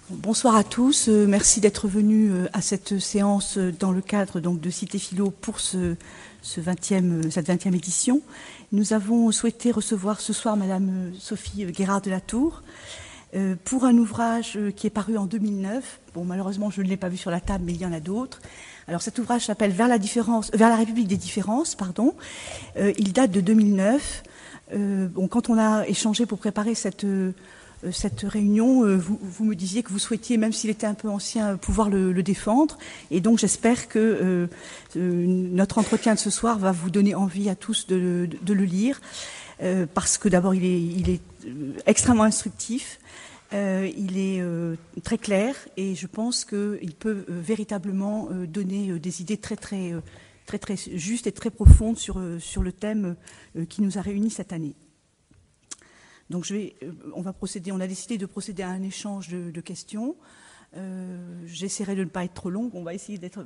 Bonsoir à tous, merci d'être venus à cette séance dans le cadre donc, de Cité Philo pour cette 20e édition. Nous avons souhaité recevoir ce soir Madame Sophie Guérard de la Tour pour un ouvrage qui est paru en 2009. Bon, malheureusement, je ne l'ai pas vu sur la table, mais il y en a d'autres. Alors cet ouvrage s'appelle Vers la République des différences, pardon. Il date de 2009. Quand on a échangé pour préparer cette réunion, vous me disiez que vous souhaitiez, même s'il était un peu ancien, pouvoir le défendre. Et donc j'espère que notre entretien de ce soir va vous donner envie à tous de le lire, parce que d'abord il est extrêmement instructif, il est très clair, et je pense qu'il peut véritablement donner des idées très justes et très profondes sur le thème qui nous a réunis cette année. Donc on a décidé de procéder à un échange de questions. J'essaierai de ne pas être trop longue. On va essayer d'être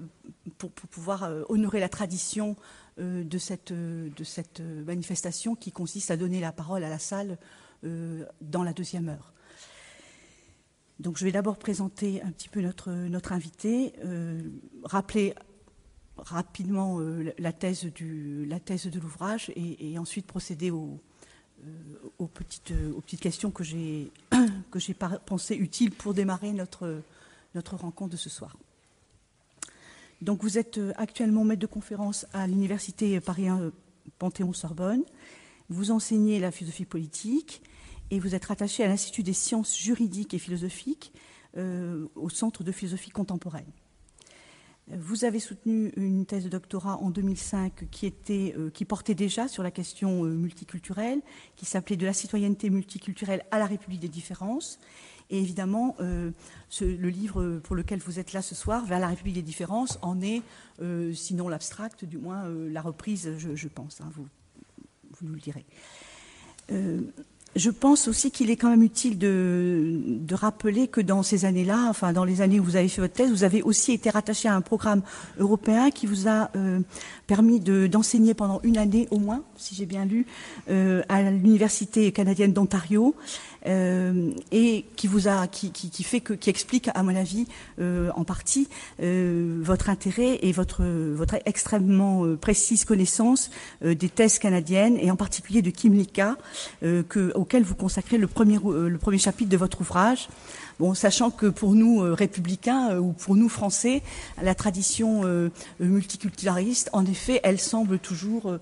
pour pouvoir honorer la tradition de cette manifestation qui consiste à donner la parole à la salle dans la deuxième heure. Donc je vais d'abord présenter un petit peu notre invité, rappeler rapidement la thèse de l'ouvrage et ensuite procéder aux petites questions que j'ai pensé utiles pour démarrer notre rencontre de ce soir. Donc vous êtes actuellement maître de conférence à l'Université Paris 1 Panthéon-Sorbonne. Vous enseignez la philosophie politique et vous êtes rattaché à l'Institut des sciences juridiques et philosophiques au Centre de philosophie contemporaine. Vous avez soutenu une thèse de doctorat en 2005 qui portait déjà sur la question multiculturelle, qui s'appelait « De la citoyenneté multiculturelle à la République des différences ». Et évidemment, le livre pour lequel vous êtes là ce soir, « Vers la République des différences », en est, sinon l'abstract, du moins la reprise, je pense. Hein, vous nous le direz. Je pense aussi qu'il est quand même utile de rappeler que dans ces années-là, enfin dans les années où vous avez fait votre thèse, vous avez aussi été rattaché à un programme européen qui vous a permis d'enseigner pendant une année au moins, si j'ai bien lu, à l'Université canadienne d'Ontario, et qui explique, à mon avis, en partie, votre intérêt et votre extrêmement précise connaissance des thèses canadiennes, et en particulier de Kim Lika, auquel vous consacrez le premier chapitre de votre ouvrage. Bon, sachant que pour nous républicains ou pour nous français, la tradition multiculturaliste, en effet, elle semble toujours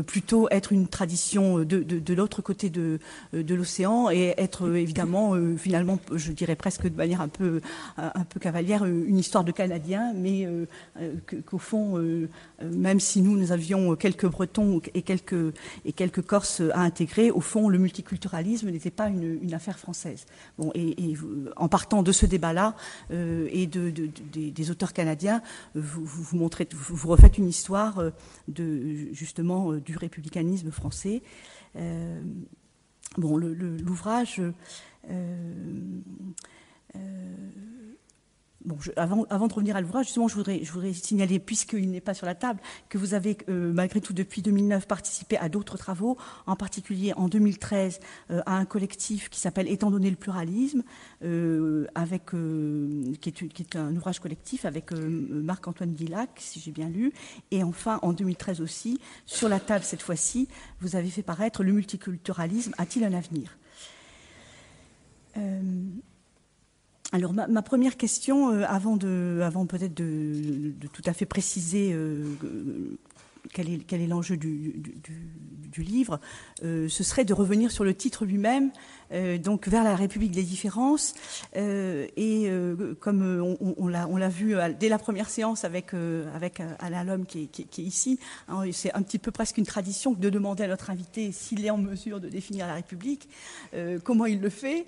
plutôt être une tradition de l'autre côté de l'océan et être évidemment finalement, je dirais presque de manière un peu cavalière, une histoire de Canadiens, mais qu'au fond, même si nous avions quelques Bretons et quelques Corses à intégrer, au fond, le multiculturalisme n'était pas une affaire française. Bon, et en partant de ce débat-là et des auteurs canadiens, vous refaites une histoire justement du républicanisme français. L'ouvrage. Avant de revenir à l'ouvrage, justement, je voudrais signaler, puisqu'il n'est pas sur la table, que vous avez, malgré tout, depuis 2009, participé à d'autres travaux, en particulier en 2013, à un collectif qui s'appelle « Étant donné le pluralisme », qui est un ouvrage collectif avec Marc-Antoine Guillac, si j'ai bien lu. Et enfin, en 2013 aussi, sur la table cette fois-ci, vous avez fait paraître « Le multiculturalisme a-t-il un avenir ?» Alors ma première question, avant peut-être de tout à fait préciser quel est l'enjeu du livre, ce serait de revenir sur le titre lui-même, donc vers la République des différences, comme on l'a vu dès la première séance avec Alain Lhomme qui est ici, hein, c'est un petit peu presque une tradition de demander à notre invité s'il est en mesure de définir la République, comment il le fait,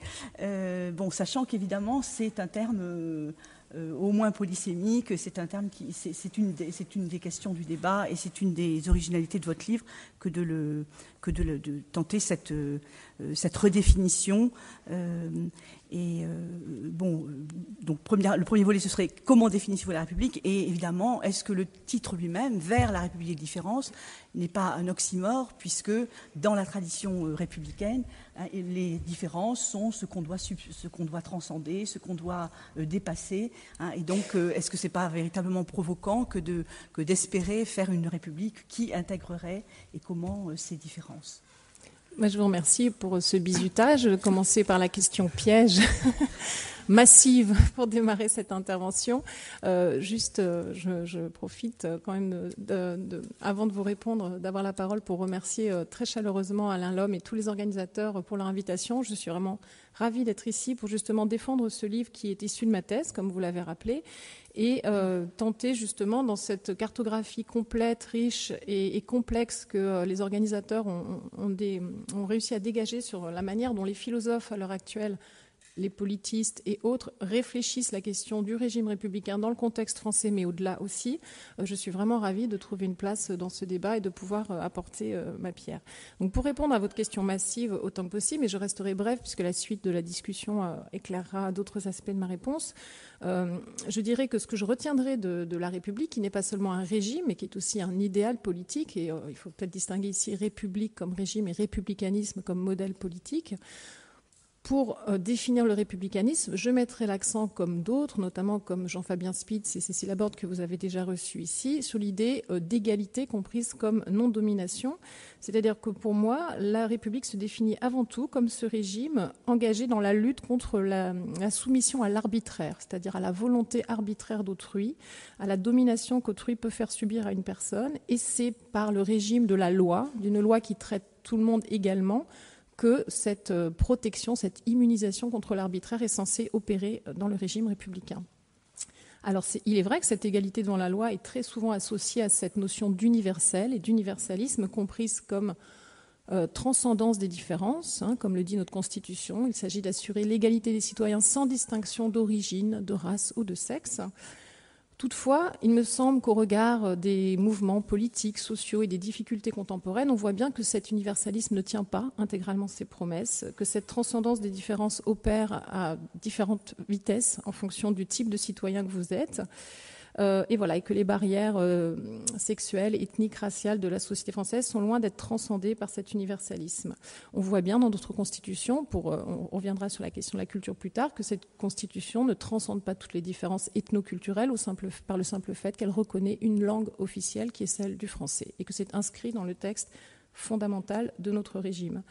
sachant qu'évidemment c'est un terme au moins polysémique, c'est un terme c'est une des questions du débat et c'est une des originalités de votre livre que de de tenter cette redéfinition. Donc le premier volet, ce serait comment définissez-vous la République, et évidemment, est-ce que le titre lui-même, vers la République des différences, n'est pas un oxymore, puisque dans la tradition républicaine, les différences sont ce qu'on doit transcender, ce qu'on doit dépasser, et donc est-ce que c'est pas véritablement provoquant que d'espérer faire une République qui intégrerait et comment ces différences? Je vous remercie pour ce bizutage. Je vais commencer par la question piège massive pour démarrer cette intervention. Je profite quand même, avant de vous répondre, d'avoir la parole pour remercier très chaleureusement Alain Lhomme et tous les organisateurs pour leur invitation. Je suis vraiment ravie d'être ici pour justement défendre ce livre qui est issu de ma thèse, comme vous l'avez rappelé, et tenter justement dans cette cartographie complète, riche et complexe que les organisateurs ont réussi à dégager sur la manière dont les philosophes à l'heure actuelle, les politistes et autres réfléchissent la question du régime républicain dans le contexte français, mais au-delà aussi. Je suis vraiment ravie de trouver une place dans ce débat et de pouvoir apporter ma pierre. Donc pour répondre à votre question massive autant que possible, et je resterai brève puisque la suite de la discussion éclairera d'autres aspects de ma réponse, je dirais que ce que je retiendrai de la République, qui n'est pas seulement un régime, mais qui est aussi un idéal politique, et il faut peut-être distinguer ici République comme régime et républicanisme comme modèle politique. Pour définir le républicanisme, je mettrai l'accent, comme d'autres, notamment comme Jean-Fabien Spitz et Cécile Laborde, que vous avez déjà reçus ici, sur l'idée d'égalité comprise comme non-domination. C'est-à-dire que pour moi, la République se définit avant tout comme ce régime engagé dans la lutte contre la soumission à l'arbitraire, c'est-à-dire à la volonté arbitraire d'autrui, à la domination qu'autrui peut faire subir à une personne. Et c'est par le régime de la loi, d'une loi qui traite tout le monde également, que cette protection, cette immunisation contre l'arbitraire est censée opérer dans le régime républicain. Alors il est vrai que cette égalité devant la loi est très souvent associée à cette notion d'universel et d'universalisme comprise comme transcendance des différences, comme le dit notre Constitution. Il s'agit d'assurer l'égalité des citoyens sans distinction d'origine, de race ou de sexe. Toutefois, il me semble qu'au regard des mouvements politiques, sociaux et des difficultés contemporaines, on voit bien que cet universalisme ne tient pas intégralement ses promesses, que cette transcendance des différences opère à différentes vitesses en fonction du type de citoyen que vous êtes. Et que les barrières sexuelles, ethniques, raciales de la société française sont loin d'être transcendées par cet universalisme. On voit bien dans notre Constitution, on reviendra sur la question de la culture plus tard, que cette Constitution ne transcende pas toutes les différences ethno-culturelles par le simple fait qu'elle reconnaît une langue officielle qui est celle du français et que c'est inscrit dans le texte fondamental de notre régime.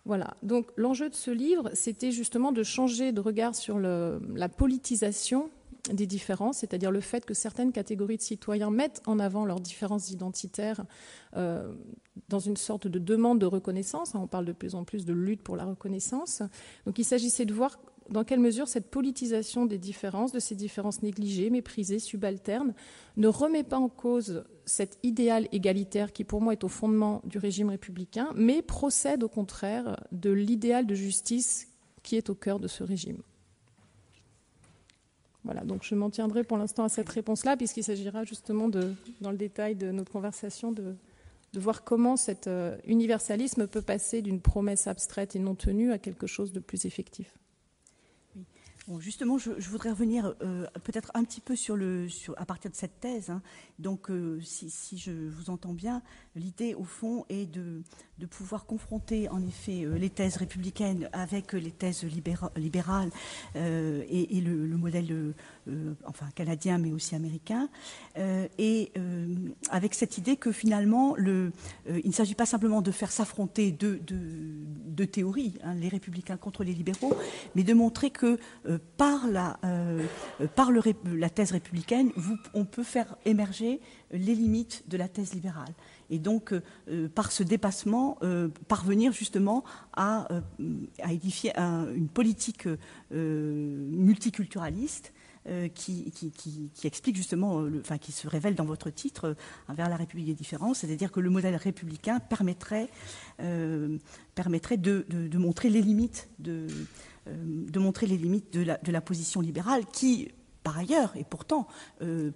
Voilà. Donc l'enjeu de ce livre, c'était justement de changer de regard sur la politisation des différences, c'est-à-dire le fait que certaines catégories de citoyens mettent en avant leurs différences identitaires dans une sorte de demande de reconnaissance. On parle de plus en plus de lutte pour la reconnaissance. Donc il s'agissait de voir dans quelle mesure cette politisation des différences, de ces différences négligées, méprisées, subalternes, ne remet pas en cause cet idéal égalitaire qui pour moi est au fondement du régime républicain, mais procède au contraire de l'idéal de justice qui est au cœur de ce régime. Voilà, donc je m'en tiendrai pour l'instant à cette réponse-là, puisqu'il s'agira justement, dans le détail de notre conversation, de voir comment cet universalisme peut passer d'une promesse abstraite et non tenue à quelque chose de plus effectif. Oui. Bon, justement, je voudrais revenir peut-être un petit peu à partir de cette thèse. Donc, si je vous entends bien, l'idée, au fond, est de pouvoir confronter, en effet, les thèses républicaines avec les thèses libérales et le modèle canadien, mais aussi américain, avec cette idée que, finalement, il ne s'agit pas simplement de faire s'affronter deux théories, les républicains contre les libéraux, mais de montrer que par la thèse républicaine, on peut faire émerger les limites de la thèse libérale. Et donc, par ce dépassement, parvenir justement à édifier une politique multiculturaliste qui explique justement, qui se révèle dans votre titre, vers la République des différences, c'est-à-dire que le modèle républicain permettrait de montrer les limites de la position libérale qui, par ailleurs, et pourtant,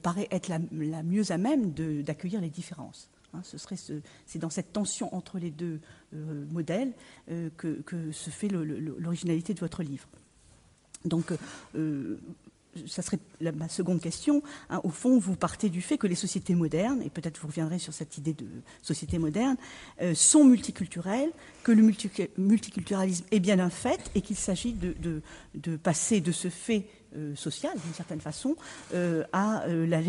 paraît être la mieux à même d'accueillir les différences. Hein, c'est dans cette tension entre les deux modèles que se fait l'originalité de votre livre. Donc, ça serait ma seconde question. Hein, au fond, vous partez du fait que les sociétés modernes, et peut-être vous reviendrez sur cette idée de société moderne, sont multiculturelles, que le multiculturalisme est bien un fait et qu'il s'agit de passer de ce fait social, d'une certaine façon, à la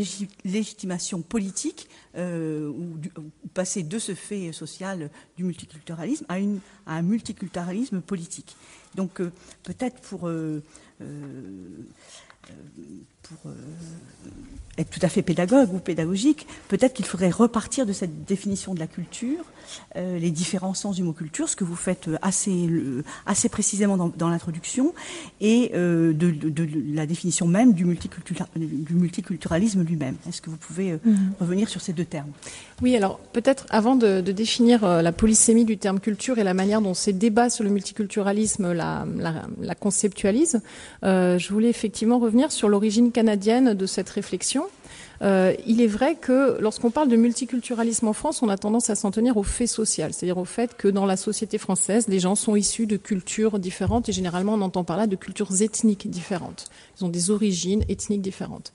légitimation politique, ou passer de ce fait social du multiculturalisme à un multiculturalisme politique. Donc, peut-être pour être tout à fait pédagogue ou pédagogique, peut-être qu'il faudrait repartir de cette définition de la culture, les différents sens du mot culture, ce que vous faites assez précisément dans l'introduction, et de la définition même du multiculturalisme lui-même. Est-ce que vous pouvez revenir sur ces deux termes ? Oui, alors peut-être avant de définir la polysémie du terme culture et la manière dont ces débats sur le multiculturalisme la conceptualisent, je voulais effectivement revenir sur l'origine canadienne de cette réflexion. Il est vrai que lorsqu'on parle de multiculturalisme en France, on a tendance à s'en tenir au fait social, c'est-à-dire au fait que dans la société française, les gens sont issus de cultures différentes et généralement on entend par là de cultures ethniques différentes. Ils ont des origines ethniques différentes.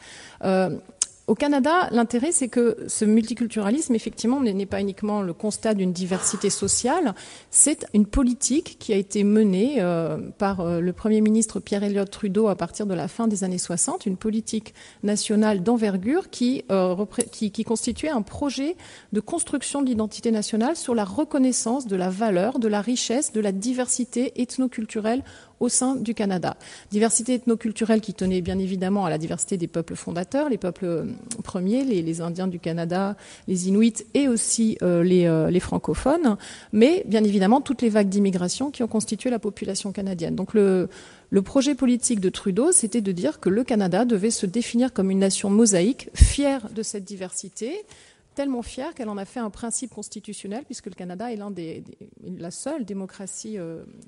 Au Canada, l'intérêt, c'est que ce multiculturalisme, effectivement, n'est pas uniquement le constat d'une diversité sociale, c'est une politique qui a été menée par le Premier ministre Pierre Elliott Trudeau à partir de la fin des années 60, une politique nationale d'envergure qui constituait un projet de construction de l'identité nationale sur la reconnaissance de la valeur, de la richesse, de la diversité ethnoculturelle au sein du Canada. Diversité ethnoculturelle qui tenait bien évidemment à la diversité des peuples fondateurs, les peuples premiers, les Indiens du Canada, les Inuits et aussi les francophones, mais bien évidemment toutes les vagues d'immigration qui ont constitué la population canadienne. Donc le projet politique de Trudeau, c'était de dire que le Canada devait se définir comme une nation mosaïque, fière de cette diversité, tellement fière qu'elle en a fait un principe constitutionnel, puisque le Canada est la seule démocratie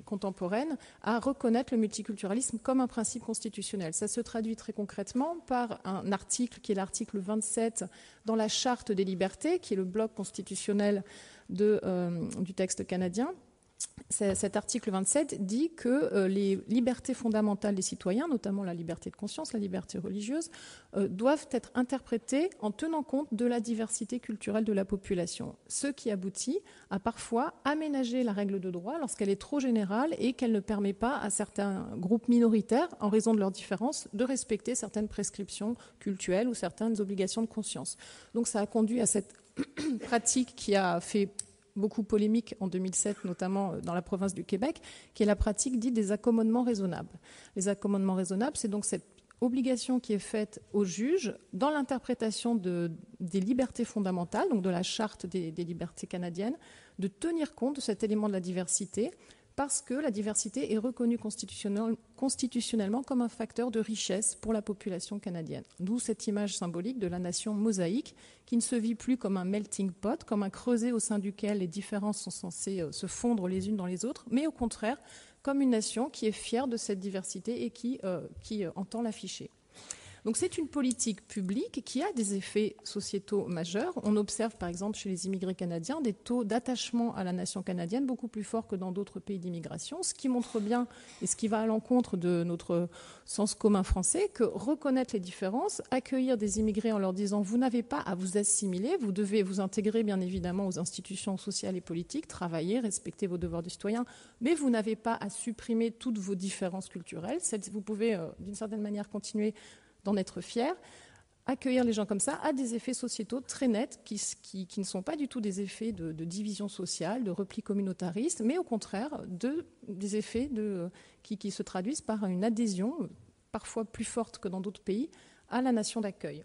contemporaine à reconnaître le multiculturalisme comme un principe constitutionnel. Ça se traduit très concrètement par un article qui est l'article 27 dans la Charte des libertés, qui est le bloc constitutionnel du texte canadien. Cet article 27 dit que les libertés fondamentales des citoyens, notamment la liberté de conscience, la liberté religieuse, doivent être interprétées en tenant compte de la diversité culturelle de la population. Ce qui aboutit à parfois aménager la règle de droit lorsqu'elle est trop générale et qu'elle ne permet pas à certains groupes minoritaires, en raison de leurs différences, de respecter certaines prescriptions cultuelles ou certaines obligations de conscience. Donc ça a conduit à cette pratique qui a fait beaucoup polémique en 2007, notamment dans la province du Québec, qui est la pratique dite des accommodements raisonnables. Les accommodements raisonnables, c'est donc cette obligation qui est faite aux juges dans l'interprétation des libertés fondamentales, donc de la Charte des libertés canadiennes, de tenir compte de cet élément de la diversité, parce que la diversité est reconnue constitutionnellement comme un facteur de richesse pour la population canadienne. D'où cette image symbolique de la nation mosaïque qui ne se vit plus comme un melting pot, comme un creuset au sein duquel les différences sont censées se fondre les unes dans les autres, mais au contraire comme une nation qui est fière de cette diversité et qui entend l'afficher. Donc c'est une politique publique qui a des effets sociétaux majeurs. On observe par exemple chez les immigrés canadiens des taux d'attachement à la nation canadienne beaucoup plus forts que dans d'autres pays d'immigration, ce qui montre bien et ce qui va à l'encontre de notre sens commun français que reconnaître les différences, accueillir des immigrés en leur disant vous n'avez pas à vous assimiler, vous devez vous intégrer bien évidemment aux institutions sociales et politiques, travailler, respecter vos devoirs de citoyen, mais vous n'avez pas à supprimer toutes vos différences culturelles. Vous pouvez d'une certaine manière continuer d'en être fier. Accueillir les gens comme ça a des effets sociétaux très nets qui ne sont pas du tout des effets de division sociale, de repli communautariste, mais au contraire des effets qui se traduisent par une adhésion, parfois plus forte que dans d'autres pays, à la nation d'accueil.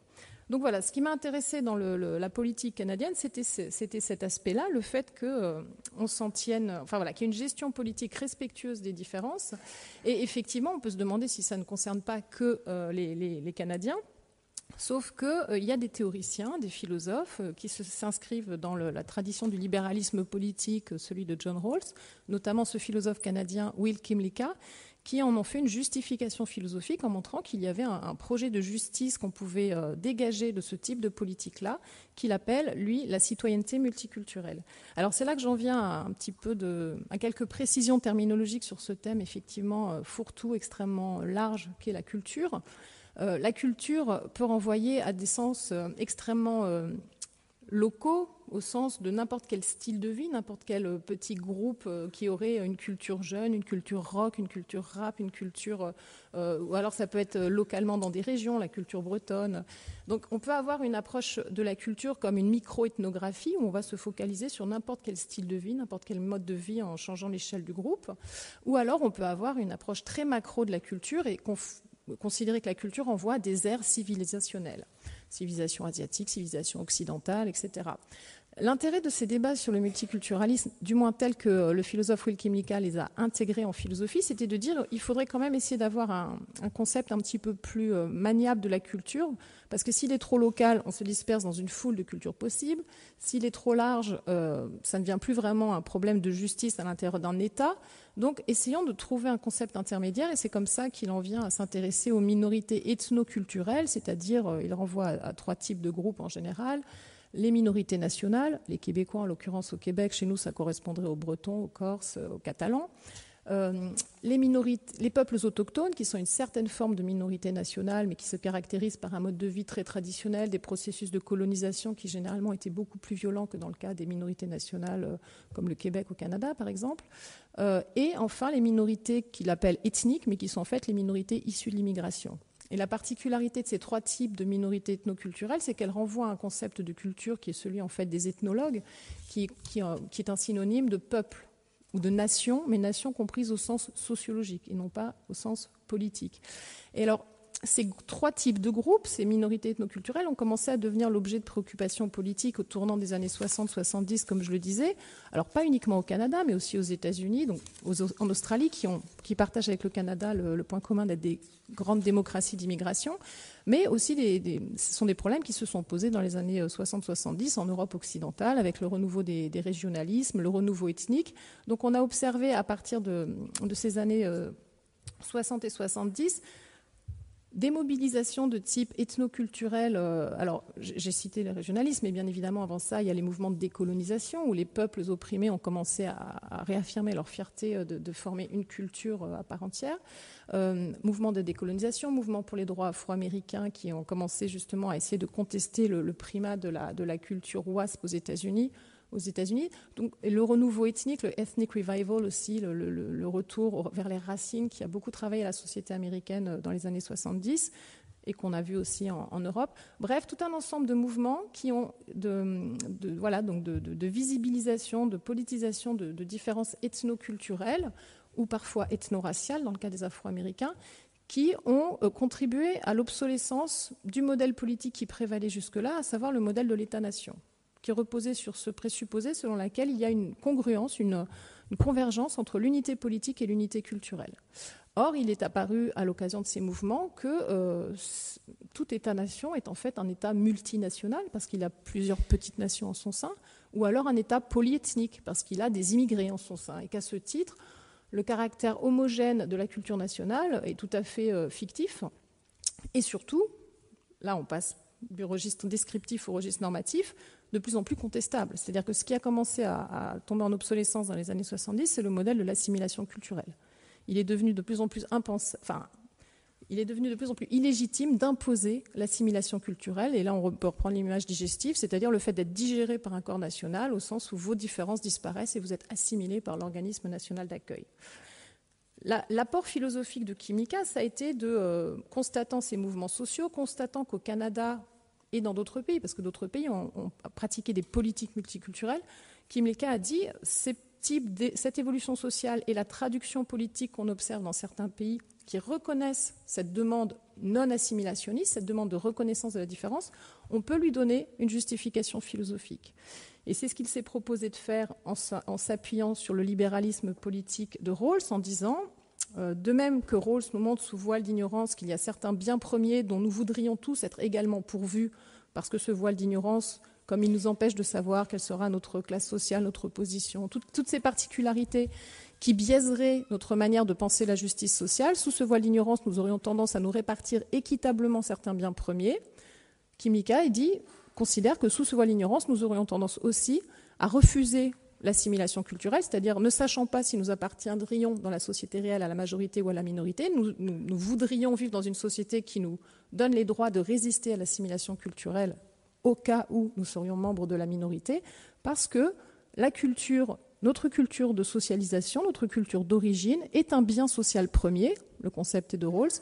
Donc voilà, ce qui m'a intéressé dans la politique canadienne, c'était cet aspect-là, le fait qu'on s'en tienne, qu'il y ait une gestion politique respectueuse des différences. Et effectivement, on peut se demander si ça ne concerne pas que les Canadiens, sauf qu'il y a des théoriciens, des philosophes qui s'inscrivent dans la tradition du libéralisme politique, celui de John Rawls, notamment ce philosophe canadien Will Kymlicka, qui en ont fait une justification philosophique en montrant qu'il y avait un projet de justice qu'on pouvait dégager de ce type de politique-là, qu'il appelle, lui, la citoyenneté multiculturelle. Alors c'est là que j'en viens à quelques précisions terminologiques sur ce thème, effectivement, fourre-tout, extrêmement large, qu'est la culture. La culture peut renvoyer à des sens extrêmement locaux, au sens de n'importe quel style de vie, n'importe quel petit groupe qui aurait une culture jeune, une culture rock, une culture rap, une culture... ou alors ça peut être localement dans des régions, la culture bretonne. Donc on peut avoir une approche de la culture comme une micro-ethnographie où on va se focaliser sur n'importe quel style de vie, n'importe quel mode de vie en changeant l'échelle du groupe. Ou alors on peut avoir une approche très macro de la culture et considérer que la culture envoie des aires civilisationnelles. Civilisation asiatique, civilisation occidentale, etc. L'intérêt de ces débats sur le multiculturalisme, du moins tel que le philosophe Will Kimlicka les a intégrés en philosophie, c'était de dire qu'il faudrait quand même essayer d'avoir un concept un petit peu plus maniable de la culture, parce que s'il est trop local, on se disperse dans une foule de cultures possibles. S'il est trop large, ça ne devient plus vraiment un problème de justice à l'intérieur d'un État. Donc essayons de trouver un concept intermédiaire, et c'est comme ça qu'il en vient à s'intéresser aux minorités ethnoculturelles, c'est-à-dire, il renvoie à 3 types de groupes en général. Les minorités nationales, les Québécois en l'occurrence au Québec, chez nous ça correspondrait aux Bretons, aux Corses, aux Catalans. Les peuples autochtones, qui sont une certaine forme de minorité nationale, mais qui se caractérisent par un mode de vie très traditionnel, des processus de colonisation qui généralement étaient beaucoup plus violents que dans le cas des minorités nationales, comme le Québec au Canada par exemple. Et enfin les minorités qu'il appelle ethniques, mais qui sont en fait les minorités issues de l'immigration. Et la particularité de ces 3 types de minorités ethnoculturelles, c'est qu'elles renvoient à un concept de culture qui est celui en fait des ethnologues, qui est un synonyme de peuple ou de nation, mais nation comprise au sens sociologique et non pas au sens politique. Et alors, ces 3 types de groupes, ces minorités ethnoculturelles, ont commencé à devenir l'objet de préoccupations politiques au tournant des années 60-70, comme je le disais. Alors, pas uniquement au Canada, mais aussi aux États-Unis, donc en Australie, qui partagent avec le Canada le point commun d'être des grandes démocraties d'immigration. Mais aussi, ce sont des problèmes qui se sont posés dans les années 60-70 en Europe occidentale, avec le renouveau des régionalismes, le renouveau ethnique. Donc, on a observé à partir de ces années 60 et 70 des mobilisations de type ethnoculturel. Alors, j'ai cité le régionalisme, mais bien évidemment, avant ça, il y a les mouvements de décolonisation où les peuples opprimés ont commencé à réaffirmer leur fierté de former une culture à part entière. Mouvement de décolonisation, mouvement pour les droits afro-américains qui ont commencé justement à essayer de contester le primat de la culture WASP aux États-Unis. Donc, et le renouveau ethnique, le ethnic revival aussi, le retour vers les racines qui a beaucoup travaillé à la société américaine dans les années 70 et qu'on a vu aussi en Europe. Bref, tout un ensemble de mouvements qui ont de visibilisation, de politisation de différences ethnoculturelles ou parfois ethno-raciales dans le cas des Afro-Américains, qui ont contribué à l'obsolescence du modèle politique qui prévalait jusque-là, à savoir le modèle de l'État-nation, qui reposait sur ce présupposé selon lequel il y a une congruence, une convergence entre l'unité politique et l'unité culturelle. Or, il est apparu à l'occasion de ces mouvements que tout État-nation est en fait un État multinational, parce qu'il a plusieurs petites nations en son sein, ou alors un État polyethnique, parce qu'il a des immigrés en son sein, et qu'à ce titre, le caractère homogène de la culture nationale est tout à fait fictif, et surtout, là on passe du registre descriptif au registre normatif, de plus en plus contestable. C'est-à-dire que ce qui a commencé à tomber en obsolescence dans les années 70, c'est le modèle de l'assimilation culturelle. Il est devenu de plus en plus illégitime d'imposer l'assimilation culturelle. Et là, on peut reprendre l'image digestive, c'est-à-dire le fait d'être digéré par un corps national, au sens où vos différences disparaissent et vous êtes assimilé par l'organisme national d'accueil. L'apport philosophique de Kimlicka, ça a été constatant ces mouvements sociaux, constatant qu'au Canada et dans d'autres pays, parce que d'autres pays ont pratiqué des politiques multiculturelles, Kimlicka a dit cette évolution sociale et la traduction politique qu'on observe dans certains pays qui reconnaissent cette demande non assimilationniste, cette demande de reconnaissance de la différence, on peut lui donner une justification philosophique. Et c'est ce qu'il s'est proposé de faire en s'appuyant sur le libéralisme politique de Rawls, en disant, de même que Rawls nous montre sous voile d'ignorance qu'il y a certains biens premiers dont nous voudrions tous être également pourvus, parce que ce voile d'ignorance, comme il nous empêche de savoir quelle sera notre classe sociale, notre position, toutes ces particularités qui biaiseraient notre manière de penser la justice sociale. Sous ce voile d'ignorance, nous aurions tendance à nous répartir équitablement certains biens premiers. Kimlicka considère que sous ce voile d'ignorance, nous aurions tendance aussi à refuser l'assimilation culturelle, c'est-à-dire ne sachant pas si nous appartiendrions dans la société réelle à la majorité ou à la minorité, nous voudrions vivre dans une société qui nous donne les droits de résister à l'assimilation culturelle au cas où nous serions membres de la minorité, parce que la culture, notre culture de socialisation, notre culture d'origine est un bien social premier, le concept est de Rawls,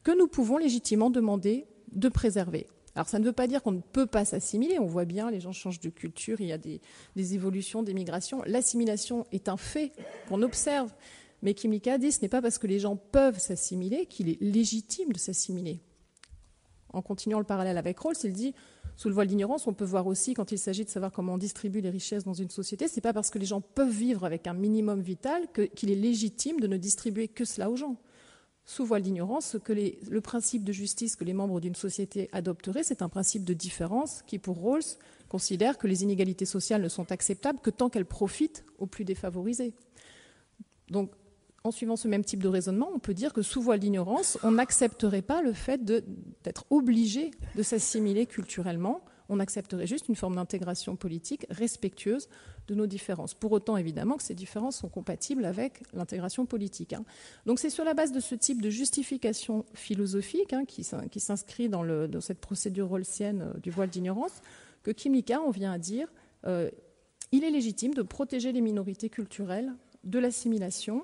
que nous pouvons légitimement demander de préserver. Alors ça ne veut pas dire qu'on ne peut pas s'assimiler, on voit bien, les gens changent de culture, il y a des évolutions, des migrations. L'assimilation est un fait qu'on observe, mais Kimlicka dit ce n'est pas parce que les gens peuvent s'assimiler qu'il est légitime de s'assimiler. En continuant le parallèle avec Rawls, il dit, sous le voile d'ignorance, on peut voir aussi, quand il s'agit de savoir comment on distribue les richesses dans une société, ce n'est pas parce que les gens peuvent vivre avec un minimum vital qu'il est légitime de ne distribuer que cela aux gens. Sous voile d'ignorance, le principe de justice que les membres d'une société adopteraient, c'est un principe de différence qui, pour Rawls, considère que les inégalités sociales ne sont acceptables que tant qu'elles profitent aux plus défavorisés. Donc, en suivant ce même type de raisonnement, on peut dire que sous voile d'ignorance, on n'accepterait pas le fait d'être obligé de s'assimiler culturellement. On accepterait juste une forme d'intégration politique respectueuse de nos différences. Pour autant, évidemment, que ces différences sont compatibles avec l'intégration politique. Donc c'est sur la base de ce type de justification philosophique qui s'inscrit dans cette procédure rawlsienne du voile d'ignorance que Kimlicka, on vient à dire, il est légitime de protéger les minorités culturelles de l'assimilation.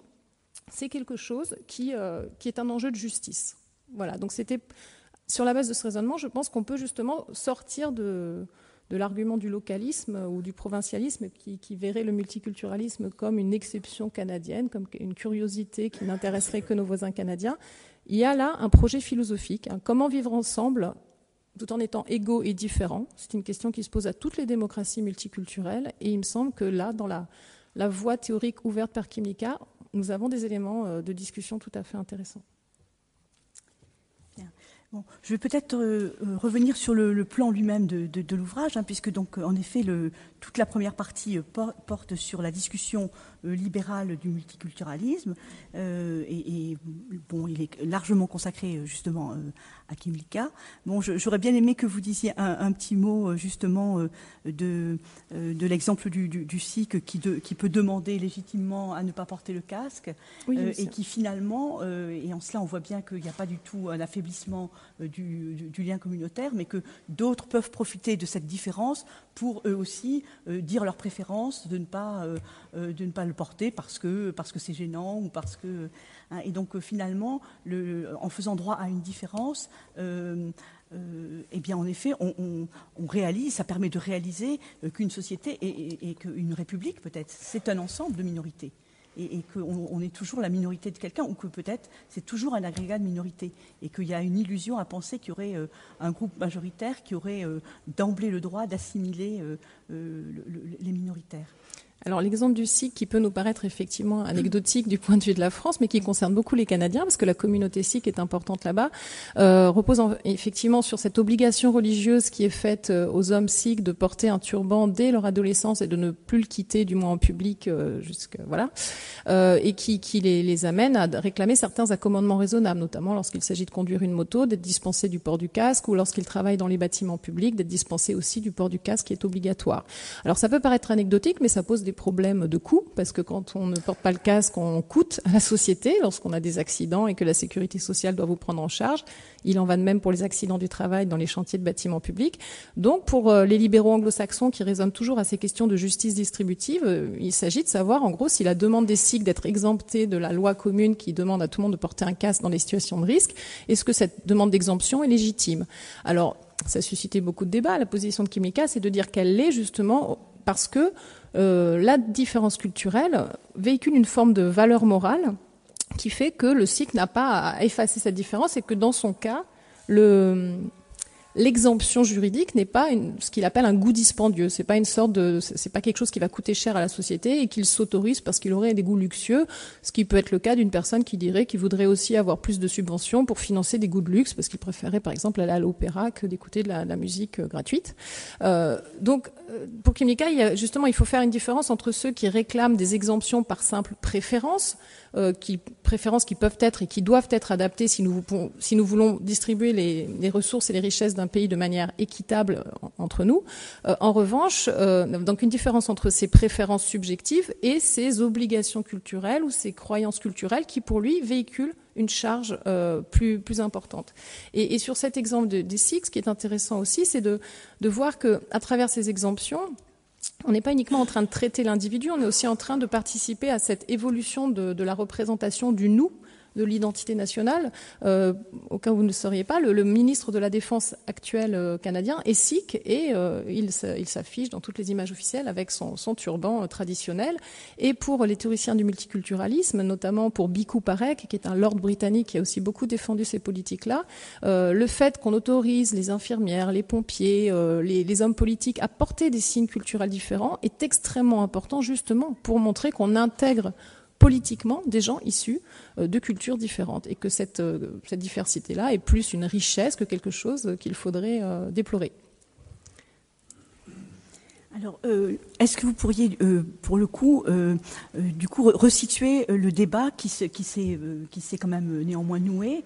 C'est quelque chose qui est un enjeu de justice. Voilà, donc c'était... Sur la base de ce raisonnement, je pense qu'on peut justement sortir de l'argument du localisme ou du provincialisme qui verrait le multiculturalisme comme une exception canadienne, comme une curiosité qui n'intéresserait que nos voisins canadiens. Il y a là un projet philosophique. Comment vivre ensemble tout en étant égaux et différents? C'est une question qui se pose à toutes les démocraties multiculturelles. Et il me semble que là, dans la voie théorique ouverte par Kimlicka, nous avons des éléments de discussion tout à fait intéressants. Bon, je vais peut-être revenir sur le plan lui-même de l'ouvrage, puisque donc en effet toute la première partie porte sur la discussion libérale du multiculturalisme et bon, il est largement consacré justement à Kimlicka. Bon, j'aurais bien aimé que vous disiez un petit mot justement de l'exemple du sikh qui peut demander légitimement à ne pas porter le casque, oui, et qui finalement, et en cela on voit bien qu'il n'y a pas du tout un affaiblissement du lien communautaire, mais que d'autres peuvent profiter de cette différence pour eux aussi dire leur préférence de ne pas le porter parce que c'est gênant ou parce que et donc finalement en faisant droit à une différence eh bien en effet on réalise, ça permet de réaliser qu'une société et qu'une république peut-être c'est un ensemble de minorités et qu'on est toujours la minorité de quelqu'un ou que peut-être c'est toujours un agrégat de minorité et qu'il y a une illusion à penser qu'il y aurait un groupe majoritaire qui aurait d'emblée le droit d'assimiler les minoritaires. Alors l'exemple du sikh qui peut nous paraître effectivement anecdotique du point de vue de la France, mais qui concerne beaucoup les Canadiens, parce que la communauté sikh est importante là-bas, repose effectivement sur cette obligation religieuse qui est faite aux hommes sikhs de porter un turban dès leur adolescence et de ne plus le quitter, du moins en public, et qui les amène à réclamer certains accommodements raisonnables, notamment lorsqu'il s'agit de conduire une moto, d'être dispensé du port du casque, ou lorsqu'ils travaillent dans les bâtiments publics, d'être dispensé aussi du port du casque qui est obligatoire. Alors ça peut paraître anecdotique, mais ça pose des problèmes de coût, parce que quand on ne porte pas le casque, on coûte à la société lorsqu'on a des accidents et que la sécurité sociale doit vous prendre en charge. Il en va de même pour les accidents du travail dans les chantiers de bâtiments publics. Donc, pour les libéraux anglo-saxons qui raisonnent toujours à ces questions de justice distributive, il s'agit de savoir, en gros, si la demande des sikhs d'être exemptés de la loi commune qui demande à tout le monde de porter un casque dans les situations de risque, est-ce que cette demande d'exemption est légitime? Alors, ça a suscité beaucoup de débats. La position de Kimlicka, c'est de dire qu'elle l'est justement parce que la différence culturelle véhicule une forme de valeur morale qui fait que le sikh n'a pas à effacer cette différence et que dans son cas, l'exemption juridique n'est pas ce qu'il appelle un goût dispendieux. C'est pas c'est pas quelque chose qui va coûter cher à la société et qu'il s'autorise parce qu'il aurait des goûts luxueux, ce qui peut être le cas d'une personne qui dirait qu'il voudrait aussi avoir plus de subventions pour financer des goûts de luxe parce qu'il préférait par exemple aller à l'opéra que d'écouter de la musique gratuite. Donc pour Kymlicka, il faut faire une différence entre ceux qui réclament des exemptions par simple préférence, préférences qui peuvent être et qui doivent être adaptées si nous voulons distribuer les ressources et les richesses d'un pays de manière équitable entre nous. En revanche, donc une différence entre ces préférences subjectives et ces obligations culturelles ou ces croyances culturelles qui, pour lui, véhiculent une charge plus importante. Et sur cet exemple des SIC, ce qui est intéressant aussi, c'est de voir qu'à travers ces exemptions, on n'est pas uniquement en train de traiter l'individu, on est aussi en train de participer à cette évolution de la représentation du nous, de l'identité nationale. Au cas où vous ne le sauriez pas, le ministre de la Défense actuel canadien est sikh et il s'affiche dans toutes les images officielles avec son turban traditionnel. Et pour les théoriciens du multiculturalisme, notamment pour Bhikkhu Parekh, qui est un lord britannique qui a aussi beaucoup défendu ces politiques-là, le fait qu'on autorise les infirmières, les pompiers, les hommes politiques à porter des signes culturels différents est extrêmement important justement pour montrer qu'on intègre politiquement des gens issus de cultures différentes et que cette diversité-là est plus une richesse que quelque chose qu'il faudrait déplorer. Alors, est-ce que vous pourriez, pour le coup, du coup, resituer le débat qui s'est quand même néanmoins noué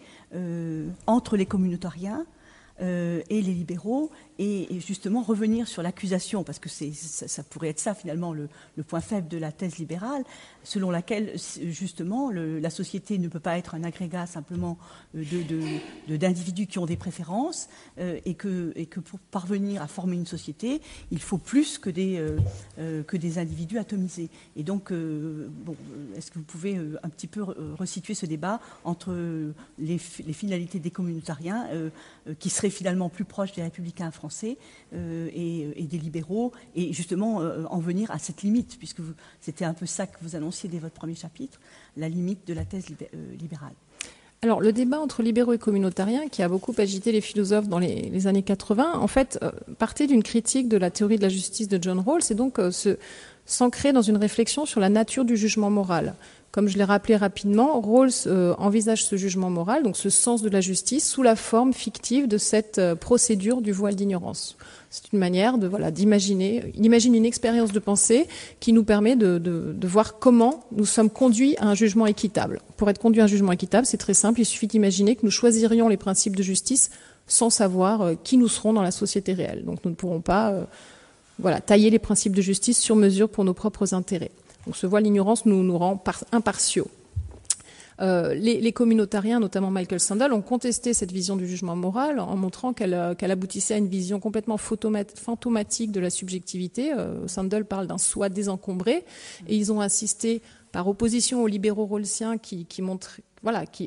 entre les communautariens et les libéraux, et justement revenir sur l'accusation, parce que ça pourrait être ça finalement le point faible de la thèse libérale, selon laquelle justement la société ne peut pas être un agrégat simplement d'individus qui ont des préférences, et que pour parvenir à former une société, il faut plus que des individus atomisés. Et donc, est-ce que vous pouvez un petit peu resituer ce débat entre les finalités des communautariens, qui seraient finalement plus proches des républicains français, et des libéraux, et justement en venir à cette limite, puisque c'était un peu ça que vous annonciez dès votre premier chapitre, la limite de la thèse libérale. Alors, le débat entre libéraux et communautariens, qui a beaucoup agité les philosophes dans les années 80, en fait, partait d'une critique de la théorie de la justice de John Rawls, et donc s'ancrer dans une réflexion sur la nature du jugement moral. Comme je l'ai rappelé rapidement, Rawls envisage ce jugement moral, donc ce sens de la justice, sous la forme fictive de cette procédure du voile d'ignorance. C'est une manière d'imaginer. Il imagine une expérience de pensée qui nous permet de voir comment nous sommes conduits à un jugement équitable. Pour être conduit à un jugement équitable, c'est très simple. Il suffit d'imaginer que nous choisirions les principes de justice sans savoir qui nous serons dans la société réelle. Donc nous ne pourrons pas tailler les principes de justice sur mesure pour nos propres intérêts. Donc ce voile d'ignorance nous rend impartiaux. Les communautariens, notamment Michael Sandel, ont contesté cette vision du jugement moral en montrant qu'elle aboutissait à une vision complètement fantomatique de la subjectivité. Sandel parle d'un soi désencombré, et ils ont insisté, par opposition aux libéraux rawlsiens qui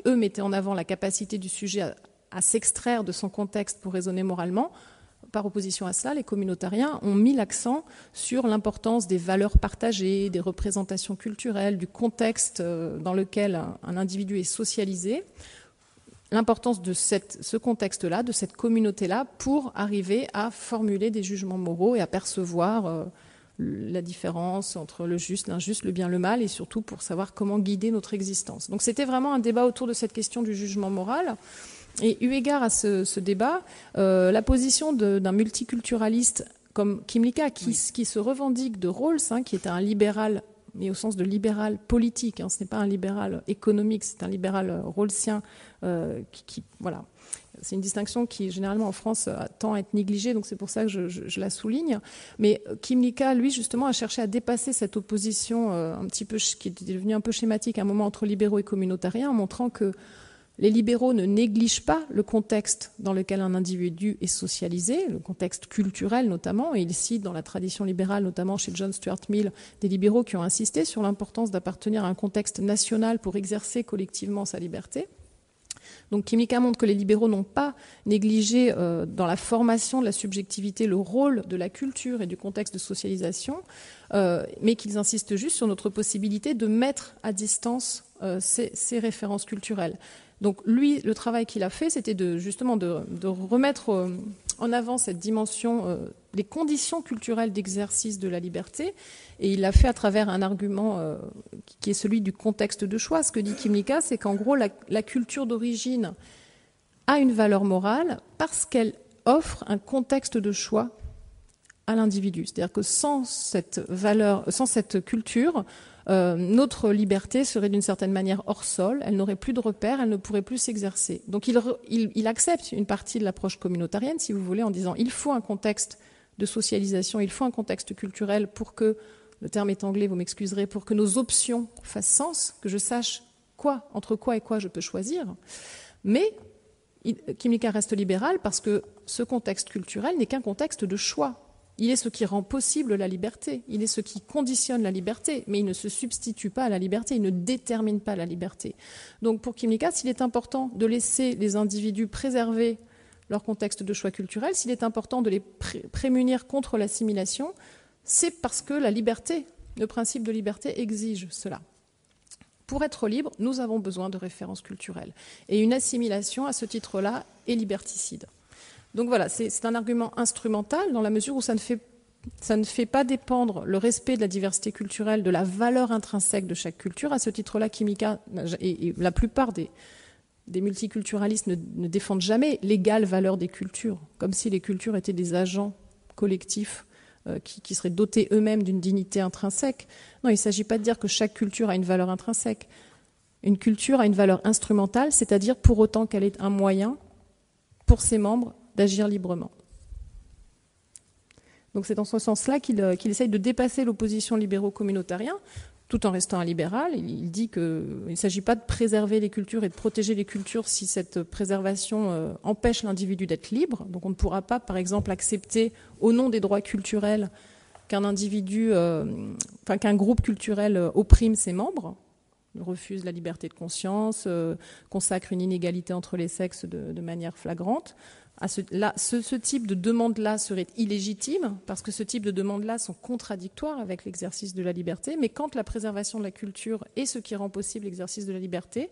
eux mettaient en avant la capacité du sujet à s'extraire de son contexte pour raisonner moralement. Par opposition à cela, les communautariens ont mis l'accent sur l'importance des valeurs partagées, des représentations culturelles, du contexte dans lequel un individu est socialisé, l'importance de ce contexte-là, de cette communauté-là, pour arriver à formuler des jugements moraux et à percevoir la différence entre le juste, l'injuste, le bien, le mal, et surtout pour savoir comment guider notre existence. Donc c'était vraiment un débat autour de cette question du jugement moral. Et eu égard à ce débat, la position d'un multiculturaliste comme Kymlicka, qui se revendique de Rawls, qui est un libéral, mais au sens de libéral politique, ce n'est pas un libéral économique, c'est un libéral rawlsien, c'est une distinction qui, généralement, en France, tend à être négligée, donc c'est pour ça que je la souligne. Mais Kymlicka, lui, justement, a cherché à dépasser cette opposition un petit peu, qui était devenue un peu schématique à un moment entre libéraux et communautariens, en montrant que les libéraux ne négligent pas le contexte dans lequel un individu est socialisé, le contexte culturel notamment, et il cite dans la tradition libérale, notamment chez John Stuart Mill, des libéraux qui ont insisté sur l'importance d'appartenir à un contexte national pour exercer collectivement sa liberté. Donc Kymlicka montre que les libéraux n'ont pas négligé dans la formation de la subjectivité le rôle de la culture et du contexte de socialisation, mais qu'ils insistent juste sur notre possibilité de mettre à distance ces références culturelles. Donc lui, le travail qu'il a fait, c'était justement de remettre en avant cette dimension, les conditions culturelles d'exercice de la liberté, et il l'a fait à travers un argument qui est celui du contexte de choix. Ce que dit Kymlicka, c'est qu'en gros, la culture d'origine a une valeur morale parce qu'elle offre un contexte de choix à l'individu. C'est-à-dire que sans cette valeur, sans cette culture, notre liberté serait d'une certaine manière hors sol, elle n'aurait plus de repères, elle ne pourrait plus s'exercer. Donc il accepte une partie de l'approche communautarienne, si vous voulez, en disant il faut un contexte de socialisation, il faut un contexte culturel pour que, le terme est anglais, vous m'excuserez, pour que nos options fassent sens, que je sache entre quoi et quoi je peux choisir. Mais Kymlicka reste libéral parce que ce contexte culturel n'est qu'un contexte de choix. Il est ce qui rend possible la liberté, il est ce qui conditionne la liberté, mais il ne se substitue pas à la liberté, il ne détermine pas la liberté. Donc pour Kymlicka, s'il est important de laisser les individus préserver leur contexte de choix culturel, s'il est important de les prémunir contre l'assimilation, c'est parce que la liberté, le principe de liberté exige cela. Pour être libre, nous avons besoin de références culturelles. Et une assimilation, à ce titre-là, est liberticide. Donc voilà, c'est un argument instrumental dans la mesure où ça ne fait pas dépendre le respect de la diversité culturelle de la valeur intrinsèque de chaque culture. À ce titre-là, Kymlicka et la plupart des multiculturalistes ne défendent jamais l'égale valeur des cultures, comme si les cultures étaient des agents collectifs qui seraient dotés eux-mêmes d'une dignité intrinsèque. Non, il ne s'agit pas de dire que chaque culture a une valeur intrinsèque. Une culture a une valeur instrumentale, c'est-à-dire pour autant qu'elle est un moyen pour ses membres d'agir librement. Donc c'est dans ce sens-là qu'il essaye de dépasser l'opposition libéraux-communautarien, tout en restant un libéral. Il dit qu'il ne s'agit pas de préserver les cultures et de protéger les cultures si cette préservation empêche l'individu d'être libre. Donc on ne pourra pas, par exemple, accepter, au nom des droits culturels, qu'un groupe culturel opprime ses membres, refuse la liberté de conscience, consacre une inégalité entre les sexes de manière flagrante. Ce type de demande-là serait illégitime parce que ce type de demandes-là sont contradictoires avec l'exercice de la liberté. Mais quand la préservation de la culture est ce qui rend possible l'exercice de la liberté,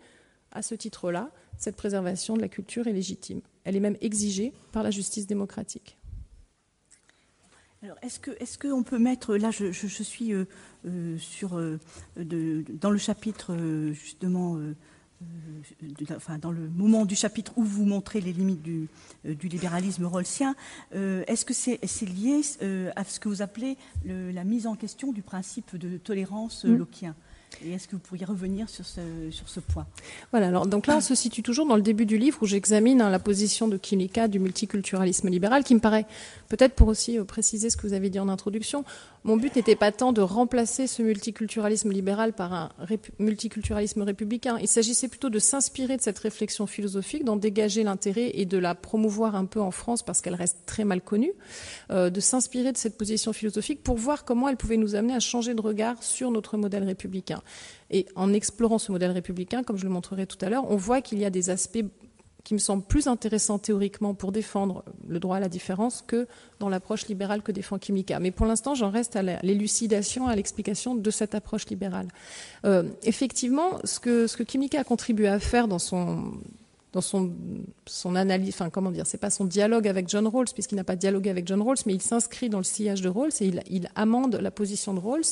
à ce titre-là, cette préservation de la culture est légitime. Elle est même exigée par la justice démocratique. Alors, est-ce qu'on peut mettre, là je suis dans le chapitre justement, dans le moment du chapitre où vous montrez les limites du libéralisme rawlsien, est-ce que c'est lié à ce que vous appelez la mise en question du principe de tolérance locquien ? Et est-ce que vous pourriez revenir sur ce point ? Voilà, alors donc là on se situe toujours dans le début du livre où j'examine la position de Kymlicka du multiculturalisme libéral qui me paraît, peut-être pour aussi préciser ce que vous avez dit en introduction, mon but n'était pas tant de remplacer ce multiculturalisme libéral par un multiculturalisme républicain. Il s'agissait plutôt de s'inspirer de cette réflexion philosophique, d'en dégager l'intérêt et de la promouvoir un peu en France parce qu'elle reste très mal connue, de s'inspirer de cette position philosophique pour voir comment elle pouvait nous amener à changer de regard sur notre modèle républicain. Et en explorant ce modèle républicain, comme je le montrerai tout à l'heure, on voit qu'il y a des aspects qui me semblent plus intéressants théoriquement pour défendre le droit à la différence que dans l'approche libérale que défend Kymlicka. Mais pour l'instant, j'en reste à l'élucidation, à l'explication de cette approche libérale. Effectivement, ce que Kymlicka a contribué à faire dans son analyse, c'est pas son dialogue avec John Rawls, puisqu'il n'a pas dialogué avec John Rawls, mais il s'inscrit dans le sillage de Rawls et il amende la position de Rawls,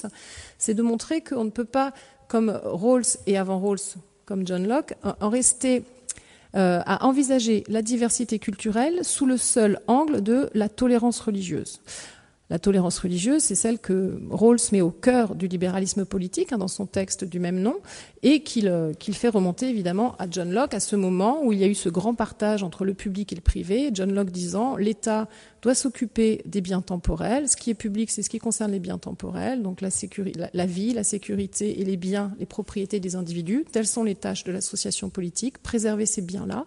c'est de montrer qu'on ne peut pas, comme Rawls et avant Rawls, comme John Locke, en rester à envisager la diversité culturelle sous le seul angle de la tolérance religieuse. La tolérance religieuse, c'est celle que Rawls met au cœur du libéralisme politique dans son texte du même nom et qu'il fait remonter évidemment à John Locke à ce moment où il y a eu ce grand partage entre le public et le privé. John Locke disant l'État doit s'occuper des biens temporels. Ce qui est public, c'est ce qui concerne les biens temporels, donc la vie, la sécurité et les biens, les propriétés des individus. Telles sont les tâches de l'association politique, préserver ces biens-là.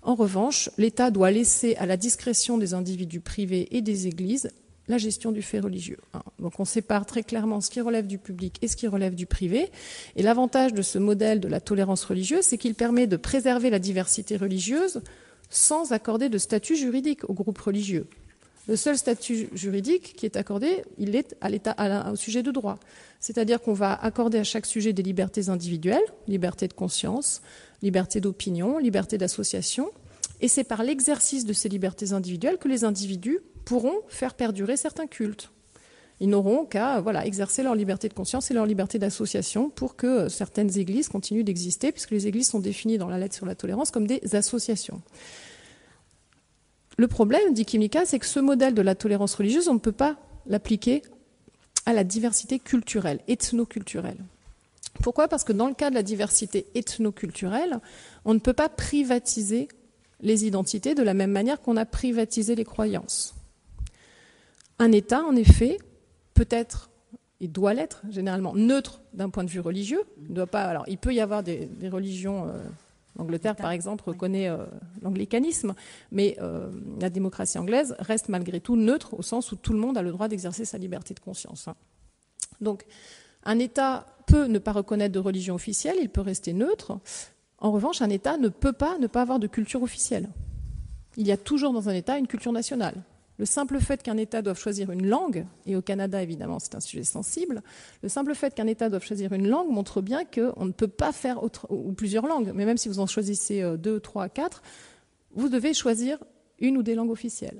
En revanche, l'État doit laisser à la discrétion des individus privés et des églises la gestion du fait religieux. Donc on sépare très clairement ce qui relève du public et ce qui relève du privé. Et l'avantage de ce modèle de la tolérance religieuse, c'est qu'il permet de préserver la diversité religieuse sans accorder de statut juridique aux groupes religieux. Le seul statut juridique qui est accordé, il est au sujet de droit. C'est-à-dire qu'on va accorder à chaque sujet des libertés individuelles, liberté de conscience, liberté d'opinion, liberté d'association, Et c'est par l'exercice de ces libertés individuelles que les individus pourront faire perdurer certains cultes. Ils n'auront qu'à exercer leur liberté de conscience et leur liberté d'association pour que certaines églises continuent d'exister, puisque les églises sont définies dans la lettre sur la tolérance comme des associations. Le problème, dit Kimika, c'est que ce modèle de la tolérance religieuse, on ne peut pas l'appliquer à la diversité culturelle, ethno-culturelle. Pourquoi ? Parce que dans le cas de la diversité ethno-culturelle, on ne peut pas privatiser les identités de la même manière qu'on a privatisé les croyances. Un État, en effet, peut être, et doit l'être généralement, neutre d'un point de vue religieux. Il peut y avoir des religions, l'Angleterre par exemple reconnaît l'anglicanisme, mais la démocratie anglaise reste malgré tout neutre au sens où tout le monde a le droit d'exercer sa liberté de conscience. Donc un État peut ne pas reconnaître de religion officielle, il peut rester neutre. En revanche, un État ne peut pas ne pas avoir de culture officielle. Il y a toujours dans un État une culture nationale. Le simple fait qu'un État doive choisir une langue, et au Canada, évidemment, c'est un sujet sensible, le simple fait qu'un État doive choisir une langue montre bien qu'on ne peut pas faire ou plusieurs langues, mais même si vous en choisissez 2, 3, 4, vous devez choisir une ou des langues officielles.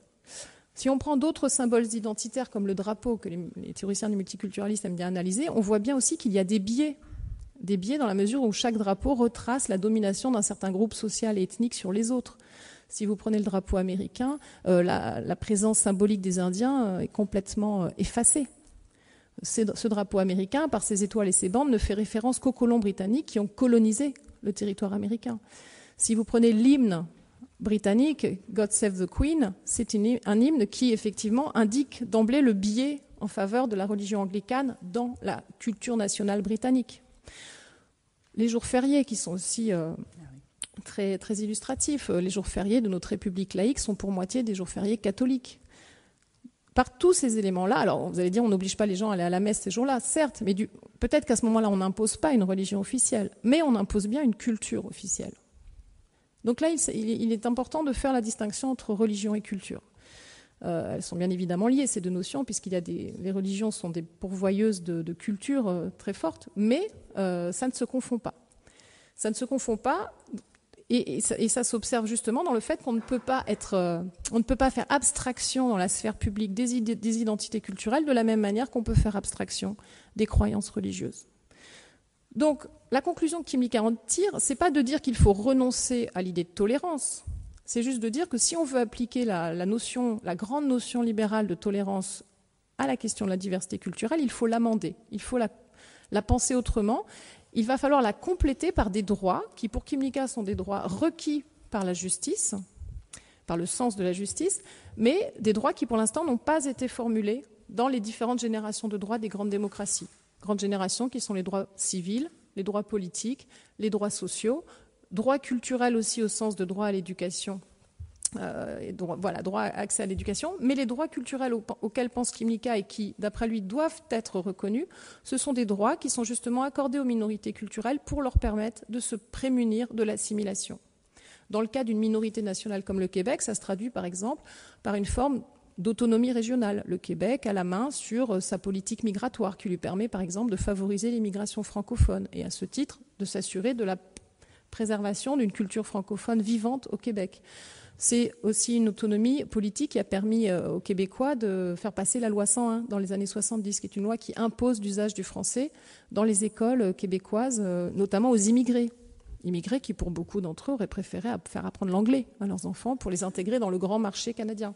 Si on prend d'autres symboles identitaires comme le drapeau, que les théoriciens du multiculturalisme aiment bien analyser, on voit bien aussi qu'il y a des biais dans la mesure où chaque drapeau retrace la domination d'un certain groupe social et ethnique sur les autres. Si vous prenez le drapeau américain, la présence symbolique des Indiens est complètement effacée. Ce drapeau américain, par ses étoiles et ses bandes, ne fait référence qu'aux colons britanniques qui ont colonisé le territoire américain. Si vous prenez l'hymne britannique, God Save the Queen, c'est un hymne qui, effectivement, indique d'emblée le biais en faveur de la religion anglicane dans la culture nationale britannique. Les jours fériés, qui sont aussi très, très illustratifs, les jours fériés de notre République laïque sont pour moitié des jours fériés catholiques. Par tous ces éléments-là, alors vous allez dire on n'oblige pas les gens à aller à la messe ces jours-là, certes, mais peut-être qu'à ce moment-là on n'impose pas une religion officielle, mais on impose bien une culture officielle. Donc là, il est important de faire la distinction entre religion et culture. Elles sont bien évidemment liées, ces deux notions, les religions sont des pourvoyeuses de culture très fortes, mais ça ne se confond pas. Ça ne se confond pas, et ça s'observe justement dans le fait qu'on ne peut pas faire abstraction dans la sphère publique des identités culturelles de la même manière qu'on peut faire abstraction des croyances religieuses. Donc, la conclusion que Kimika en tire, c'est pas de dire qu'il faut renoncer à l'idée de tolérance. C'est juste de dire que si on veut appliquer la grande notion libérale de tolérance à la question de la diversité culturelle, il faut l'amender, il faut la penser autrement. Il va falloir la compléter par des droits qui, pour Kimika, sont des droits requis par la justice, par le sens de la justice, mais des droits qui, pour l'instant, n'ont pas été formulés dans les différentes générations de droits des grandes démocraties. Grandes générations qui sont les droits civils, les droits politiques, les droits sociaux, droits culturels aussi au sens de droit à l'éducation, droit à accès à l'éducation, mais les droits culturels auxquels pense Kimika et qui, d'après lui, doivent être reconnus, ce sont des droits qui sont justement accordés aux minorités culturelles pour leur permettre de se prémunir de l'assimilation. Dans le cas d'une minorité nationale comme le Québec, ça se traduit par exemple par une forme d'autonomie régionale. Le Québec a la main sur sa politique migratoire qui lui permet par exemple de favoriser l'immigration francophone et à ce titre de s'assurer de la préservation d'une culture francophone vivante au Québec. C'est aussi une autonomie politique qui a permis aux Québécois de faire passer la loi 101 dans les années 70, qui est une loi qui impose l'usage du français dans les écoles québécoises, notamment aux immigrés. Immigrés qui, pour beaucoup d'entre eux, auraient préféré faire apprendre l'anglais à leurs enfants pour les intégrer dans le grand marché canadien.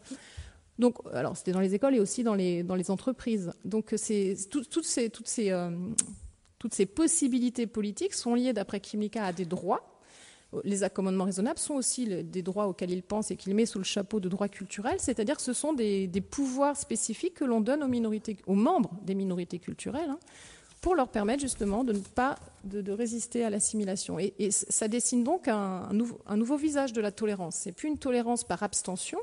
Donc, alors, c'était dans les écoles et aussi dans les entreprises. Donc, toutes ces possibilités politiques sont liées, d'après Kimika, à des droits. Les accommodements raisonnables sont aussi des droits auxquels il pense et qu'il met sous le chapeau de droits culturels, c'est-à-dire que ce sont des pouvoirs spécifiques que l'on donne aux membres des minorités culturelles, pour leur permettre justement de ne pas de résister à l'assimilation. Et ça dessine donc un nouveau visage de la tolérance. C'est plus une tolérance par abstention,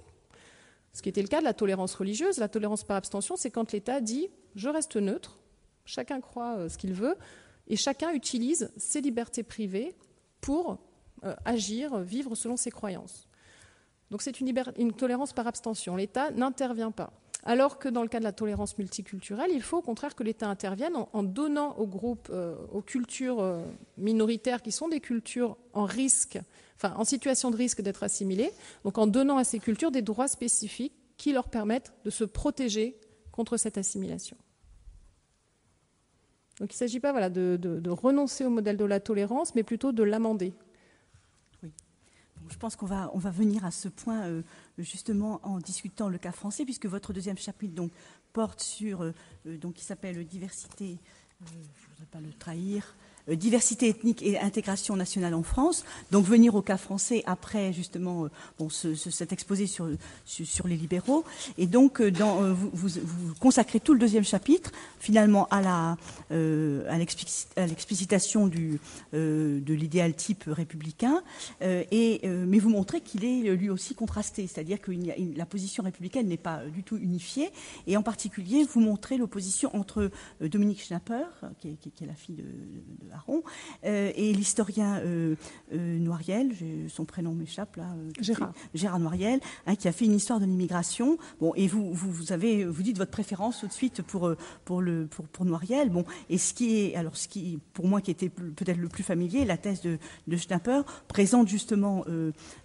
ce qui était le cas de la tolérance religieuse. La tolérance par abstention, c'est quand l'État dit « je reste neutre, chacun croit ce qu'il veut, et chacun utilise ses libertés privées pour agir, vivre selon ses croyances ». Donc c'est une tolérance par abstention. L'État n'intervient pas. Alors que dans le cas de la tolérance multiculturelle, il faut au contraire que l'État intervienne en donnant aux groupes, aux cultures minoritaires qui sont des cultures en risque, enfin en situation de risque d'être assimilées, donc en donnant à ces cultures des droits spécifiques qui leur permettent de se protéger contre cette assimilation. Donc il ne s'agit pas de renoncer au modèle de la tolérance, mais plutôt de l'amender. Oui. Je pense qu'on va venir à ce point justement en discutant le cas français, puisque votre deuxième chapitre donc, porte sur, donc, qui s'appelle Diversité, je ne voudrais pas le trahir, diversité ethnique et intégration nationale en France. Donc venir au cas français après justement cet exposé sur les libéraux. Et donc vous consacrez tout le deuxième chapitre finalement à l'explicitation de l'idéal type républicain. Mais vous montrez qu'il est lui aussi contrasté, c'est-à-dire que la position républicaine n'est pas du tout unifiée. Et en particulier, vous montrez l'opposition entre Dominique Schnapper, qui est la fille de Aron, et l'historien Noiriel, son prénom m'échappe là, Gérard Noiriel, qui a fait une histoire de l'immigration. Bon, et vous dites votre préférence tout de suite pour Noiriel. Bon, et ce qui pour moi qui était peut-être le plus familier, la thèse de Schnapper présente justement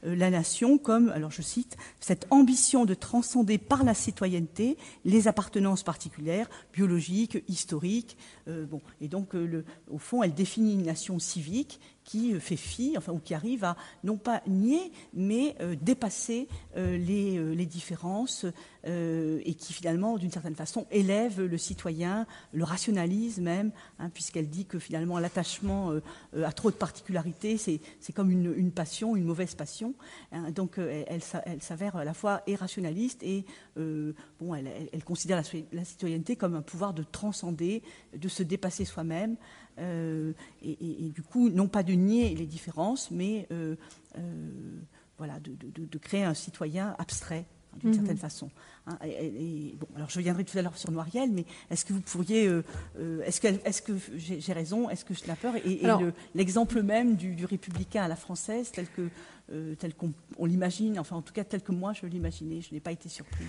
la nation comme, alors je cite, cette ambition de transcender par la citoyenneté les appartenances particulières, biologiques, historiques. Et donc au fond, elle définit une nation civique qui fait fi, ou qui arrive à non pas nier, mais dépasser les différences et qui finalement, d'une certaine façon, élève le citoyen, le rationalise même, puisqu'elle dit que finalement l'attachement à trop de particularités, c'est comme une passion, une mauvaise passion. Donc elle s'avère à la fois irrationaliste et elle considère la citoyenneté comme un pouvoir de transcender, de se dépasser soi-même. Et du coup, non pas de nier les différences, mais de créer un citoyen abstrait, d'une certaine façon. Alors je viendrai tout à l'heure sur Noiriel, mais est-ce que vous pourriez, est-ce que j'ai raison, est-ce que Schnapper est l'exemple même du républicain à la française, tel qu'on l'imagine, enfin en tout cas tel que moi je l'imaginais, je n'ai pas été surprise.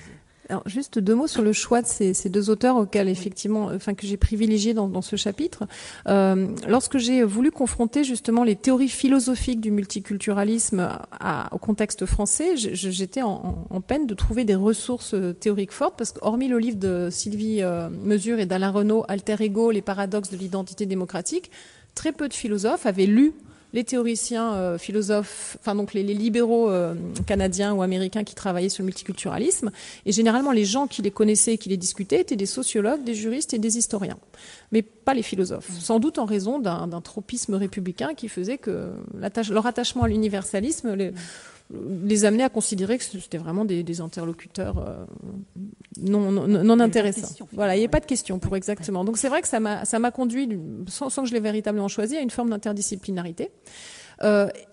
Alors, juste 2 mots sur le choix de ces 2 auteurs auxquels effectivement, que j'ai privilégiés dans ce chapitre. Lorsque j'ai voulu confronter justement les théories philosophiques du multiculturalisme au contexte français, j'étais en peine de trouver des ressources théoriques fortes, parce qu'hormis le livre de Sylvie Mesure et d'Alain Renaud, Alter Ego, les paradoxes de l'identité démocratique, très peu de philosophes avaient lu les théoriciens philosophes, donc les libéraux canadiens ou américains qui travaillaient sur le multiculturalisme. Et généralement, les gens qui les connaissaient et qui les discutaient étaient des sociologues, des juristes et des historiens, mais pas les philosophes. Sans doute en raison d'un tropisme républicain qui faisait que leur attachement à l'universalisme les amenait à considérer que c'était vraiment des interlocuteurs non intéressants. Voilà, il n'y a pas de question pour exactement. Donc c'est vrai que ça m'a conduit, sans que je l'ai véritablement choisi, à une forme d'interdisciplinarité.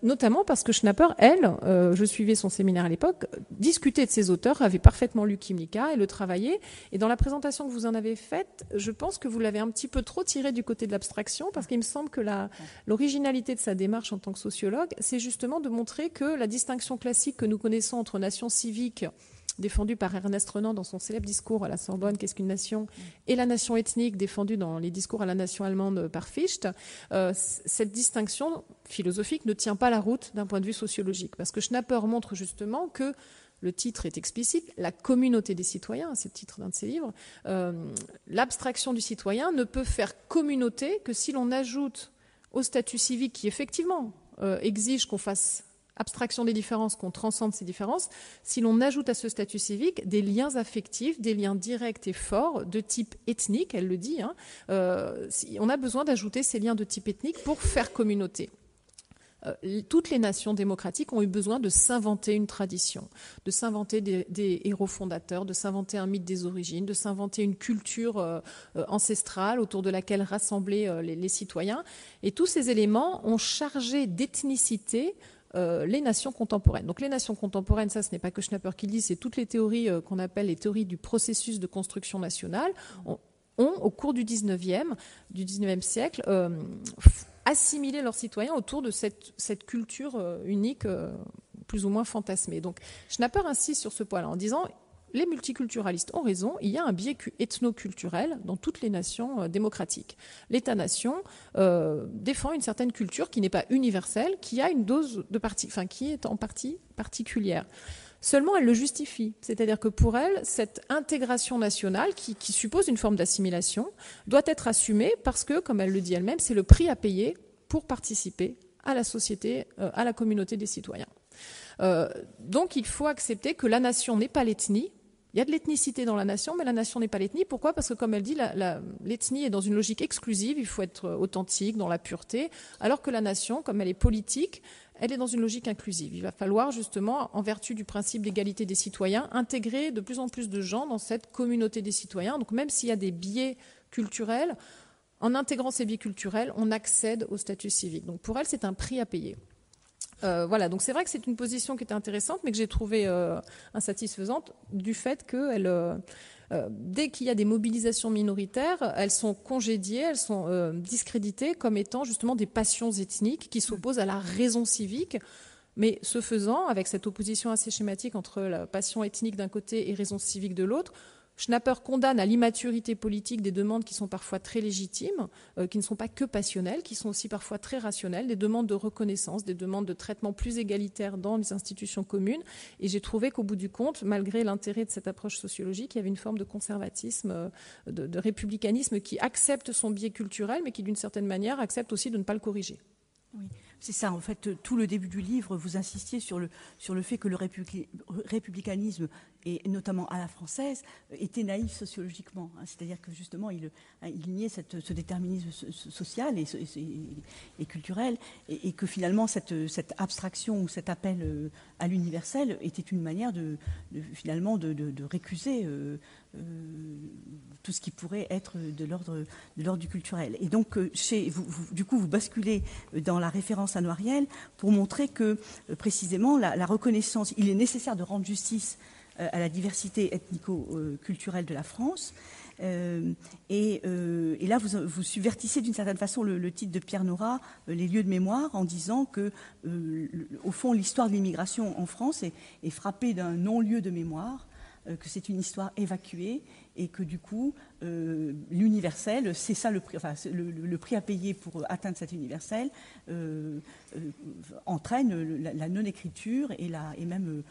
Notamment parce que Schnapper, je suivais son séminaire à l'époque, discutait de ces auteurs, avait parfaitement lu Kimlicka et le travaillait. Et dans la présentation que vous en avez faite, je pense que vous l'avez un petit peu trop tiré du côté de l'abstraction, parce qu'il me semble que l'originalité de sa démarche en tant que sociologue, c'est justement de montrer que la distinction classique que nous connaissons entre nations civiques, défendue par Ernest Renan dans son célèbre discours à la Sorbonne, Qu'est-ce qu'une nation, et la nation ethnique défendue dans les discours à la nation allemande par Fichte, cette distinction philosophique ne tient pas la route d'un point de vue sociologique, parce que Schnapper montre justement que, le titre est explicite, la communauté des citoyens, c'est le titre d'un de ses livres, l'abstraction du citoyen ne peut faire communauté que si l'on ajoute au statut civique qui effectivement exige qu'on fasse abstraction des différences, qu'on transcende ces différences, si l'on ajoute à ce statut civique des liens affectifs, des liens directs et forts de type ethnique, elle le dit, on a besoin d'ajouter ces liens de type ethnique pour faire communauté. Toutes les nations démocratiques ont eu besoin de s'inventer une tradition, de s'inventer des héros fondateurs, de s'inventer un mythe des origines, de s'inventer une culture ancestrale autour de laquelle rassembler les citoyens. Et tous ces éléments ont chargé d'ethnicité les nations contemporaines. Donc les nations contemporaines, ça ce n'est pas que Schnapper qui le dit, c'est toutes les théories qu'on appelle les théories du processus de construction nationale, ont au cours du 19e siècle assimilé leurs citoyens autour de cette culture unique plus ou moins fantasmée. Donc Schnapper insiste sur ce point-là en disant les multiculturalistes ont raison, il y a un biais ethno-culturel dans toutes les nations démocratiques. L'État-nation défend une certaine culture qui n'est pas universelle, qui a une dose de qui est en partie particulière. Seulement, elle le justifie. C'est-à-dire que pour elle, cette intégration nationale, qui suppose une forme d'assimilation, doit être assumée parce que, comme elle le dit elle-même, c'est le prix à payer pour participer à la société, à la communauté des citoyens. Donc, il faut accepter que la nation n'est pas l'ethnie. Il y a de l'ethnicité dans la nation, mais la nation n'est pas l'ethnie. Pourquoi ? Parce que, comme elle dit, l'ethnie est dans une logique exclusive, il faut être authentique, dans la pureté, alors que la nation, comme elle est politique, elle est dans une logique inclusive. Il va falloir justement, en vertu du principe d'égalité des citoyens, intégrer de plus en plus de gens dans cette communauté des citoyens. Donc même s'il y a des biais culturels, en intégrant ces biais culturels, on accède au statut civique. Donc pour elle, c'est un prix à payer. Voilà, donc c'est vrai que c'est une position qui était intéressante, mais que j'ai trouvée insatisfaisante du fait qu'elle, dès qu'il y a des mobilisations minoritaires, elles sont congédiées, elles sont discréditées comme étant justement des passions ethniques qui s'opposent à la raison civique. Mais ce faisant, avec cette opposition assez schématique entre la passion ethnique d'un côté et raison civique de l'autre, Schnapper condamne à l'immaturité politique des demandes qui sont parfois très légitimes, qui ne sont pas que passionnelles, qui sont aussi parfois très rationnelles, des demandes de reconnaissance, des demandes de traitement plus égalitaire dans les institutions communes. Et j'ai trouvé qu'au bout du compte, malgré l'intérêt de cette approche sociologique, il y avait une forme de conservatisme, de républicanisme qui accepte son biais culturel, mais qui d'une certaine manière accepte aussi de ne pas le corriger. Oui, c'est ça. En fait, tout le début du livre, vous insistiez sur le fait que le républicanisme, et notamment à la française, était naïf sociologiquement. C'est-à-dire que justement, il niait ce déterminisme social et culturel, et que finalement, cette abstraction ou cet appel à l'universel était une manière de récuser tout ce qui pourrait être de l'ordre du culturel. Et donc, du coup, vous basculez dans la référence à Noiriel pour montrer que, précisément, la reconnaissance, il est nécessaire de rendre justice à la diversité ethnico-culturelle de la France. Et là, vous subvertissez d'une certaine façon le titre de Pierre Nora, Les lieux de mémoire, en disant que, au fond, l'histoire de l'immigration en France est frappée d'un non-lieu de mémoire, que c'est une histoire évacuée et que du coup, l'universel, c'est ça le prix à payer pour atteindre cet universel, entraîne la non-écriture et même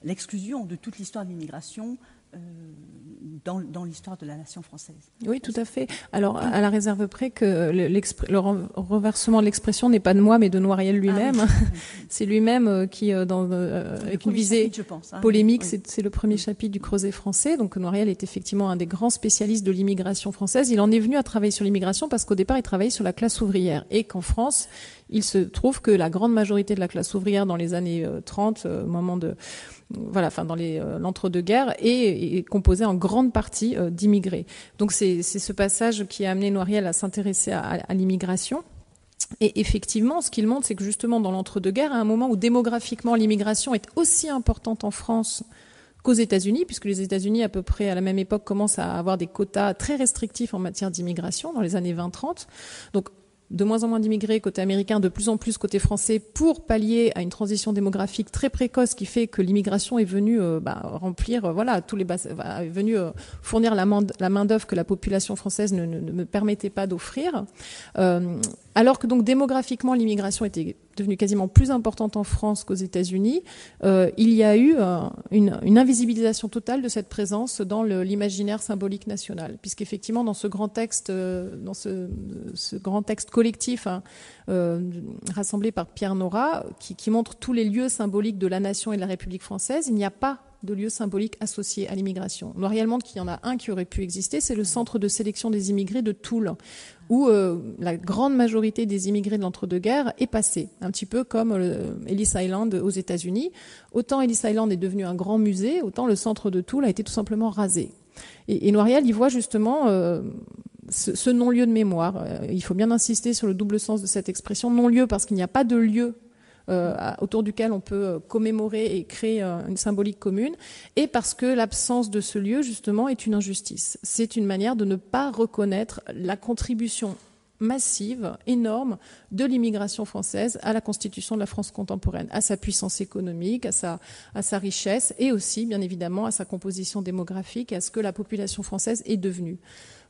l'exclusion de toute l'histoire de l'immigration dans l'histoire de la nation française. Oui, tout à fait. Alors, à la réserve près que le renversement de l'expression n'est pas de moi, mais de Noiriel lui-même. Ah, oui. C'est lui-même qui, avec une visée polémique, oui. C'est le premier chapitre du Creuset français. Donc, Noiriel est effectivement un des grands spécialistes de l'immigration française. Il en est venu à travailler sur l'immigration parce qu'au départ, il travaillait sur la classe ouvrière. Et qu'en France, il se trouve que la grande majorité de la classe ouvrière dans les années 30, au moment de... Voilà, enfin dans l'entre-deux-guerres, est composé en grande partie d'immigrés. Donc c'est ce passage qui a amené Noiriel à s'intéresser à l'immigration. Et effectivement, ce qu'il montre, c'est que justement dans l'entre-deux-guerres, à un moment où démographiquement l'immigration est aussi importante en France qu'aux États-Unis, puisque les États-Unis, à peu près à la même époque, commencent à avoir des quotas très restrictifs en matière d'immigration dans les années 20-30. Donc de moins en moins d'immigrés côté américain, de plus en plus côté français, pour pallier à une transition démographique très précoce qui fait que l'immigration est venue remplir, est venue fournir la main-d'œuvre que la population française ne permettait pas d'offrir. Alors que donc démographiquement l'immigration était devenue quasiment plus importante en France qu'aux États-Unis, il y a eu une invisibilisation totale de cette présence dans l'imaginaire symbolique national, puisqu'effectivement dans ce grand texte, ce grand texte collectif rassemblé par Pierre Nora, qui montre tous les lieux symboliques de la nation et de la République française, il n'y a pas de lieux symboliques associés à l'immigration. Noiriel montre qu'il y en a un qui aurait pu exister, c'est le centre de sélection des immigrés de Toul, où la grande majorité des immigrés de l'entre-deux-guerres est passée, un petit peu comme Ellis Island aux États-Unis. Autant Ellis Island est devenu un grand musée, autant le centre de Toul a été tout simplement rasé. Et Noiriel y voit justement ce non-lieu de mémoire. Il faut bien insister sur le double sens de cette expression, non-lieu parce qu'il n'y a pas de lieu autour duquel on peut commémorer et créer une symbolique commune, et parce que l'absence de ce lieu, justement, est une injustice. C'est une manière de ne pas reconnaître la contribution massive, énorme, de l'immigration française à la constitution de la France contemporaine, à sa puissance économique, à sa richesse et aussi, bien évidemment, à sa composition démographique, à ce que la population française est devenue.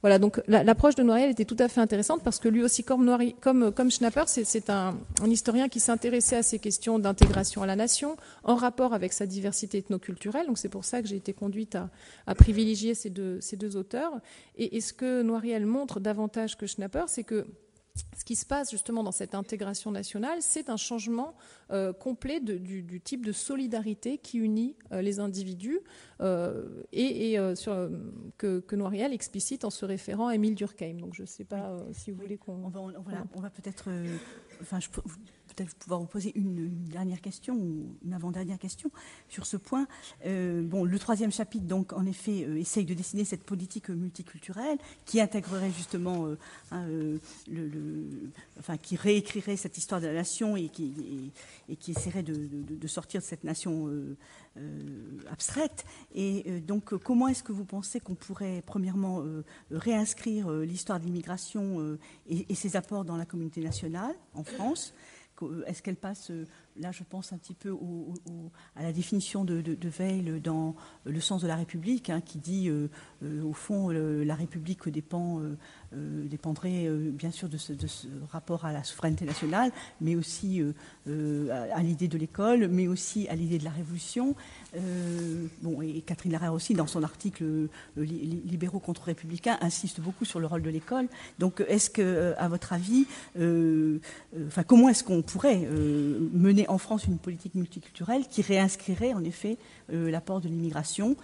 Voilà, donc l'approche de Noiriel était tout à fait intéressante parce que lui aussi, comme Schnapper, c'est un historien qui s'intéressait à ces questions d'intégration à la nation en rapport avec sa diversité ethnoculturelle. Donc c'est pour ça que j'ai été conduite à privilégier ces deux auteurs. Et ce que Noiriel montre davantage que Schnapper, c'est que ce qui se passe justement dans cette intégration nationale, c'est un changement complet du type de solidarité qui unit les individus que Noiriel explicite en se référant à Émile Durkheim. Donc je ne sais pas si vous voulez qu'on... On va peut-être... peut-être pouvoir vous poser une dernière question ou une avant-dernière question sur ce point. Le troisième chapitre, donc, en effet, essaye de dessiner cette politique multiculturelle qui intégrerait justement, qui réécrirait cette histoire de la nation et qui essaierait de sortir de cette nation abstraite. Et donc, comment est-ce que vous pensez qu'on pourrait, premièrement, réinscrire l'histoire de l'immigration et ses apports dans la communauté nationale en France ? Est-ce qu'elle passe, là je pense un petit peu à la définition de Weil dans Le sens de la République, qui dit au fond la République dépendrait bien sûr de ce rapport à la souveraineté nationale, mais aussi à l'idée de l'école, mais aussi à l'idée de la Révolution. Et Catherine Larère aussi, dans son article Libéraux contre républicains, insiste beaucoup sur le rôle de l'école. Donc est-ce que, à votre avis, comment est-ce qu'on pourrait mener en France une politique multiculturelle qui réinscrirait en effet l'apport de l'immigration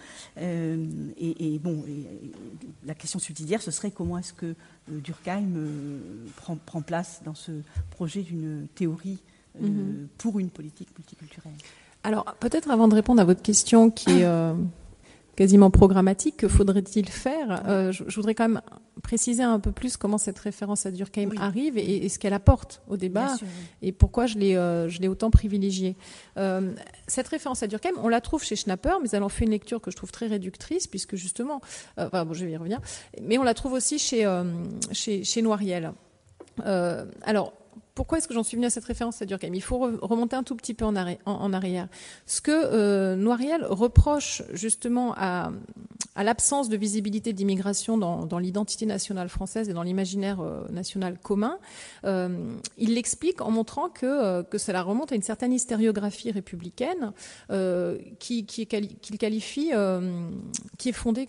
la question subsidiaire, ce serait comment est-ce que Durkheim prend place dans ce projet d'une théorie pour une politique multiculturelle. Alors, peut-être avant de répondre à votre question qui est quasiment programmatique, que faudrait-il faire je voudrais quand même préciser un peu plus comment cette référence à Durkheim arrive et ce qu'elle apporte au débat et pourquoi je l'ai autant privilégiée. Cette référence à Durkheim, on la trouve chez Schnapper, mais elle en fait une lecture que je trouve très réductrice, puisque justement, je vais y revenir, mais on la trouve aussi chez Noiriel. Alors, pourquoi est-ce que j'en suis venue à cette référence à Durkheim ? Il faut remonter un tout petit peu en arrière. Ce que Noiriel reproche justement à l'absence de visibilité d'immigration dans l'identité nationale française et dans l'imaginaire national commun, il l'explique en montrant que cela remonte à une certaine hystériographie républicaine qu'il qualifie, qui est fondée,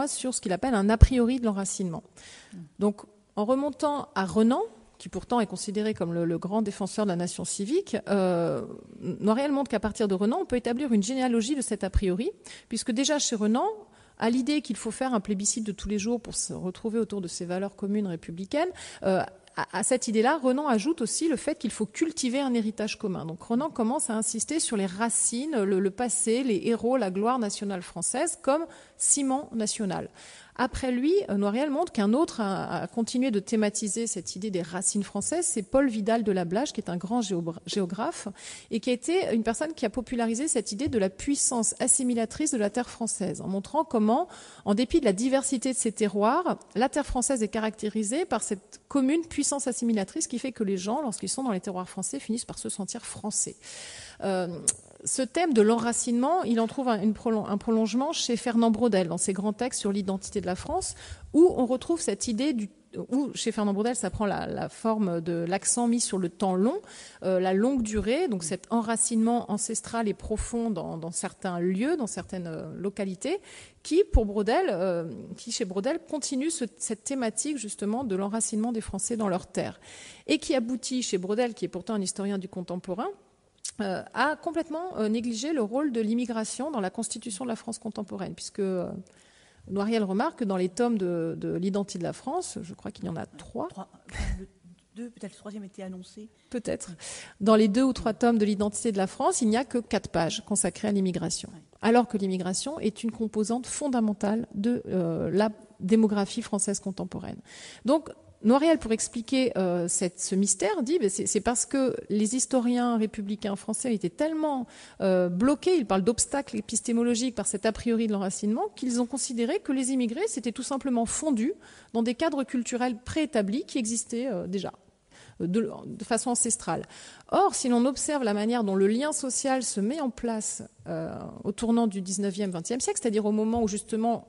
sur ce qu'il appelle un a priori de l'enracinement. Donc, en remontant à Renan, qui pourtant est considéré comme le grand défenseur de la nation civique, Noiriel montre qu'à partir de Renan, on peut établir une généalogie de cet a priori, puisque déjà chez Renan, à l'idée qu'il faut faire un plébiscite de tous les jours pour se retrouver autour de ces valeurs communes républicaines, à cette idée-là, Renan ajoute aussi le fait qu'il faut cultiver un héritage commun. Donc Renan commence à insister sur les racines, le passé, les héros, la gloire nationale française comme ciment national. Après lui, Noiriel montre qu'un autre a continué de thématiser cette idée des racines françaises, c'est Paul Vidal de Lablache, qui est un grand géographe, et qui a été une personne qui a popularisé cette idée de la puissance assimilatrice de la terre française, en montrant comment, en dépit de la diversité de ses terroirs, la terre française est caractérisée par cette commune puissance assimilatrice qui fait que les gens, lorsqu'ils sont dans les terroirs français, finissent par se sentir français. Ce thème de l'enracinement, il en trouve un prolongement chez Fernand Braudel, dans ses grands textes sur l'identité de la France, où on retrouve cette idée où chez Fernand Braudel, ça prend la forme de l'accent mis sur le temps long, la longue durée, donc cet enracinement ancestral et profond dans certains lieux, dans certaines localités, qui chez Braudel continue cette thématique justement de l'enracinement des Français dans leurs terres, et qui aboutit chez Braudel, qui est pourtant un historien du contemporain, a complètement négligé le rôle de l'immigration dans la constitution de la France contemporaine, puisque Noiriel remarque que dans les tomes de l'identité de la France, je crois qu'il y en a 3. Peut-être le troisième était annoncé. Peut-être. Dans les 2 ou 3 tomes de l'identité de la France, il n'y a que 4 pages consacrées à l'immigration, alors que l'immigration est une composante fondamentale de la démographie française contemporaine. Donc, Noiriel, pour expliquer ce mystère, dit c'est parce que les historiens républicains français étaient tellement bloqués, ils parlent d'obstacles épistémologiques par cet a priori de l'enracinement, qu'ils ont considéré que les immigrés s'étaient tout simplement fondus dans des cadres culturels préétablis qui existaient déjà. De façon ancestrale. Or, si l'on observe la manière dont le lien social se met en place au tournant du 19e, 20e siècle, c'est-à-dire au moment où justement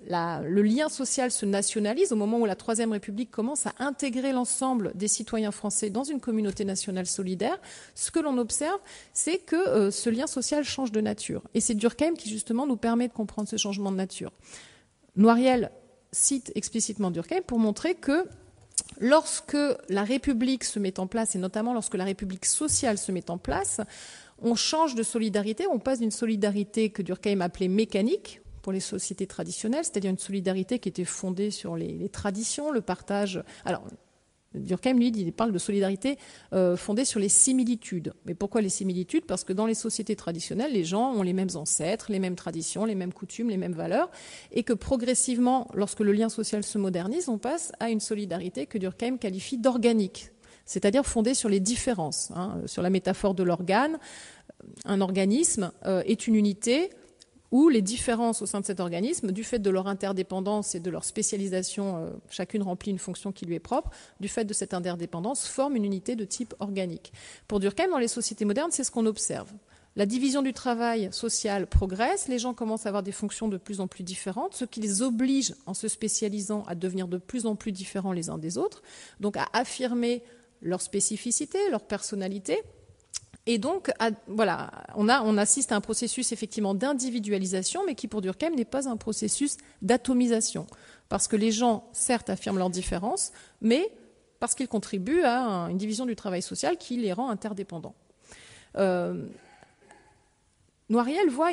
le lien social se nationalise, au moment où la Troisième République commence à intégrer l'ensemble des citoyens français dans une communauté nationale solidaire, ce que l'on observe, c'est que ce lien social change de nature. Et c'est Durkheim qui justement nous permet de comprendre ce changement de nature. Noiriel cite explicitement Durkheim pour montrer que lorsque la République se met en place, et notamment lorsque la République sociale se met en place, on change de solidarité, on passe d'une solidarité que Durkheim appelait mécanique pour les sociétés traditionnelles, c'est-à-dire une solidarité qui était fondée sur les traditions, le partage. Alors, Durkheim, lui, il parle de solidarité fondée sur les similitudes. Mais pourquoi les similitudes? Parce que dans les sociétés traditionnelles, les gens ont les mêmes ancêtres, les mêmes traditions, les mêmes coutumes, les mêmes valeurs, et que progressivement, lorsque le lien social se modernise, on passe à une solidarité que Durkheim qualifie d'organique, c'est-à-dire fondée sur les différences, sur la métaphore de l'organe. Un organisme est une unité où les différences au sein de cet organisme, du fait de leur interdépendance et de leur spécialisation, chacune remplit une fonction qui lui est propre, du fait de cette interdépendance, forment une unité de type organique. Pour Durkheim, dans les sociétés modernes, c'est ce qu'on observe. La division du travail social progresse, les gens commencent à avoir des fonctions de plus en plus différentes, ce qui les oblige, en se spécialisant, à devenir de plus en plus différents les uns des autres, donc à affirmer leur spécificité, leur personnalité. Et donc, voilà, on assiste à un processus effectivement d'individualisation, mais qui pour Durkheim n'est pas un processus d'atomisation. Parce que les gens, certes, affirment leurs différences, mais parce qu'ils contribuent à une division du travail social qui les rend interdépendants. Noiriel voit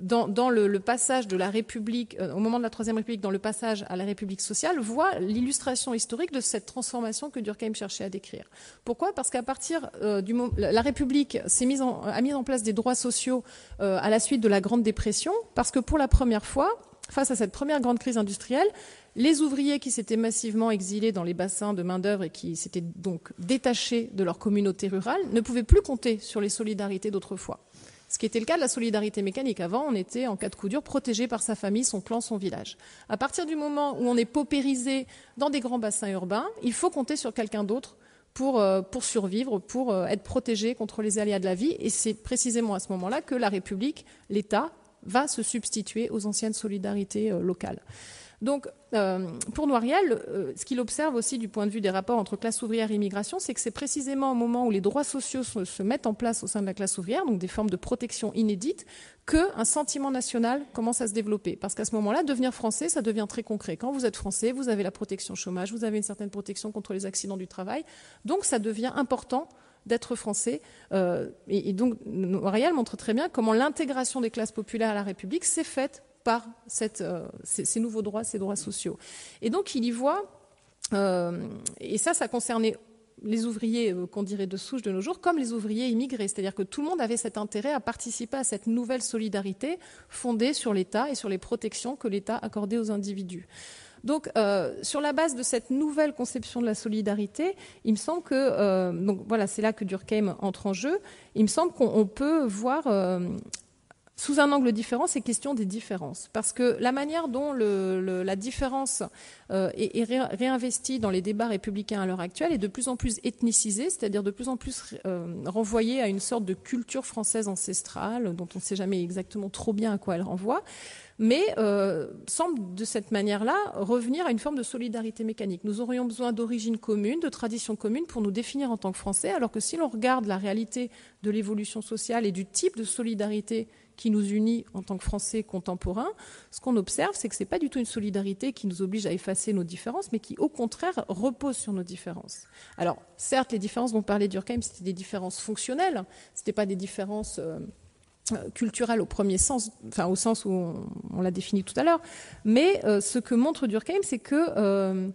dans le passage de la République, au moment de la Troisième République, dans le passage à la République sociale, voit l'illustration historique de cette transformation que Durkheim cherchait à décrire. Pourquoi? Parce qu'à partir du moment, la République a mis en place des droits sociaux à la suite de la Grande Dépression, parce que pour la première fois, face à cette première grande crise industrielle, les ouvriers qui s'étaient massivement exilés dans les bassins de main-d'œuvre et qui s'étaient donc détachés de leur communauté rurale ne pouvaient plus compter sur les solidarités d'autrefois. Ce qui était le cas de la solidarité mécanique. Avant, on était, en cas de coup dur, protégé par sa famille, son clan, son village. À partir du moment où on est paupérisé dans des grands bassins urbains, il faut compter sur quelqu'un d'autre pour survivre, pour être protégé contre les aléas de la vie. Et c'est précisément à ce moment-là que la République, l'État, va se substituer aux anciennes solidarités locales. Donc, pour Noiriel, ce qu'il observe aussi du point de vue des rapports entre classe ouvrière et immigration, c'est que c'est précisément au moment où les droits sociaux se mettent en place au sein de la classe ouvrière, donc des formes de protection inédites, qu'un sentiment national commence à se développer. Parce qu'à ce moment-là, devenir français, ça devient très concret. Quand vous êtes français, vous avez la protection chômage, vous avez une certaine protection contre les accidents du travail, donc ça devient important d'être français. Et donc, Noiriel montre très bien comment l'intégration des classes populaires à la République s'est faite par ces nouveaux droits, ces droits sociaux. Et donc, il y voit, et ça concernait les ouvriers qu'on dirait de souche de nos jours, comme les ouvriers immigrés. C'est-à-dire que tout le monde avait cet intérêt à participer à cette nouvelle solidarité fondée sur l'État et sur les protections que l'État accordait aux individus. Donc, sur la base de cette nouvelle conception de la solidarité, il me semble que, donc voilà, c'est là que Durkheim entre en jeu, il me semble qu'on peut voir sous un angle différent ces questions des différences. Parce que la manière dont la différence est réinvestie dans les débats républicains à l'heure actuelle est de plus en plus ethnicisée, c'est-à-dire de plus en plus renvoyée à une sorte de culture française ancestrale, dont on ne sait jamais exactement trop bien à quoi elle renvoie, mais semble de cette manière-là revenir à une forme de solidarité mécanique. Nous aurions besoin d'origines communes, de traditions communes pour nous définir en tant que Français, alors que si l'on regarde la réalité de l'évolution sociale et du type de solidarité qui nous unit en tant que Français contemporains, ce qu'on observe, c'est que ce n'est pas du tout une solidarité qui nous oblige à effacer nos différences, mais qui, au contraire, repose sur nos différences. Alors, certes, les différences dont parlait Durkheim, c'était des différences fonctionnelles, ce n'étaient pas des différences culturelles au premier sens, enfin au sens où on l'a défini tout à l'heure, mais ce que montre Durkheim, c'est que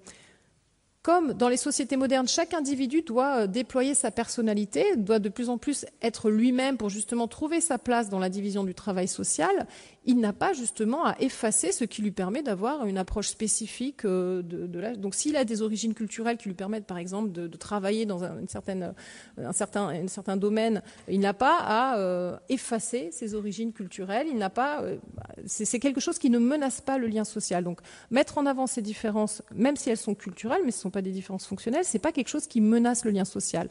comme dans les sociétés modernes, chaque individu doit déployer sa personnalité, doit de plus en plus être lui-même pour justement trouver sa place dans la division du travail social, il n'a pas justement à effacer ce qui lui permet d'avoir une approche spécifique de l'âge. Donc s'il a des origines culturelles qui lui permettent par exemple de travailler dans un certain domaine, il n'a pas à effacer ses origines culturelles, il n'a pas, c'est quelque chose qui ne menace pas le lien social. Donc mettre en avant ces différences, même si elles sont culturelles, mais ce ne sont pas des différences fonctionnelles, c'est pas quelque chose qui menace le lien social.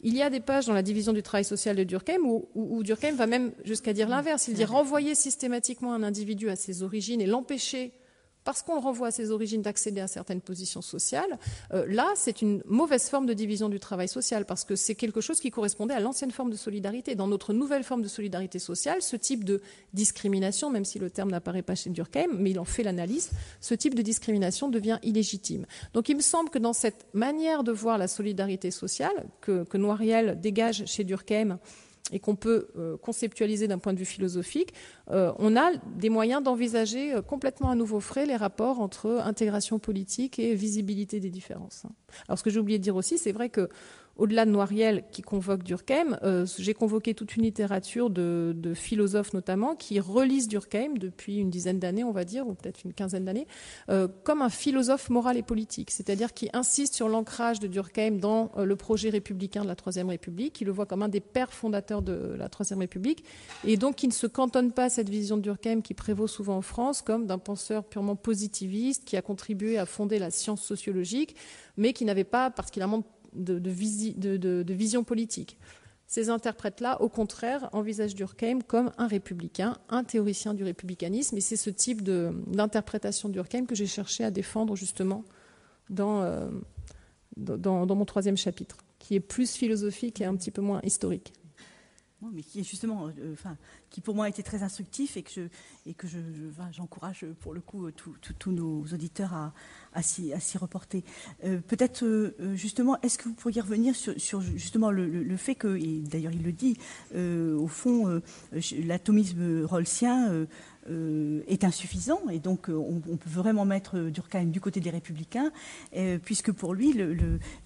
Il y a des pages dans la division du travail social de Durkheim où Durkheim va même jusqu'à dire l'inverse. Il dit renvoyer systématiquement un individu à ses origines et l'empêcher, parce qu'on le renvoie à ses origines, d'accéder à certaines positions sociales. Là, c'est une mauvaise forme de division du travail social, parce que c'est quelque chose qui correspondait à l'ancienne forme de solidarité. Dans notre nouvelle forme de solidarité sociale, ce type de discrimination, même si le terme n'apparaît pas chez Durkheim, mais il en fait l'analyse, ce type de discrimination devient illégitime. Donc il me semble que dans cette manière de voir la solidarité sociale, que Noiriel dégage chez Durkheim, et qu'on peut conceptualiser d'un point de vue philosophique, on a des moyens d'envisager complètement à nouveau frais les rapports entre intégration politique et visibilité des différences. Alors ce que j'ai oublié de dire aussi, c'est vrai que au-delà de Noiriel qui convoque Durkheim, j'ai convoqué toute une littérature de philosophes notamment qui relisent Durkheim depuis une dizaine d'années, on va dire, ou peut-être une quinzaine d'années, comme un philosophe moral et politique, c'est-à-dire qui insiste sur l'ancrage de Durkheim dans le projet républicain de la Troisième République, qui le voit comme un des pères fondateurs de la Troisième République, et donc qui ne se cantonne pas à cette vision de Durkheim qui prévaut souvent en France comme d'un penseur purement positiviste qui a contribué à fonder la science sociologique, mais qui n'avait pas particulièrement de vision politique. Ces interprètes-là, au contraire, envisagent Durkheim comme un républicain, un théoricien du républicanisme, et c'est ce type d'interprétation de Durkheim que j'ai cherché à défendre justement dans mon troisième chapitre, qui est plus philosophique et un petit peu moins historique. Non, mais qui est justement, qui pour moi a été très instructif et que j'encourage pour le coup tous nos auditeurs à s'y reporter. Peut-être justement, est-ce que vous pourriez revenir sur justement le fait que, et d'ailleurs il le dit, au fond, l'atomisme rawlsien est insuffisant et donc on peut vraiment mettre Durkheim du côté des républicains puisque pour lui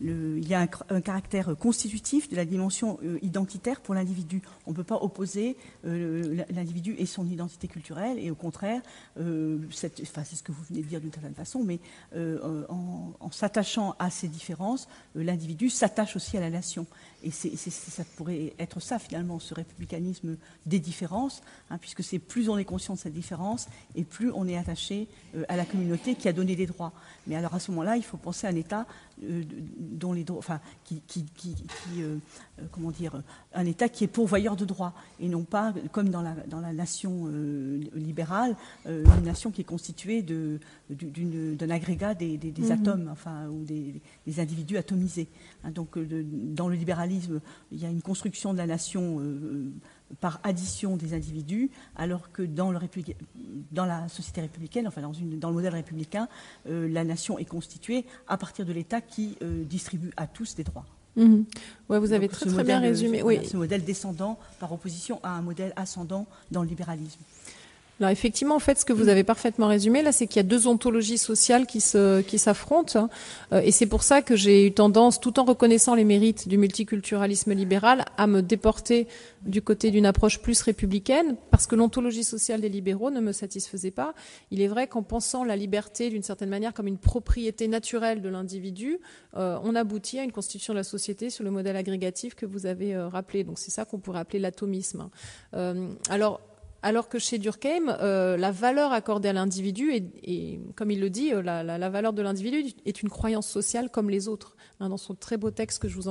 il y a un caractère constitutif de la dimension identitaire pour l'individu. On ne peut pas opposer l'individu et son identité culturelle et au contraire, c'est ce que vous venez de dire d'une certaine façon, mais en s'attachant à ces différences, l'individu s'attache aussi à la nation. Et ça pourrait être ça finalement, ce républicanisme des différences, puisque c'est plus on est conscient de cette différence et plus on est attaché à la communauté qui a donné des droits. Mais alors à ce moment-là, il faut penser à un État dont les droits, comment dire, un État qui est pourvoyeur de droits et non pas comme dans la nation libérale, une nation qui est constituée d'un agrégat des atomes, ou des individus atomisés. Donc dans le libéralisme, il y a une construction de la nation par addition des individus, alors que dans la société républicaine, dans le modèle républicain, la nation est constituée à partir de l'État qui distribue à tous des droits. Ouais, vous avez très bien résumé. Oui. Ce modèle descendant par opposition à un modèle ascendant dans le libéralisme. Alors effectivement, en fait, ce que vous avez parfaitement résumé, là, c'est qu'il y a deux ontologies sociales qui s'affrontent. Et c'est pour ça que j'ai eu tendance, tout en reconnaissant les mérites du multiculturalisme libéral, à me déporter du côté d'une approche plus républicaine, parce que l'ontologie sociale des libéraux ne me satisfaisait pas. Il est vrai qu'en pensant la liberté d'une certaine manière comme une propriété naturelle de l'individu, on aboutit à une constitution de la société sur le modèle agrégatif que vous avez rappelé. Donc c'est ça qu'on pourrait appeler l'atomisme. Alors que chez Durkheim, la valeur accordée à l'individu, et comme il le dit, la valeur de l'individu est une croyance sociale comme les autres. Dans son très beau texte que je vous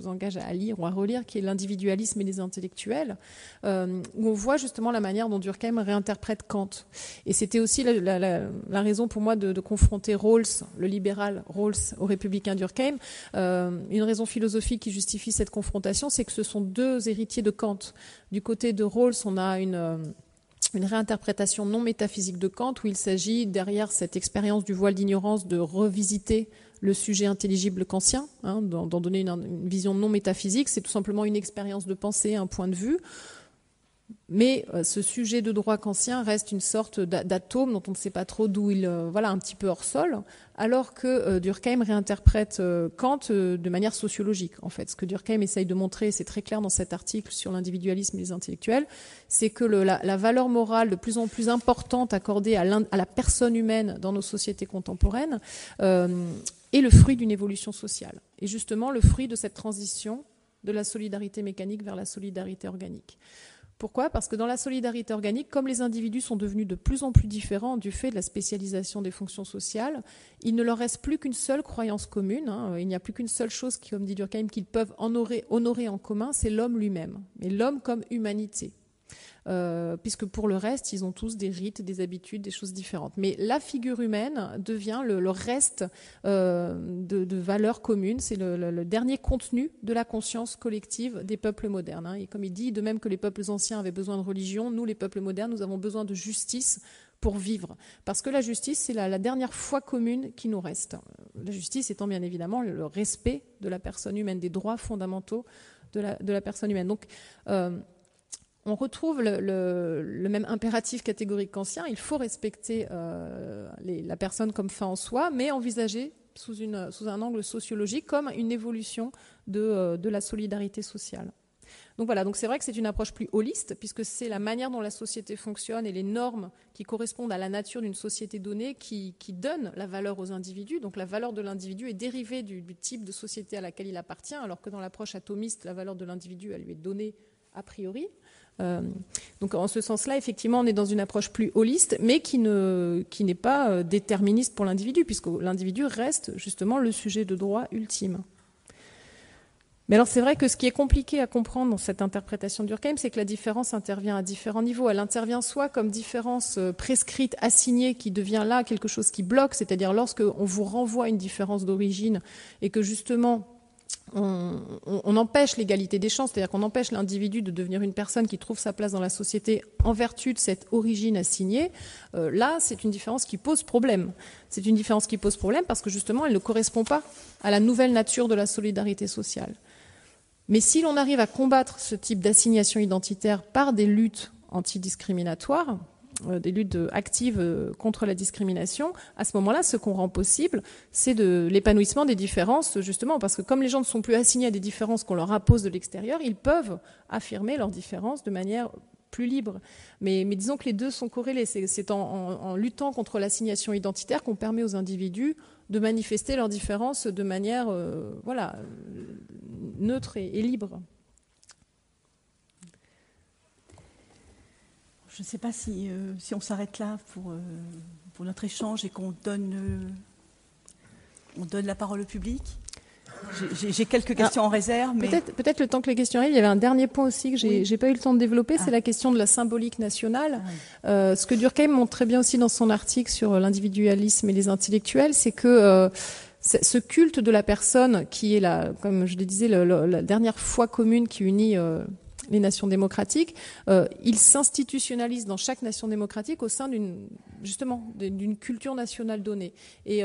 engage à lire ou à relire, qui est l'individualisme et les intellectuels, où on voit justement la manière dont Durkheim réinterprète Kant. Et c'était aussi la raison pour moi de confronter Rawls, le libéral Rawls, au républicain Durkheim. Une raison philosophique qui justifie cette confrontation, c'est que ce sont deux héritiers de Kant. Du côté de Rawls, on a une réinterprétation non métaphysique de Kant, où il s'agit, derrière cette expérience du voile d'ignorance, de revisiter le sujet intelligible kantien, d'en donner une vision non métaphysique. C'est tout simplement une expérience de pensée, un point de vue. Mais ce sujet de droit kantien reste une sorte d'atome dont on ne sait pas trop d'où il, un petit peu hors sol, alors que Durkheim réinterprète Kant de manière sociologique. En fait, ce que Durkheim essaye de montrer, c'est très clair dans cet article sur l'individualisme et les intellectuels, c'est que la valeur morale de plus en plus importante accordée à la personne humaine dans nos sociétés contemporaines est le fruit d'une évolution sociale. Et justement, le fruit de cette transition de la solidarité mécanique vers la solidarité organique. Pourquoi ? Parce que dans la solidarité organique, comme les individus sont devenus de plus en plus différents du fait de la spécialisation des fonctions sociales, il ne leur reste plus qu'une seule croyance commune, il n'y a plus qu'une seule chose, comme dit Durkheim, qu'ils peuvent honorer en commun, c'est l'homme lui-même, mais l'homme comme humanité. Puisque pour le reste, ils ont tous des rites, des habitudes, des choses différentes. Mais la figure humaine devient le reste de valeurs communes. C'est le dernier contenu de la conscience collective des peuples modernes. Et comme il dit, de même que les peuples anciens avaient besoin de religion, nous, les peuples modernes, nous avons besoin de justice pour vivre. Parce que la justice, c'est la dernière foi commune qui nous reste. La justice étant bien évidemment le respect de la personne humaine, des droits fondamentaux de la personne humaine. Donc, on retrouve le même impératif catégorique kantien. Il faut respecter la personne comme fin en soi, mais envisager sous un angle sociologique comme une évolution de la solidarité sociale. Donc voilà, donc c'est vrai que c'est une approche plus holiste, puisque c'est la manière dont la société fonctionne et les normes qui correspondent à la nature d'une société donnée qui donnent la valeur aux individus. Donc la valeur de l'individu est dérivée du type de société à laquelle il appartient, alors que dans l'approche atomiste, la valeur de l'individu, elle lui est donnée a priori. Donc en ce sens-là, effectivement, on est dans une approche plus holiste, mais qui n'est pas déterministe pour l'individu, puisque l'individu reste justement le sujet de droit ultime. Mais alors c'est vrai que ce qui est compliqué à comprendre dans cette interprétation de Durkheim, c'est que la différence intervient à différents niveaux. Elle intervient soit comme différence prescrite, assignée, qui devient là quelque chose qui bloque, c'est-à-dire lorsqu'on vous renvoie à une différence d'origine et que justement on empêche l'égalité des chances, c'est-à-dire qu'on empêche l'individu de devenir une personne qui trouve sa place dans la société en vertu de cette origine assignée. Là, c'est une différence qui pose problème. C'est une différence qui pose problème parce que justement, elle ne correspond pas à la nouvelle nature de la solidarité sociale. Mais si l'on arrive à combattre ce type d'assignation identitaire par des luttes antidiscriminatoires, des luttes actives contre la discrimination, à ce moment-là, ce qu'on rend possible, c'est l'épanouissement des différences, justement, parce que comme les gens ne sont plus assignés à des différences qu'on leur impose de l'extérieur, ils peuvent affirmer leurs différences de manière plus libre. Mais disons que les deux sont corrélés. C'est en luttant contre l'assignation identitaire qu'on permet aux individus de manifester leurs différences de manière neutre et libre. Je ne sais pas si on s'arrête là pour notre échange et qu'on donne la parole au public. J'ai quelques questions en réserve. Mais... Peut-être le temps que les questions arrivent, il y avait un dernier point aussi que j'ai pas eu le temps de développer, c'est la question de la symbolique nationale. Ce que Durkheim montre très bien aussi dans son article sur l'individualisme et les intellectuels, c'est que ce culte de la personne qui est, comme je le disais, la dernière foi commune qui unit les nations démocratiques, il s'institutionnalise dans chaque nation démocratique au sein d'une culture nationale donnée. Et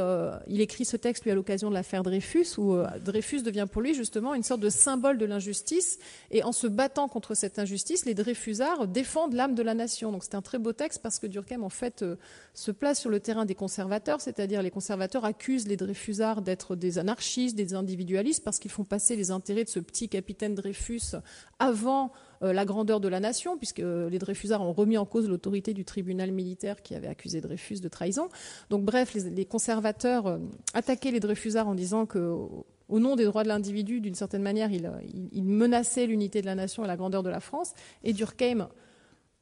il écrit ce texte, lui, à l'occasion de l'affaire Dreyfus, où Dreyfus devient pour lui, justement, une sorte de symbole de l'injustice. Et en se battant contre cette injustice, les Dreyfusards défendent l'âme de la nation. Donc c'est un très beau texte parce que Durkheim, en fait, se place sur le terrain des conservateurs, c'est-à-dire les conservateurs accusent les Dreyfusards d'être des anarchistes, des individualistes, parce qu'ils font passer les intérêts de ce petit capitaine Dreyfus avant la grandeur de la nation, puisque les Dreyfusards ont remis en cause l'autorité du tribunal militaire qui avait accusé Dreyfus de trahison. Donc bref, les conservateurs attaquaient les Dreyfusards en disant qu'au nom des droits de l'individu, d'une certaine manière, ils menaçaient l'unité de la nation et la grandeur de la France. Et Durkheim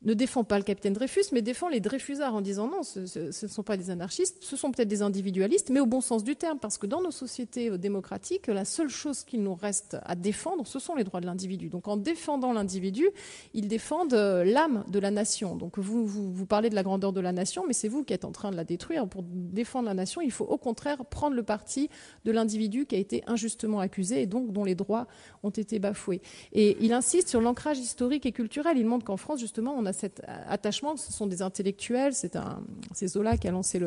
ne défend pas le capitaine Dreyfus, mais défend les Dreyfusards en disant non, ce ne sont pas des anarchistes, ce sont peut-être des individualistes, mais au bon sens du terme, parce que dans nos sociétés démocratiques, la seule chose qu'il nous reste à défendre, ce sont les droits de l'individu. Donc en défendant l'individu, ils défendent l'âme de la nation. Donc vous parlez de la grandeur de la nation, mais c'est vous qui êtes en train de la détruire. Pour défendre la nation, il faut au contraire prendre le parti de l'individu qui a été injustement accusé et donc dont les droits ont été bafoués. Et il insiste sur l'ancrage historique et culturel. Il montre qu'en France, justement, on a cet attachement, ce sont des intellectuels, c'est Zola qui a lancé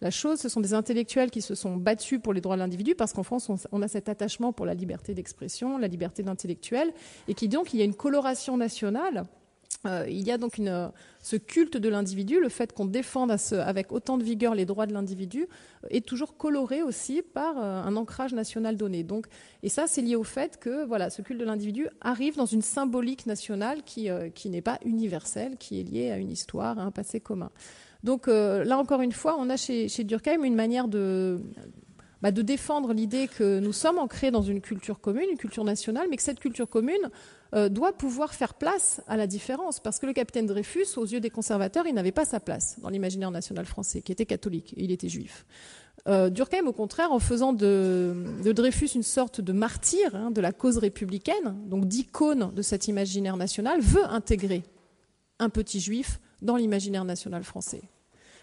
la chose, ce sont des intellectuels qui se sont battus pour les droits de l'individu, parce qu'en France, on a cet attachement pour la liberté d'expression, la liberté d'intellectuel, et qui donc, il y a une coloration nationale il y a donc ce culte de l'individu, le fait qu'on défende avec autant de vigueur les droits de l'individu, est toujours coloré aussi par un ancrage national donné. Donc, et ça, c'est lié au fait que voilà, ce culte de l'individu arrive dans une symbolique nationale qui n'est pas universelle, qui est liée à une histoire, à un passé commun. Donc là, encore une fois, on a chez Durkheim une manière de défendre l'idée que nous sommes ancrés dans une culture commune, une culture nationale, mais que cette culture commune doit pouvoir faire place à la différence. Parce que le capitaine Dreyfus, aux yeux des conservateurs, il n'avait pas sa place dans l'imaginaire national français, qui était catholique, et il était juif. Durkheim, au contraire, en faisant de Dreyfus une sorte de martyr de la cause républicaine, donc d'icône de cet imaginaire national, veut intégrer un petit juif dans l'imaginaire national français.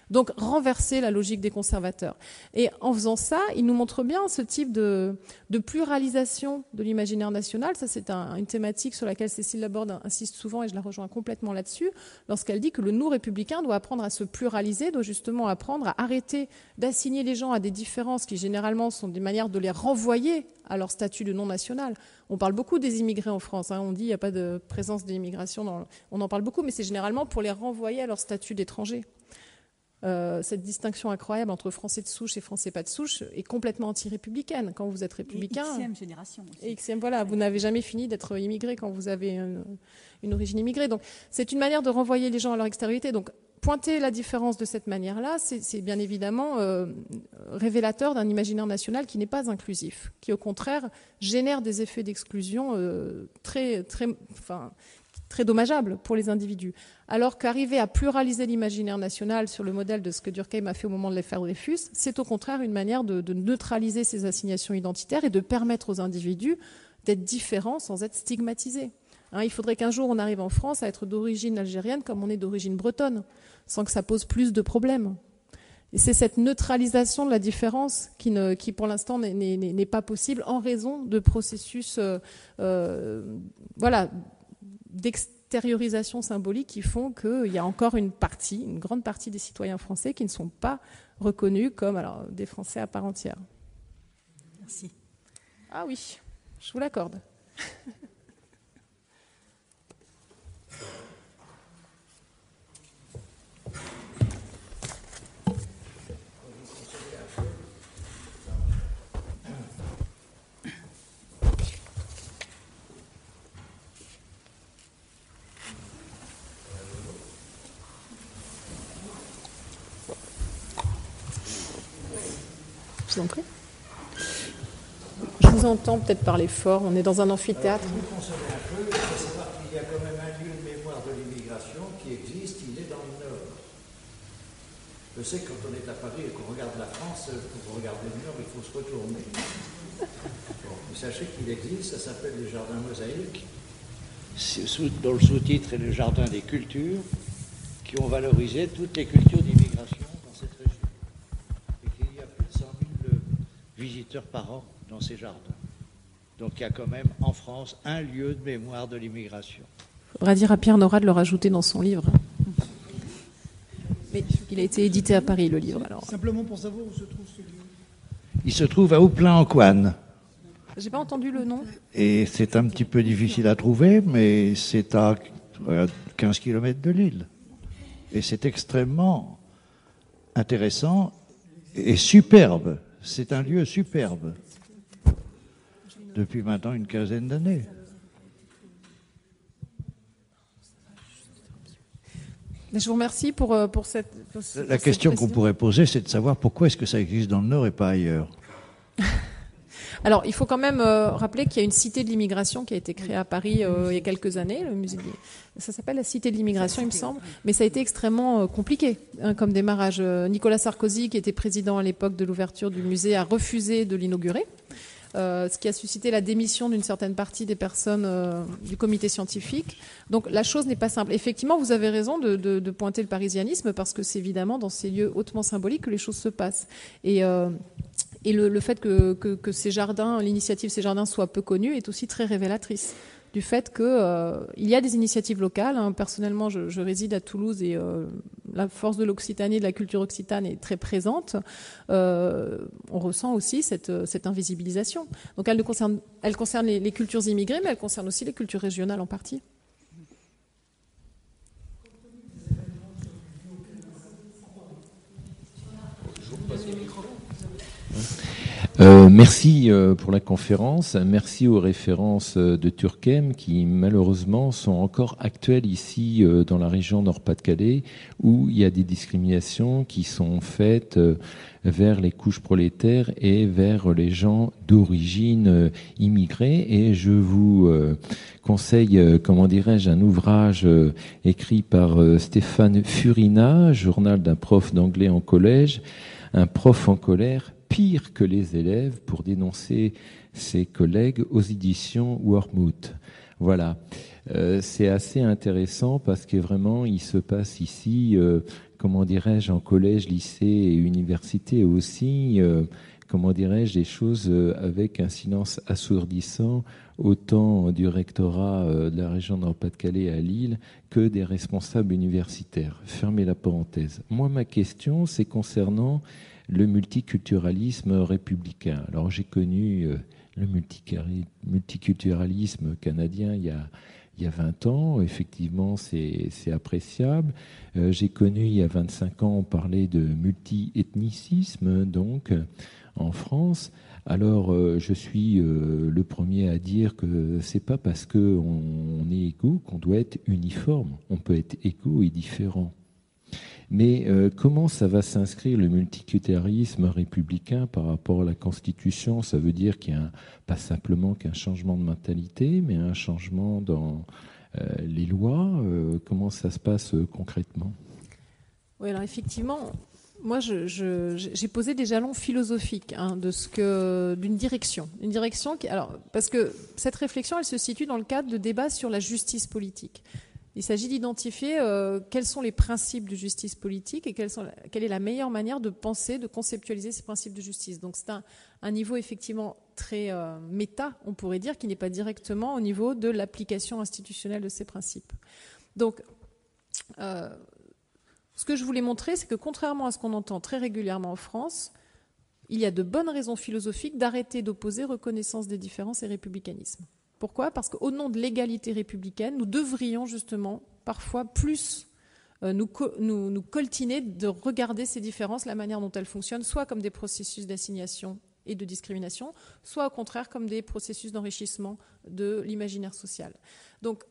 Donc renverser la logique des conservateurs. Et en faisant ça, il nous montre bien ce type de pluralisation de l'imaginaire national. Ça, c'est une thématique sur laquelle Cécile Laborde insiste souvent, et je la rejoins complètement là-dessus, lorsqu'elle dit que le nous républicain doit apprendre à se pluraliser, doit justement apprendre à arrêter d'assigner les gens à des différences qui généralement sont des manières de les renvoyer à leur statut de non national. On parle beaucoup des immigrés en France. On dit qu'il n'y a pas de présence de l'immigration. On en parle beaucoup, mais c'est généralement pour les renvoyer à leur statut d'étrangers. Cette distinction incroyable entre français de souche et français pas de souche est complètement anti-républicaine. Quand vous êtes républicain... Et Xème génération aussi. Et Xème, voilà, vous n'avez jamais fini d'être immigré quand vous avez une origine immigrée. Donc c'est une manière de renvoyer les gens à leur extériorité. Donc pointer la différence de cette manière-là, c'est bien évidemment révélateur d'un imaginaire national qui n'est pas inclusif, qui au contraire génère des effets d'exclusion très dommageable pour les individus. Alors qu'arriver à pluraliser l'imaginaire national sur le modèle de ce que Durkheim a fait au moment de l'affaire Dreyfus, c'est au contraire une manière de neutraliser ces assignations identitaires et de permettre aux individus d'être différents sans être stigmatisés. Il faudrait qu'un jour on arrive en France à être d'origine algérienne comme on est d'origine bretonne, sans que ça pose plus de problèmes. Et c'est cette neutralisation de la différence qui pour l'instant n'est pas possible en raison de processus d'extériorisation symbolique qui font qu'il y a encore une grande partie des citoyens français qui ne sont pas reconnus comme des Français à part entière. Merci. Ah oui, je vous l'accorde. Je vous en prie. Je vous entends peut-être parler fort, on est dans un amphithéâtre. Vous concernez un peu, il faut savoir qu'il y a quand même un lieu de mémoire de l'immigration qui existe, il est dans le Nord. Je sais que quand on est à Paris et qu'on regarde la France, pour regarder le Nord, il faut se retourner. Bon, mais sachez qu'il existe, ça s'appelle le Jardin Mosaïque, dont le sous-titre est le Jardin des cultures, qui ont valorisé toutes les cultures d'immigration dans cette région. Et qu'il y a plus de 100 000 visiteurs par an dans ces jardins. Donc il y a quand même en France un lieu de mémoire de l'immigration. Il faudra dire à Pierre Nora de le rajouter dans son livre. Mais il a été édité à Paris, le livre. Alors. Simplement pour savoir où se trouve ce lieu. Il se trouve à Houplain-en-Couanne. J'ai pas entendu le nom. Et c'est un petit peu difficile à trouver, mais c'est à 15 km de Lille. Et c'est extrêmement intéressant et superbe. C'est un lieu superbe. Depuis maintenant une quinzaine d'années. Je vous remercie pour cette... La question qu'on pourrait poser, c'est de savoir pourquoi est-ce que ça existe dans le Nord et pas ailleurs. Alors, il faut quand même rappeler qu'il y a une cité de l'immigration qui a été créée à Paris il y a quelques années. Le musée ça s'appelle la cité de l'immigration, il me semble. Mais ça a été extrêmement compliqué comme démarrage. Nicolas Sarkozy, qui était président à l'époque de l'ouverture du musée, a refusé de l'inaugurer. Ce qui a suscité la démission d'une certaine partie des personnes du comité scientifique. Donc la chose n'est pas simple. Effectivement, vous avez raison de pointer le parisianisme, parce que c'est évidemment dans ces lieux hautement symboliques que les choses se passent. Et le fait que ces jardins, l'initiative Ces Jardins soit peu connue est aussi très révélatrice du fait qu'il y a des initiatives locales. Personnellement, je réside à Toulouse et la force de l'Occitanie, de la culture occitane est très présente. On ressent aussi cette invisibilisation. Donc elle concerne les cultures immigrées, mais elle concerne aussi les cultures régionales en partie. Merci pour la conférence. Merci aux références de Turckheim qui malheureusement sont encore actuelles ici dans la région Nord-Pas-de-Calais où il y a des discriminations qui sont faites vers les couches prolétaires et vers les gens d'origine immigrée. Et je vous conseille, comment dirais-je, un ouvrage écrit par Stéphane Furina, journal d'un prof d'anglais en collège, un prof en colère pire que les élèves pour dénoncer ses collègues aux éditions Wormwood. Voilà. C'est assez intéressant parce que vraiment, il se passe ici, comment dirais-je, en collège, lycée et université aussi, comment dirais-je, des choses avec un silence assourdissant, autant du rectorat de la région Nord-Pas-de-Calais à Lille que des responsables universitaires. Fermez la parenthèse. Moi, ma question, c'est concernant le multiculturalisme républicain. Alors, j'ai connu le multiculturalisme canadien il y a 20 ans. Effectivement, c'est appréciable. J'ai connu il y a 25 ans, on parlait de multi-ethnicisme, donc, en France. Alors, je suis le premier à dire que c'est pas parce qu'on est égaux qu'on doit être uniforme. On peut être égaux et différent. Mais comment ça va s'inscrire le multiculturalisme républicain par rapport à la Constitution? Ça veut dire qu'il y a pas simplement qu'un changement de mentalité, mais un changement dans les lois. Comment ça se passe concrètement? Oui, alors effectivement, moi j'ai posé des jalons philosophiques d'une direction. Une direction parce que cette réflexion, elle se situe dans le cadre de débats sur la justice politique. Il s'agit d'identifier quels sont les principes de justice politique et quelle est la meilleure manière de penser, de conceptualiser ces principes de justice. Donc c'est un niveau effectivement très méta, on pourrait dire, qui n'est pas directement au niveau de l'application institutionnelle de ces principes. Donc ce que je voulais montrer, c'est que contrairement à ce qu'on entend très régulièrement en France, il y a de bonnes raisons philosophiques d'arrêter d'opposer reconnaissance des différences et républicanisme. Pourquoi ? Parce qu'au nom de l'égalité républicaine, nous devrions justement parfois plus nous coltiner de regarder ces différences, la manière dont elles fonctionnent, soit comme des processus d'assignation et de discrimination, soit au contraire comme des processus d'enrichissement de l'imaginaire social. Donc,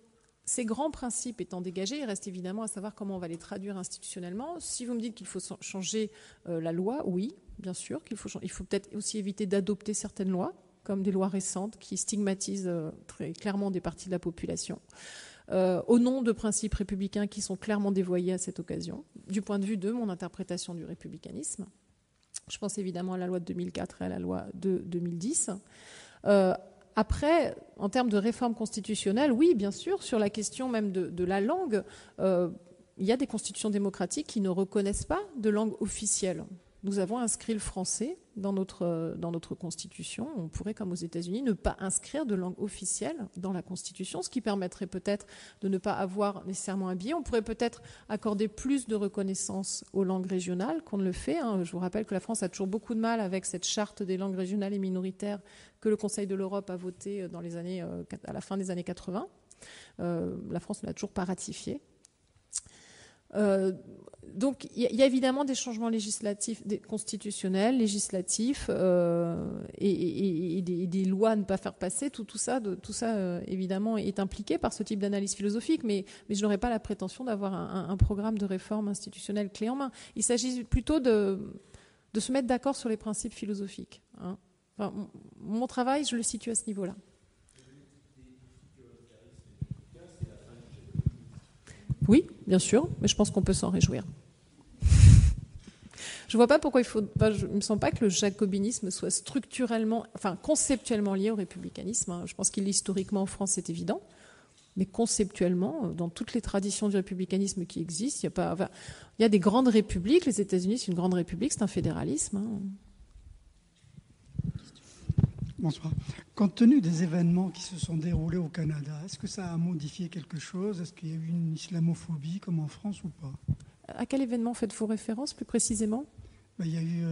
ces grands principes étant dégagés, il reste évidemment à savoir comment on va les traduire institutionnellement. Si vous me dites qu'il faut changer la loi, oui, bien sûr, il faut peut-être aussi éviter d'adopter certaines lois, comme des lois récentes qui stigmatisent très clairement des parties de la population, au nom de principes républicains qui sont clairement dévoyés à cette occasion, du point de vue de mon interprétation du républicanisme. Je pense évidemment à la loi de 2004 et à la loi de 2010. Après, en termes de réforme constitutionnelle, oui, bien sûr, sur la question même de la langue, il y a des constitutions démocratiques qui ne reconnaissent pas de langue officielle. Nous avons inscrit le français dans notre Constitution. On pourrait, comme aux États-Unis, ne pas inscrire de langue officielle dans la Constitution, ce qui permettrait peut-être de ne pas avoir nécessairement un biais. On pourrait peut-être accorder plus de reconnaissance aux langues régionales qu'on ne le fait. Je vous rappelle que la France a toujours beaucoup de mal avec cette charte des langues régionales et minoritaires que le Conseil de l'Europe a votée à la fin des années 80. La France ne l'a toujours pas ratifiée. Donc il y a évidemment des changements législatifs, constitutionnels, législatifs et des lois à ne pas faire passer. Tout ça évidemment est impliqué par ce type d'analyse philosophique, mais je n'aurais pas la prétention d'avoir un programme de réforme institutionnelle clé en main. Il s'agit plutôt de se mettre d'accord sur les principes philosophiques. Enfin, mon travail, je le situe à ce niveau-là. Oui, bien sûr, mais je pense qu'on peut s'en réjouir. Je ne vois pas pourquoi je ne me sens pas que le jacobinisme soit conceptuellement lié au républicanisme. Je pense qu'il est historiquement en France, c'est évident. Mais conceptuellement, dans toutes les traditions du républicanisme qui existent, il y a des grandes républiques. Les États-Unis, c'est une grande république, c'est un fédéralisme. Bonsoir. Compte tenu des événements qui se sont déroulés au Canada, est-ce que ça a modifié quelque chose? Est-ce qu'il y a eu une islamophobie comme en France ou pas? À quel événement faites-vous référence plus précisément? Il y a eu,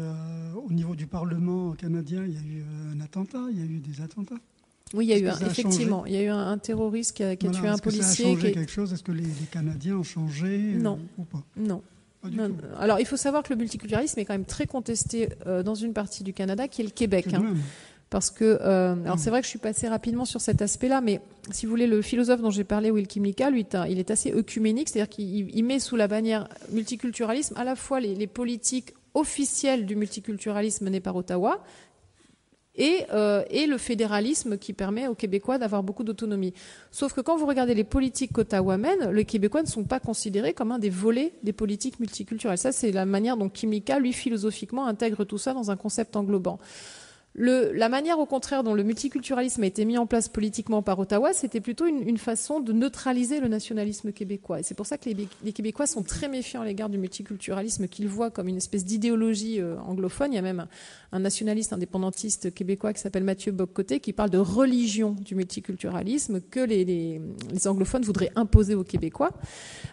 au niveau du Parlement canadien, il y a eu un attentat, il y a eu des attentats. Oui, il y a eu effectivement, il y a eu un terroriste qui a tué un policier. Est-ce que ça a changé quelque chose? Est-ce que les Canadiens ont changé Non. ou pas? Non. Pas du tout. Alors, il faut savoir que le multiculturalisme est quand même très contesté dans une partie du Canada, qui est le Québec. Parce que, alors c'est vrai que je suis passée rapidement sur cet aspect-là, mais si vous voulez, le philosophe dont j'ai parlé, Will Kimlicka, lui, il est assez œcuménique, c'est-à-dire qu'il met sous la bannière multiculturalisme à la fois les politiques officielles du multiculturalisme nées par Ottawa et le fédéralisme qui permet aux Québécois d'avoir beaucoup d'autonomie. Sauf que quand vous regardez les politiques qu'Ottawa mène, les Québécois ne sont pas considérés comme un des volets des politiques multiculturelles. Ça, c'est la manière dont Kimlicka, lui, philosophiquement, intègre tout ça dans un concept englobant. La manière, au contraire, dont le multiculturalisme a été mis en place politiquement par Ottawa, c'était plutôt une façon de neutraliser le nationalisme québécois. Et c'est pour ça que les Québécois sont très méfiants à l'égard du multiculturalisme, qu'ils voient comme une espèce d'idéologie anglophone. Il y a même un nationaliste indépendantiste québécois qui s'appelle Mathieu Bock-Côté qui parle de religion du multiculturalisme que les anglophones voudraient imposer aux Québécois.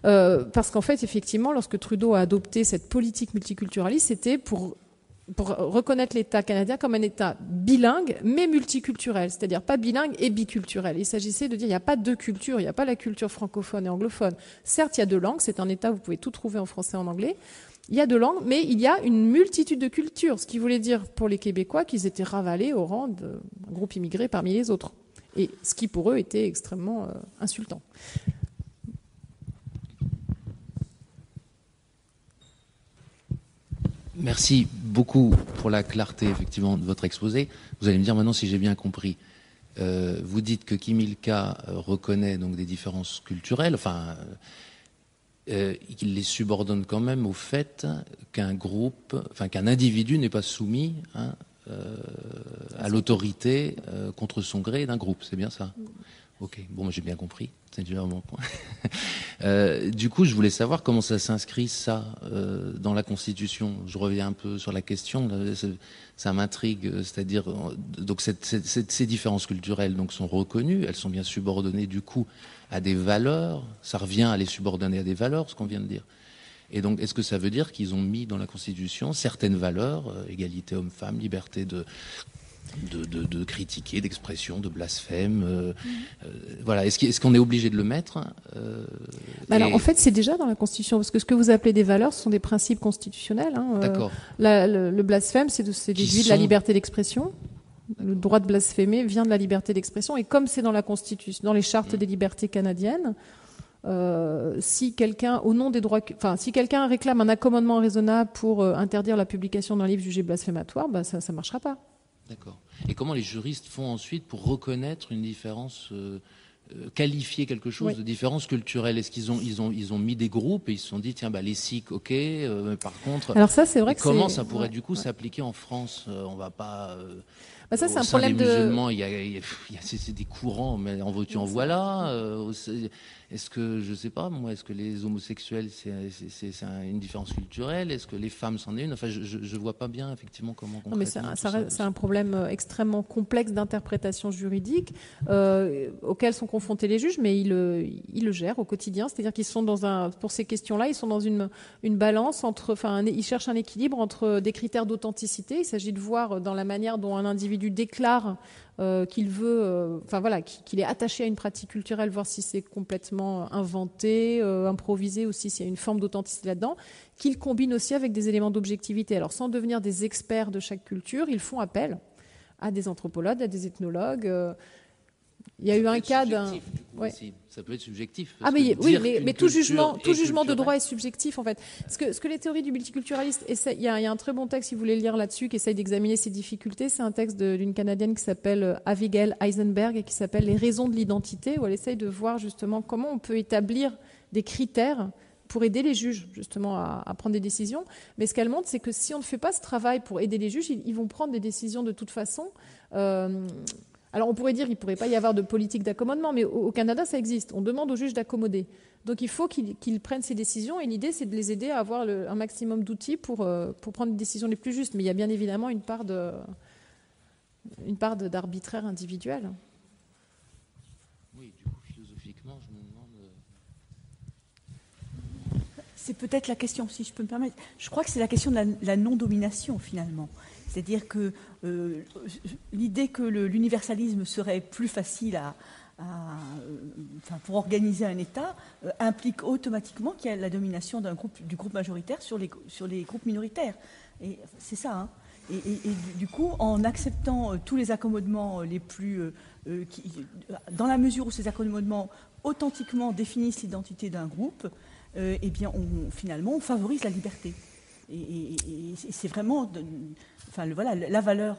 Parce qu'en fait, effectivement, lorsque Trudeau a adopté cette politique multiculturaliste, c'était pour reconnaître l'État canadien comme un État bilingue, mais multiculturel, c'est-à-dire pas bilingue et biculturel. Il s'agissait de dire il n'y a pas deux cultures, il n'y a pas la culture francophone et anglophone. Certes, il y a deux langues, c'est un État où vous pouvez tout trouver en français et en anglais. Il y a deux langues, mais il y a une multitude de cultures, ce qui voulait dire pour les Québécois qu'ils étaient ravalés au rang d'un groupe immigré parmi les autres. Et ce qui pour eux était extrêmement insultant. Merci beaucoup pour la clarté, effectivement, de votre exposé. Vous allez me dire maintenant si j'ai bien compris. Vous dites que Kimlicka reconnaît donc des différences culturelles, qu'il les subordonne quand même au fait qu'un individu n'est pas soumis à l'autorité contre son gré d'un groupe. C'est bien ça ? Ok, bon, j'ai bien compris. C'est déjà mon point. Du coup, je voulais savoir comment ça s'inscrit, ça, dans la Constitution. Je reviens un peu sur la question. Là, ça m'intrigue. C'est-à-dire, donc, ces différences culturelles donc, sont reconnues. Elles sont bien subordonnées, du coup, à des valeurs. Ça revient à les subordonner à des valeurs, ce qu'on vient de dire. Et donc, est-ce que ça veut dire qu'ils ont mis dans la Constitution certaines valeurs, égalité homme-femme, liberté de critiquer, d'expression, de blasphème. Voilà. Est-ce qu'on est obligé de le mettre Alors, en fait, c'est déjà dans la Constitution, parce que ce que vous appelez des valeurs, ce sont des principes constitutionnels. D'accord. Le blasphème, c'est déduit de la liberté d'expression. Le droit de blasphémer vient de la liberté d'expression. Et comme c'est dans la Constitution, dans les chartes des libertés canadiennes, si quelqu'un, au nom des droits, si quelqu'un réclame un accommodement raisonnable pour interdire la publication d'un livre jugé blasphématoire, ça ne marchera pas. D'accord. Et comment les juristes font ensuite pour reconnaître une différence, qualifier quelque chose de différence culturelle ? Est-ce qu'ils ont mis des groupes et ils se sont dit tiens les Sikhs, ok, mais par contre, alors ça c'est vrai que comment ça pourrait du coup s'appliquer en France ? On va pas. Ça c'est un sein problème des musulmans, il y a c'est des courants, mais en veux-tu en voilà. Est-ce que, je sais pas, moi, est-ce que les homosexuels, c'est une différence culturelle ? Est-ce que les femmes, c'en est une ? Enfin, je vois pas bien, effectivement, comment concrètement... Non, mais c'est un problème extrêmement complexe d'interprétation juridique auquel sont confrontés les juges, mais ils le gèrent au quotidien. C'est-à-dire qu'ils sont pour ces questions-là, ils sont dans une balance entre... ils cherchent un équilibre entre des critères d'authenticité. Il s'agit de voir dans la manière dont un individu déclare qu'il veut, qu'il est attaché à une pratique culturelle, voir si c'est complètement inventé, improvisé, ou si s'il y a une forme d'authenticité là-dedans, qu'il combine aussi avec des éléments d'objectivité. Alors, sans devenir des experts de chaque culture, ils font appel à des anthropologues, à des ethnologues. Il y a eu un cas d'un... Ça peut être subjectif. Mais tout jugement de droit est subjectif, en fait. Ce que les théories du multiculturaliste essaient, il y a un très bon texte, si vous voulez le lire là-dessus, qui essaye d'examiner ces difficultés. C'est un texte d'une Canadienne qui s'appelle Abigail Eisenberg et qui s'appelle Les raisons de l'identité, où elle essaye de voir justement comment on peut établir des critères pour aider les juges, justement, à prendre des décisions. Mais ce qu'elle montre, c'est que si on ne fait pas ce travail pour aider les juges, ils vont prendre des décisions de toute façon. Alors on pourrait dire qu'il ne pourrait pas y avoir de politique d'accommodement, mais au Canada, ça existe. On demande aux juges d'accommoder. Donc il faut qu'ils prennent ces décisions, et l'idée, c'est de les aider à avoir un maximum d'outils pour prendre des décisions les plus justes. Mais il y a bien évidemment une part d'arbitraire individuel. Oui, du coup, philosophiquement, je me demande... C'est peut-être la question, si je peux me permettre. Je crois que c'est la question de la non-domination, finalement. C'est-à-dire que l'idée que l'universalisme serait plus facile pour organiser un État, implique automatiquement qu'il y a la domination du groupe majoritaire sur les groupes minoritaires. Et c'est ça, hein. Et du coup, en acceptant tous les accommodements les plus... dans la mesure où ces accommodements authentiquement définissent l'identité d'un groupe, eh bien, finalement, on favorise la liberté. Et c'est vraiment... voilà, la valeur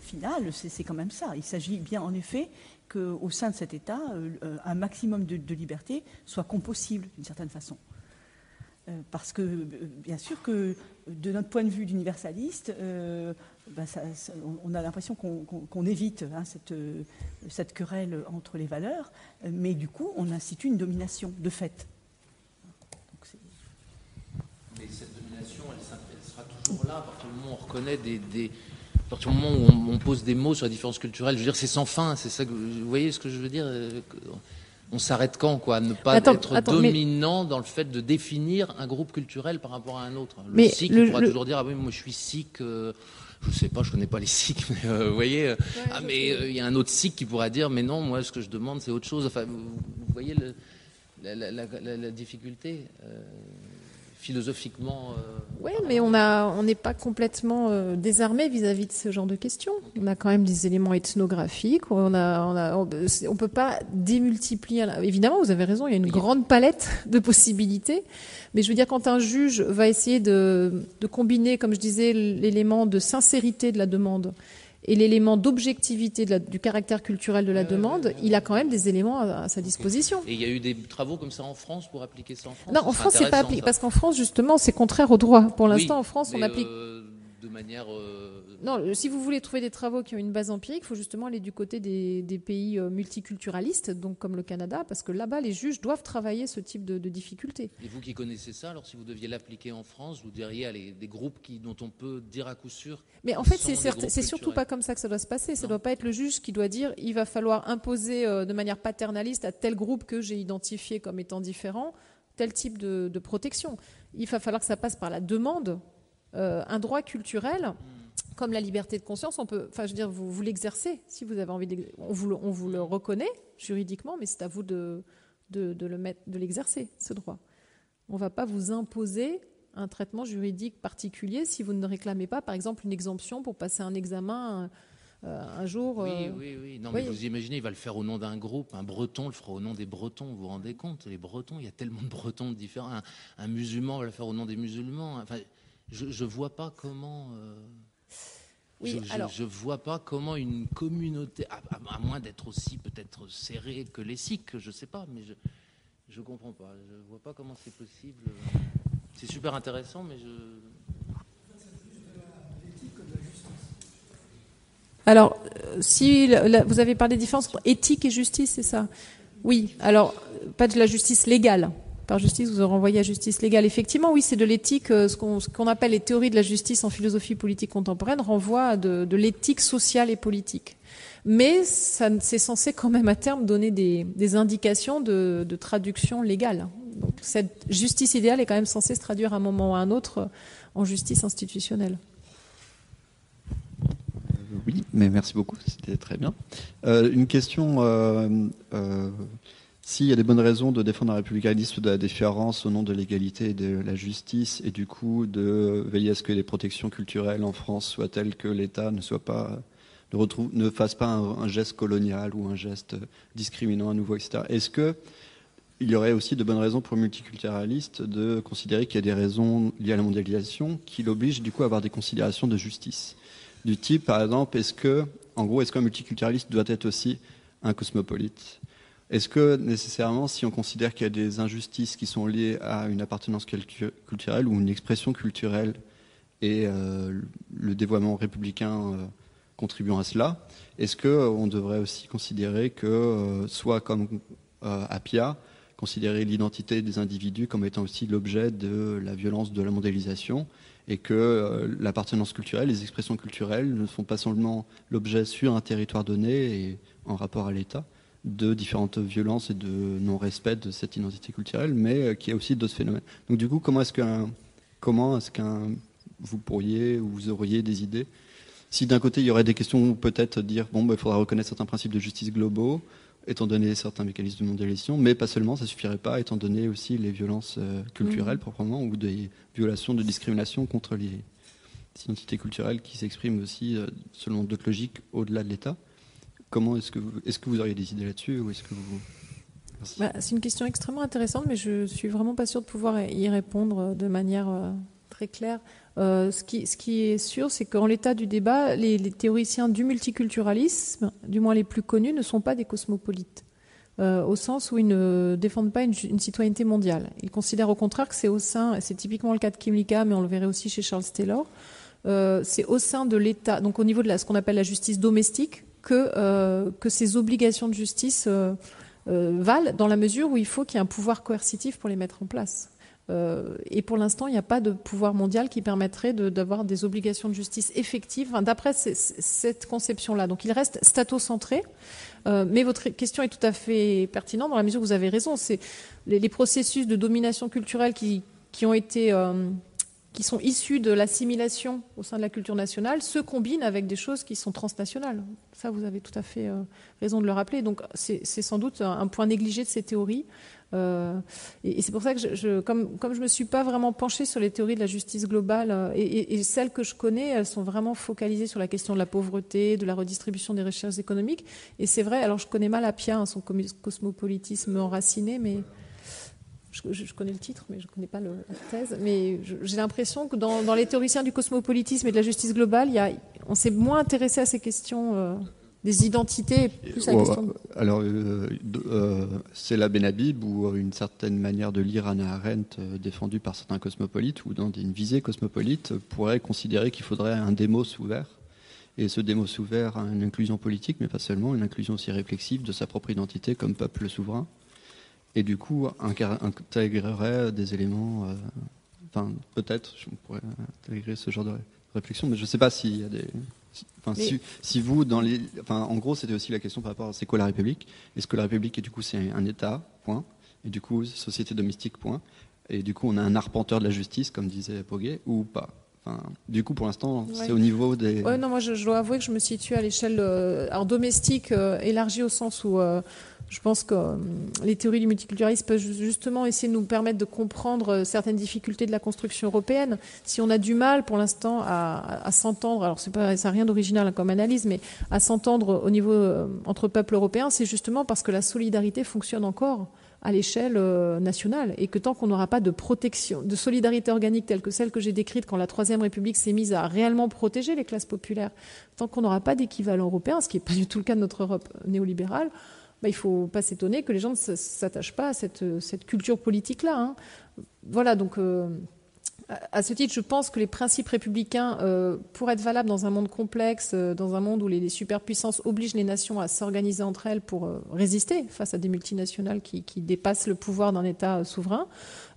finale, c'est quand même ça. Il s'agit bien, en effet, qu'au sein de cet État, un maximum de liberté soit compossible, d'une certaine façon. Parce que, bien sûr que, de notre point de vue d'universaliste, on a l'impression qu'on évite cette querelle entre les valeurs, mais du coup, on institue une domination, de fait. Mais cette domination, elle sera toujours là à partir du moment où on reconnaît à partir du moment où on pose des mots sur la différence culturelle. Je veux dire, c'est sans fin. C'est ça que, vous voyez ce que je veux dire? On s'arrête quand, quoi? Ne pas être dominant dans le fait de définir un groupe culturel par rapport à un autre. Le sikh, il pourra toujours dire, ah oui, moi je suis sikh, je sais pas, je connais pas les sikhs, mais vous voyez, il y a un autre sikh qui pourra dire, mais non, moi ce que je demande c'est autre chose. Enfin, vous voyez la difficulté philosophiquement. Oui, mais on n'est pas complètement désarmé vis-à-vis de ce genre de questions. On a quand même des éléments ethnographiques. On peut pas démultiplier. Évidemment, vous avez raison. Il y a une grande palette de possibilités. Mais je veux dire, quand un juge va essayer de combiner, comme je disais, l'élément de sincérité de la demande et l'élément d'objectivité du caractère culturel de la demande, il a quand même des éléments à sa disposition. Et il y a eu des travaux comme ça en France pour appliquer ça en France? Non, en France, c'est pas appliqué, parce qu'en France, justement, c'est contraire au droit. Pour l'instant, en France, on applique... de manière... Non, si vous voulez trouver des travaux qui ont une base empirique, il faut justement aller du côté des pays multiculturalistes, donc comme le Canada, parce que là-bas, les juges doivent travailler ce type de difficultés. Et vous qui connaissez ça, alors si vous deviez l'appliquer en France, vous diriez à des groupes dont on peut dire à coup sûr... Mais en fait, c'est surtout pas comme ça que ça doit se passer. Ça ne doit pas être le juge qui doit dire il va falloir imposer de manière paternaliste à tel groupe que j'ai identifié comme étant différent tel type de protection. Il va falloir que ça passe par la demande. Un droit culturel... Comme la liberté de conscience, vous l'exercez si vous avez envie on vous le reconnaît juridiquement, mais c'est à vous de l'exercer, ce droit. On ne va pas vous imposer un traitement juridique particulier si vous ne réclamez pas, par exemple, une exemption pour passer un examen un jour. Oui. Non, mais vous imaginez, il va le faire au nom d'un groupe. Un Breton le fera au nom des Bretons. Vous vous rendez compte? Les Bretons, il y a tellement de Bretons différents. Un musulman va le faire au nom des musulmans. Enfin, je ne vois pas comment... Je vois pas comment une communauté, à moins d'être aussi peut-être serrée que les sikhs, je sais pas, mais je comprends pas. Je vois pas comment c'est possible. C'est super intéressant, mais Alors, si vous avez parlé de différence entre éthique et justice, c'est ça? Oui. Alors, pas de la justice légale. Par justice, vous renvoyez à justice légale. Effectivement, oui, c'est de l'éthique. Ce qu'on appelle les théories de la justice en philosophie politique contemporaine renvoient à de l'éthique sociale et politique. Mais c'est censé quand même à terme donner des indications de traduction légale. Donc cette justice idéale est quand même censée se traduire à un moment ou à un autre en justice institutionnelle. Oui, mais merci beaucoup, c'était très bien. Une question... S'il y a des bonnes raisons de défendre un républicanisme de la différence au nom de l'égalité et de la justice, et du coup de veiller à ce que les protections culturelles en France soient telles que l'État ne fasse pas un geste colonial ou un geste discriminant à nouveau, etc. Est-ce qu'il y aurait aussi de bonnes raisons pour le multiculturaliste de considérer qu'il y a des raisons liées à la mondialisation qui l'obligent du coup à avoir des considérations de justice? Du type, par exemple, est-ce qu'un multiculturaliste doit être aussi un cosmopolite? Est-ce que, nécessairement, si on considère qu'il y a des injustices qui sont liées à une appartenance culturelle ou une expression culturelle et le dévoiement républicain contribuant à cela, est-ce qu'on devrait aussi considérer que, soit comme Appia, considérer l'identité des individus comme étant aussi l'objet de la violence de la mondialisation, et que l'appartenance culturelle, les expressions culturelles ne sont pas seulement l'objet sur un territoire donné et en rapport à l'État, de différentes violences et de non-respect de cette identité culturelle, mais qu'il y a aussi d'autres phénomènes. Donc du coup, comment est-ce que vous pourriez ou vous auriez des idées Si d'un côté il y aurait des questions où peut-être dire il faudra reconnaître certains principes de justice globaux, étant donné certains mécanismes de mondialisation, mais pas seulement, ça suffirait pas, étant donné aussi les violences culturelles proprement, ou des violations de discrimination contre les identités culturelles qui s'expriment aussi selon d'autres logiques au-delà de l'État. Comment est-ce que vous auriez des idées là-dessus, ou est-ce que vous... C'est une question extrêmement intéressante, mais je suis vraiment pas sûre de pouvoir y répondre de manière très claire. Ce qui est sûr, c'est qu'en l'état du débat, les théoriciens du multiculturalisme, du moins les plus connus, ne sont pas des cosmopolites, au sens où ils ne défendent pas une citoyenneté mondiale. Ils considèrent au contraire que c'est au sein, c'est typiquement le cas de Kim Lika, mais on le verrait aussi chez Charles Taylor, c'est au sein de l'État, donc au niveau de ce qu'on appelle la justice domestique, que ces obligations de justice valent, dans la mesure où il faut qu'il y ait un pouvoir coercitif pour les mettre en place. Et pour l'instant, il n'y a pas de pouvoir mondial qui permettrait d'avoir des obligations de justice effectives, d'après cette conception-là. Donc il reste statocentré, mais votre question est tout à fait pertinente dans la mesure où vous avez raison. C'est les processus de domination culturelle qui sont issus de l'assimilation au sein de la culture nationale se combinent avec des choses qui sont transnationales. Ça, vous avez tout à fait raison de le rappeler. Donc c'est sans doute un point négligé de ces théories. Et c'est pour ça que comme je me suis pas vraiment penchée sur les théories de la justice globale, et celles que je connais, elles sont vraiment focalisées sur la question de la pauvreté, de la redistribution des richesses économiques. Et c'est vrai, alors je connais mal Appia, son cosmopolitisme enraciné, mais je connais le titre, mais je ne connais pas la thèse. Mais j'ai l'impression que dans les théoriciens du cosmopolitisme et de la justice globale, on s'est moins intéressé à ces questions des identités, plus à la question. Alors, c'est la Benhabib, ou une certaine manière de lire Hannah Arendt défendue par certains cosmopolites, ou dans une visée cosmopolite, pourrait considérer qu'il faudrait un démos ouvert. Et ce démos ouvert a une inclusion politique, mais pas seulement, une inclusion aussi réflexive de sa propre identité comme peuple souverain. Et du coup, intégrerait des éléments... peut-être, je pourrais intégrer ce genre de réflexion, mais je ne sais pas s'il y a des... Si vous, en gros, c'était aussi la question par rapport à c'est quoi la République. Est-ce que la République, et du coup, c'est un État, point. Et du coup, société domestique, point. Et du coup, on a un arpenteur de la justice, comme disait Poguet, ou pas. Du coup, pour l'instant, c'est au niveau des... Ouais, non, moi, je dois avouer que je me situe à l'échelle domestique, élargie au sens où je pense que les théories du multiculturalisme peuvent justement essayer de nous permettre de comprendre certaines difficultés de la construction européenne. Si on a du mal, pour l'instant, à s'entendre, alors ça n'a rien d'original comme analyse, mais à s'entendre au niveau entre peuples européens, c'est justement parce que la solidarité fonctionne encore à l'échelle nationale, et que tant qu'on n'aura pas de protection, de solidarité organique telle que celle que j'ai décrite quand la Troisième République s'est mise à réellement protéger les classes populaires, tant qu'on n'aura pas d'équivalent européen, ce qui n'est pas du tout le cas de notre Europe néolibérale, il ne faut pas s'étonner que les gens ne s'attachent pas à cette culture politique-là. Hein. Voilà, donc à ce titre, je pense que les principes républicains, pour être valables dans un monde complexe, dans un monde où les superpuissances obligent les nations à s'organiser entre elles pour résister face à des multinationales qui dépassent le pouvoir d'un État souverain,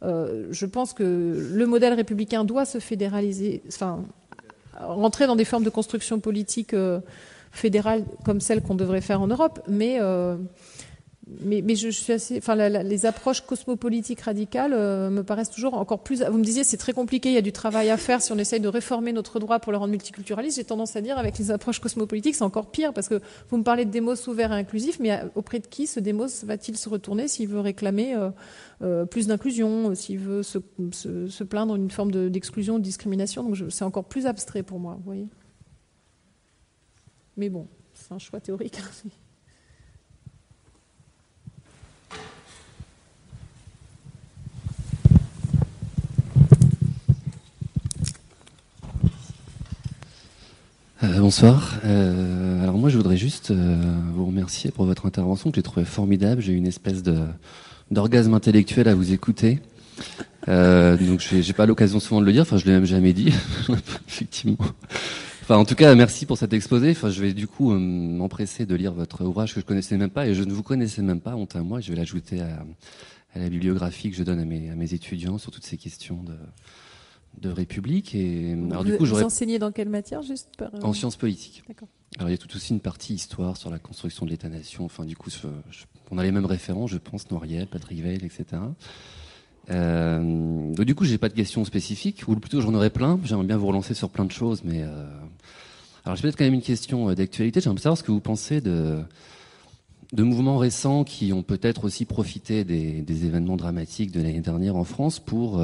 je pense que le modèle républicain doit se fédéraliser, rentrer dans des formes de construction politique fédérale comme celle qu'on devrait faire en Europe, mais je suis assez, les approches cosmopolitiques radicales me paraissent toujours encore plus. Vous me disiez, c'est très compliqué, il y a du travail à faire si on essaye de réformer notre droit pour le rendre multiculturaliste. J'ai tendance à dire, avec les approches cosmopolitiques, c'est encore pire, parce que vous me parlez de démos ouvert et inclusif, mais auprès de qui ce démos va-t-il se retourner s'il veut réclamer plus d'inclusion, s'il veut se plaindre d'une forme d'exclusion, de discrimination? Donc c'est encore plus abstrait pour moi, vous voyez. Mais bon, c'est un choix théorique. Bonsoir. Alors moi, je voudrais juste vous remercier pour votre intervention que j'ai trouvée formidable. J'ai eu une espèce d'orgasme intellectuel à vous écouter. Donc j'ai pas l'occasion souvent de le dire. Je l'ai même jamais dit, effectivement. En tout cas, merci pour cet exposé. Je vais du coup m'empresser de lire votre ouvrage que je connaissais même pas, et je ne vous connaissais même pas, honte à moi. Je vais l'ajouter à la bibliographie que je donne à mes étudiants sur toutes ces questions de République. Et alors du coup, vous enseignez dans quelle matière, juste en sciences politiques. D'accord. Alors il y a tout aussi une partie histoire sur la construction de l'État-nation. Du coup, on a les mêmes référents, je pense, Noiriel, Patrick Weil, etc. Donc du coup, j'ai pas de questions spécifiques, ou plutôt j'en aurais plein. J'aimerais bien vous relancer sur plein de choses, mais Alors, j'ai peut-être quand même une question d'actualité. J'aimerais savoir ce que vous pensez de mouvements récents qui ont peut-être aussi profité des événements dramatiques de l'année dernière en France pour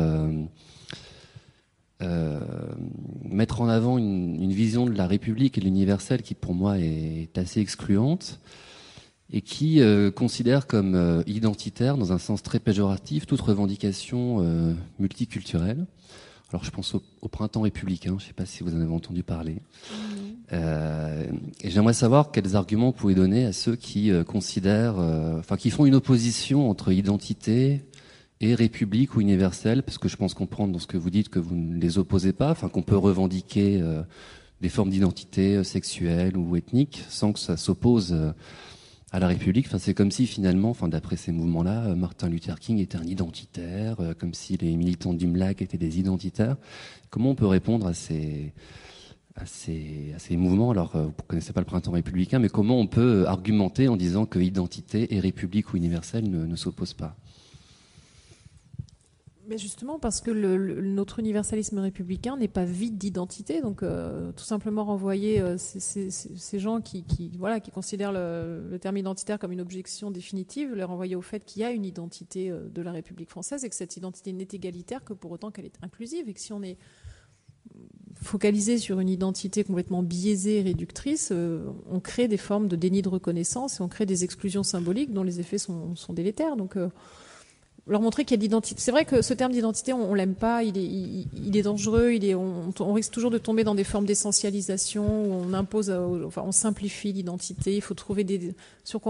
mettre en avant une vision de la République et de l'universel qui, pour moi, est assez excluante et qui considère comme identitaire, dans un sens très péjoratif, toute revendication multiculturelle. Alors, je pense au printemps républicain, je ne sais pas si vous en avez entendu parler. Et j'aimerais savoir quels arguments vous pouvez donner à ceux qui considèrent, qui font une opposition entre identité et république ou universelle, parce que je pense comprendre dans ce que vous dites que vous ne les opposez pas, qu'on peut revendiquer des formes d'identité sexuelle ou ethnique sans que ça s'oppose à la République. C'est comme si finalement, d'après ces mouvements-là, Martin Luther King était un identitaire, comme si les militants du MLAC étaient des identitaires. Comment on peut répondre à ces mouvements? Alors, vous ne connaissez pas le printemps républicain, mais comment on peut argumenter en disant que identité et république ou universelle ne s'opposent pas? Mais justement parce que notre universalisme républicain n'est pas vide d'identité, donc tout simplement renvoyer ces gens qui considèrent le terme identitaire comme une objection définitive, les renvoyer au fait qu'il y a une identité de la République française et que cette identité n'est égalitaire que pour autant qu'elle est inclusive, et que si on est focalisé sur une identité complètement biaisée et réductrice, on crée des formes de déni de reconnaissance et on crée des exclusions symboliques dont les effets sont délétères. Donc leur montrer qu'il y a d'identité. C'est vrai que ce terme d'identité, on l'aime pas, il est dangereux, on risque toujours de tomber dans des formes d'essentialisation où on impose, on simplifie l'identité. Il faut trouver sur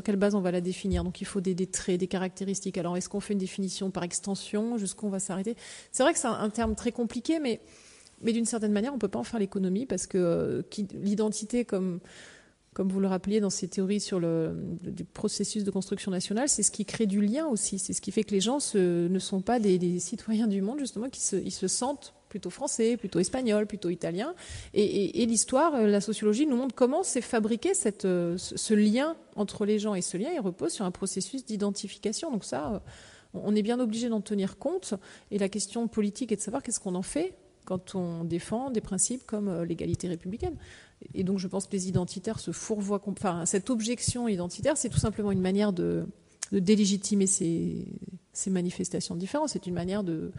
quelle base on va la définir. Donc il faut des traits, des caractéristiques. Alors est-ce qu'on fait une définition par extension, jusqu'où on va s'arrêter? C'est vrai que c'est un terme très compliqué, mais d'une certaine manière, on peut pas en faire l'économie parce que l'identité, comme vous le rappeliez dans ces théories sur le processus de construction nationale, c'est ce qui crée du lien aussi. C'est ce qui fait que les gens ne sont pas des citoyens du monde, justement, ils se sentent plutôt français, plutôt espagnols, plutôt italiens. Et l'histoire, la sociologie nous montre comment s'est fabriqué ce lien entre les gens. Et ce lien, il repose sur un processus d'identification. Donc ça, on est bien obligé d'en tenir compte. Et la question politique est de savoir qu'est-ce qu'on en fait quand on défend des principes comme l'égalité républicaine. Et donc je pense que les identitaires se fourvoient. Cette objection identitaire, c'est tout simplement une manière de délégitimer ces manifestations de différence. C'est une manière de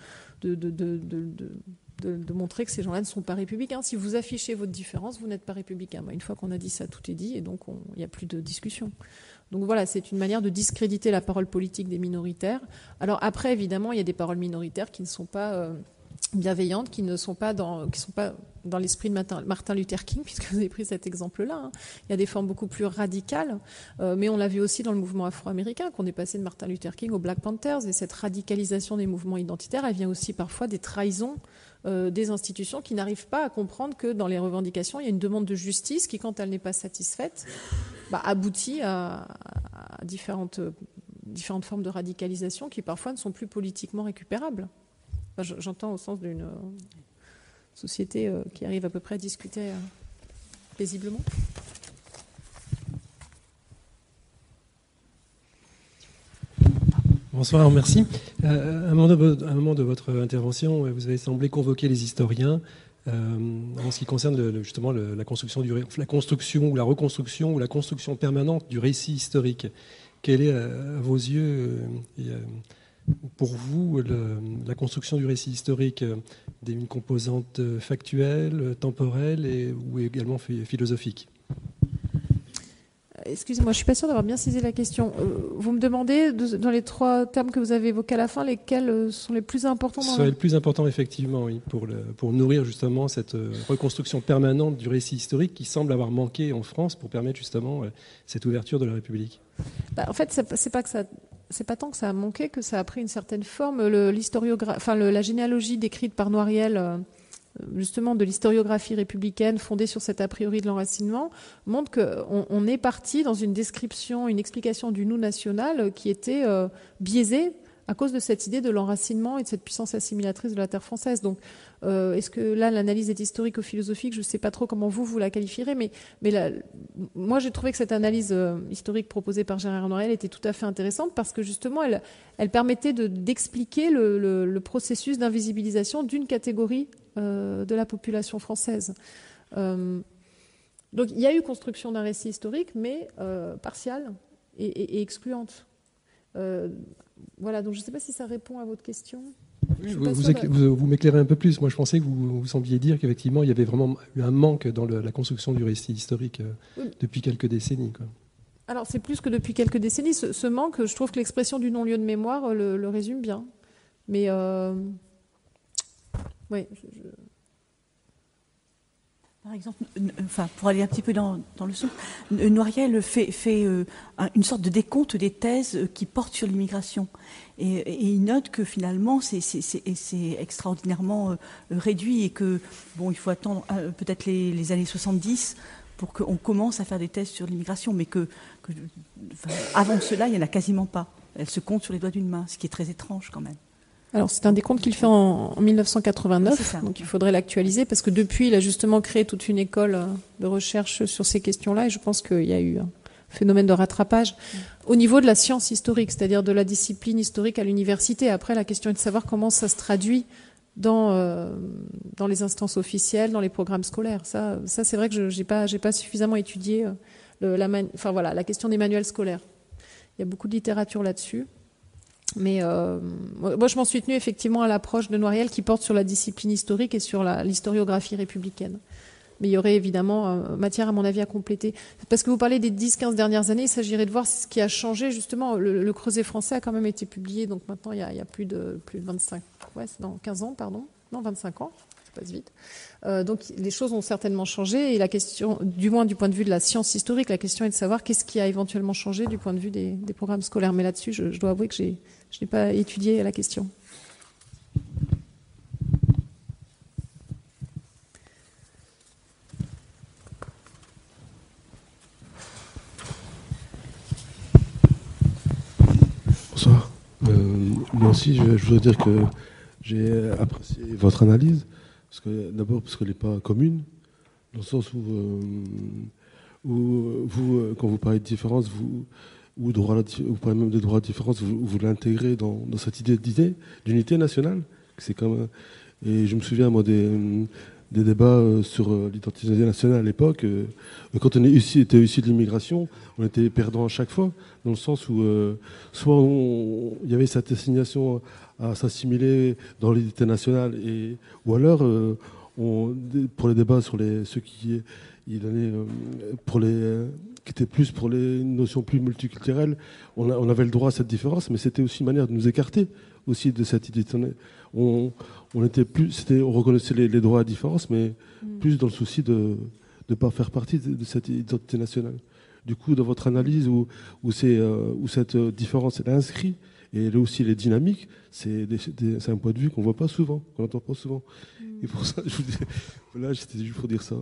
montrer que ces gens-là ne sont pas républicains. Si vous affichez votre différence, vous n'êtes pas républicain. Une fois qu'on a dit ça, tout est dit, et donc il n'y a plus de discussion. Donc voilà, c'est une manière de discréditer la parole politique des minoritaires. Alors après, évidemment, il y a des paroles minoritaires qui ne sont pas bienveillantes, qui ne sont pas dans l'esprit de Martin Luther King, puisque vous avez pris cet exemple-là. Il y a des formes beaucoup plus radicales, mais on l'a vu aussi dans le mouvement afro-américain, qu'on est passé de Martin Luther King aux Black Panthers, et cette radicalisation des mouvements identitaires, elle vient aussi parfois des trahisons des institutions qui n'arrivent pas à comprendre que dans les revendications, il y a une demande de justice qui, quand elle n'est pas satisfaite, aboutit à différentes formes de radicalisation qui parfois ne sont plus politiquement récupérables. J'entends au sens d'une société qui arrive à peu près à discuter paisiblement. Bonsoir, merci. À un moment de votre intervention, vous avez semblé convoquer les historiens en ce qui concerne justement la construction ou la reconstruction ou la construction permanente du récit historique. Quelle est, à vos yeux, pour vous, la construction du récit historique d'une composante factuelle, temporelle ou également philosophique? Excusez-moi, je ne suis pas sûre d'avoir bien saisi la question. Vous me demandez, dans les trois termes que vous avez évoqués à la fin, lesquels sont les plus importants Ce sont les plus importants, effectivement, oui, pour nourrir justement cette reconstruction permanente du récit historique qui semble avoir manqué en France pour permettre justement cette ouverture de la République. En fait, c'est pas tant que ça a manqué que ça a pris une certaine forme. La généalogie décrite par Noiriel, justement de l'historiographie républicaine fondée sur cet a priori de l'enracinement, montre qu'on est parti dans une description, une explication du nous national qui était biaisée à cause de cette idée de l'enracinement et de cette puissance assimilatrice de la terre française. Donc, est-ce que là, l'analyse est historico-philosophique? Je ne sais pas trop comment vous la qualifierez, mais moi, j'ai trouvé que cette analyse historique proposée par Gérard Noiriel était tout à fait intéressante parce que, justement, elle permettait d'expliquer le processus d'invisibilisation d'une catégorie de la population française. Donc il y a eu construction d'un récit historique, mais partiale et excluante. Voilà, donc je ne sais pas si ça répond à votre question. Oui, vous m'éclairez un peu plus. Moi, je pensais que vous sembliez dire qu'effectivement, il y avait vraiment eu un manque dans la construction du récit historique depuis quelques décennies, quoi. Alors, c'est plus que depuis quelques décennies. Ce manque, je trouve que l'expression du non-lieu de mémoire le résume bien. Mais, oui. Par exemple, pour aller un petit peu dans le sens, Noiriel fait une sorte de décompte des thèses qui portent sur l'immigration. Et il note que finalement, c'est extraordinairement réduit et que, bon, il faut attendre peut-être les années 70 pour qu'on commence à faire des thèses sur l'immigration, mais avant cela, il n'y en a quasiment pas. Elle se compte sur les doigts d'une main, ce qui est très étrange quand même. Alors, c'est un décompte qu'il fait en 1989, donc il faudrait l'actualiser, parce que depuis, il a justement créé toute une école de recherche sur ces questions-là, et je pense qu'il y a eu un phénomène de rattrapage au niveau de la science historique, c'est-à-dire de la discipline historique à l'université. Après, la question est de savoir comment ça se traduit dans les instances officielles, dans les programmes scolaires. Ça c'est vrai que j'ai pas suffisamment étudié la question des manuels scolaires. Il y a beaucoup de littérature là-dessus. Mais moi, je m'en suis tenue effectivement à l'approche de Noiriel qui porte sur la discipline historique et sur l'historiographie républicaine. Mais il y aurait évidemment matière, à mon avis, à compléter. Parce que vous parlez des 10-15 dernières années, il s'agirait de voir ce qui a changé. Justement, le Creuset français a quand même été publié, donc maintenant, il y a plus de 25... Ouais, c'est dans 15 ans, pardon. Non, 25 ans. Ça passe vite. Donc, les choses ont certainement changé. Et la question, du moins du point de vue de la science historique, la question est de savoir qu'est-ce qui a éventuellement changé du point de vue des programmes scolaires. Mais là-dessus, je dois avouer que je n'ai pas étudié la question. Bonsoir. Moi aussi, je voudrais dire que j'ai apprécié votre analyse, d'abord parce qu'elle n'est pas commune, dans le sens où vous, quand vous parlez de différence, vous parlez même de droit de différence, vous l'intégrez dans cette idée d'unité nationale. C'est comme, et je me souviens, moi, des débats sur l'identité nationale à l'époque. Quand on était issu de l'immigration, on était perdant à chaque fois, dans le sens où soit il y avait cette assignation à s'assimiler dans l'identité nationale, ou alors pour les débats sur ceux qui étaient plus pour les notions plus multiculturelles, on avait le droit à cette différence, mais c'était aussi une manière de nous écarter aussi de cette identité. On reconnaissait les droits à différence, mais plus dans le souci de ne pas faire partie de cette identité nationale. Du coup, dans votre analyse où cette différence est inscrite, et là aussi, les dynamiques, c'est un point de vue qu'on voit pas souvent, qu'on n'entend pas souvent. Et pour ça, voilà, c'était juste pour dire ça.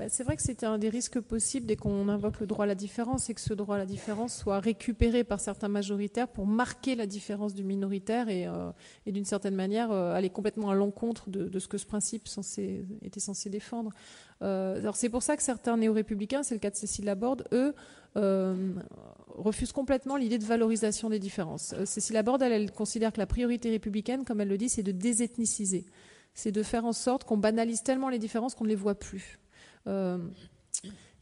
C'est vrai que c'était un des risques possibles dès qu'on invoque le droit à la différence, c'est que ce droit à la différence soit récupéré par certains majoritaires pour marquer la différence du minoritaire et d'une certaine manière aller complètement à l'encontre de ce que ce principe était censé défendre. Alors c'est pour ça que certains néo-républicains, c'est le cas de Cécile Laborde, eux, refusent complètement l'idée de valorisation des différences. Cécile Laborde, elle considère que la priorité républicaine, comme elle le dit, c'est de désethniciser. C'est de faire en sorte qu'on banalise tellement les différences qu'on ne les voit plus.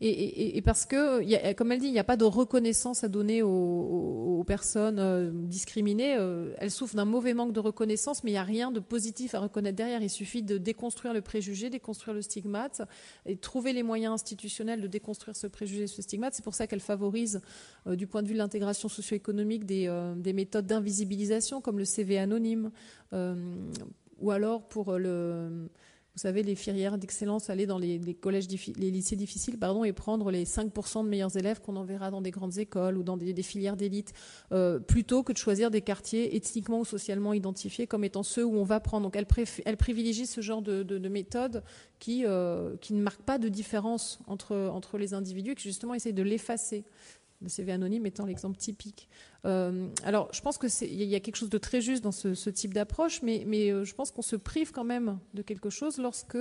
Et parce que, comme elle dit, il n'y a pas de reconnaissance à donner aux personnes discriminées. Elles souffrent d'un mauvais manque de reconnaissance, mais il n'y a rien de positif à reconnaître derrière. Il suffit de déconstruire le préjugé, déconstruire le stigmate, et trouver les moyens institutionnels de déconstruire ce préjugé, ce stigmate. C'est pour ça qu'elle favorise, du point de vue de l'intégration socio-économique, des méthodes d'invisibilisation, comme le CV anonyme, ou alors pour vous savez, les filières d'excellence, aller dans les collèges, les lycées difficiles, et prendre les 5% de meilleurs élèves qu'on enverra dans des grandes écoles ou dans des filières d'élite, plutôt que de choisir des quartiers ethniquement ou socialement identifiés comme étant ceux où on va prendre. Donc elle privilégie ce genre de méthode qui ne marque pas de différence entre les individus et qui justement essaye de l'effacer. Le CV anonyme étant l'exemple typique. Alors, je pense qu'il y a quelque chose de très juste dans ce type d'approche, mais je pense qu'on se prive quand même de quelque chose lorsque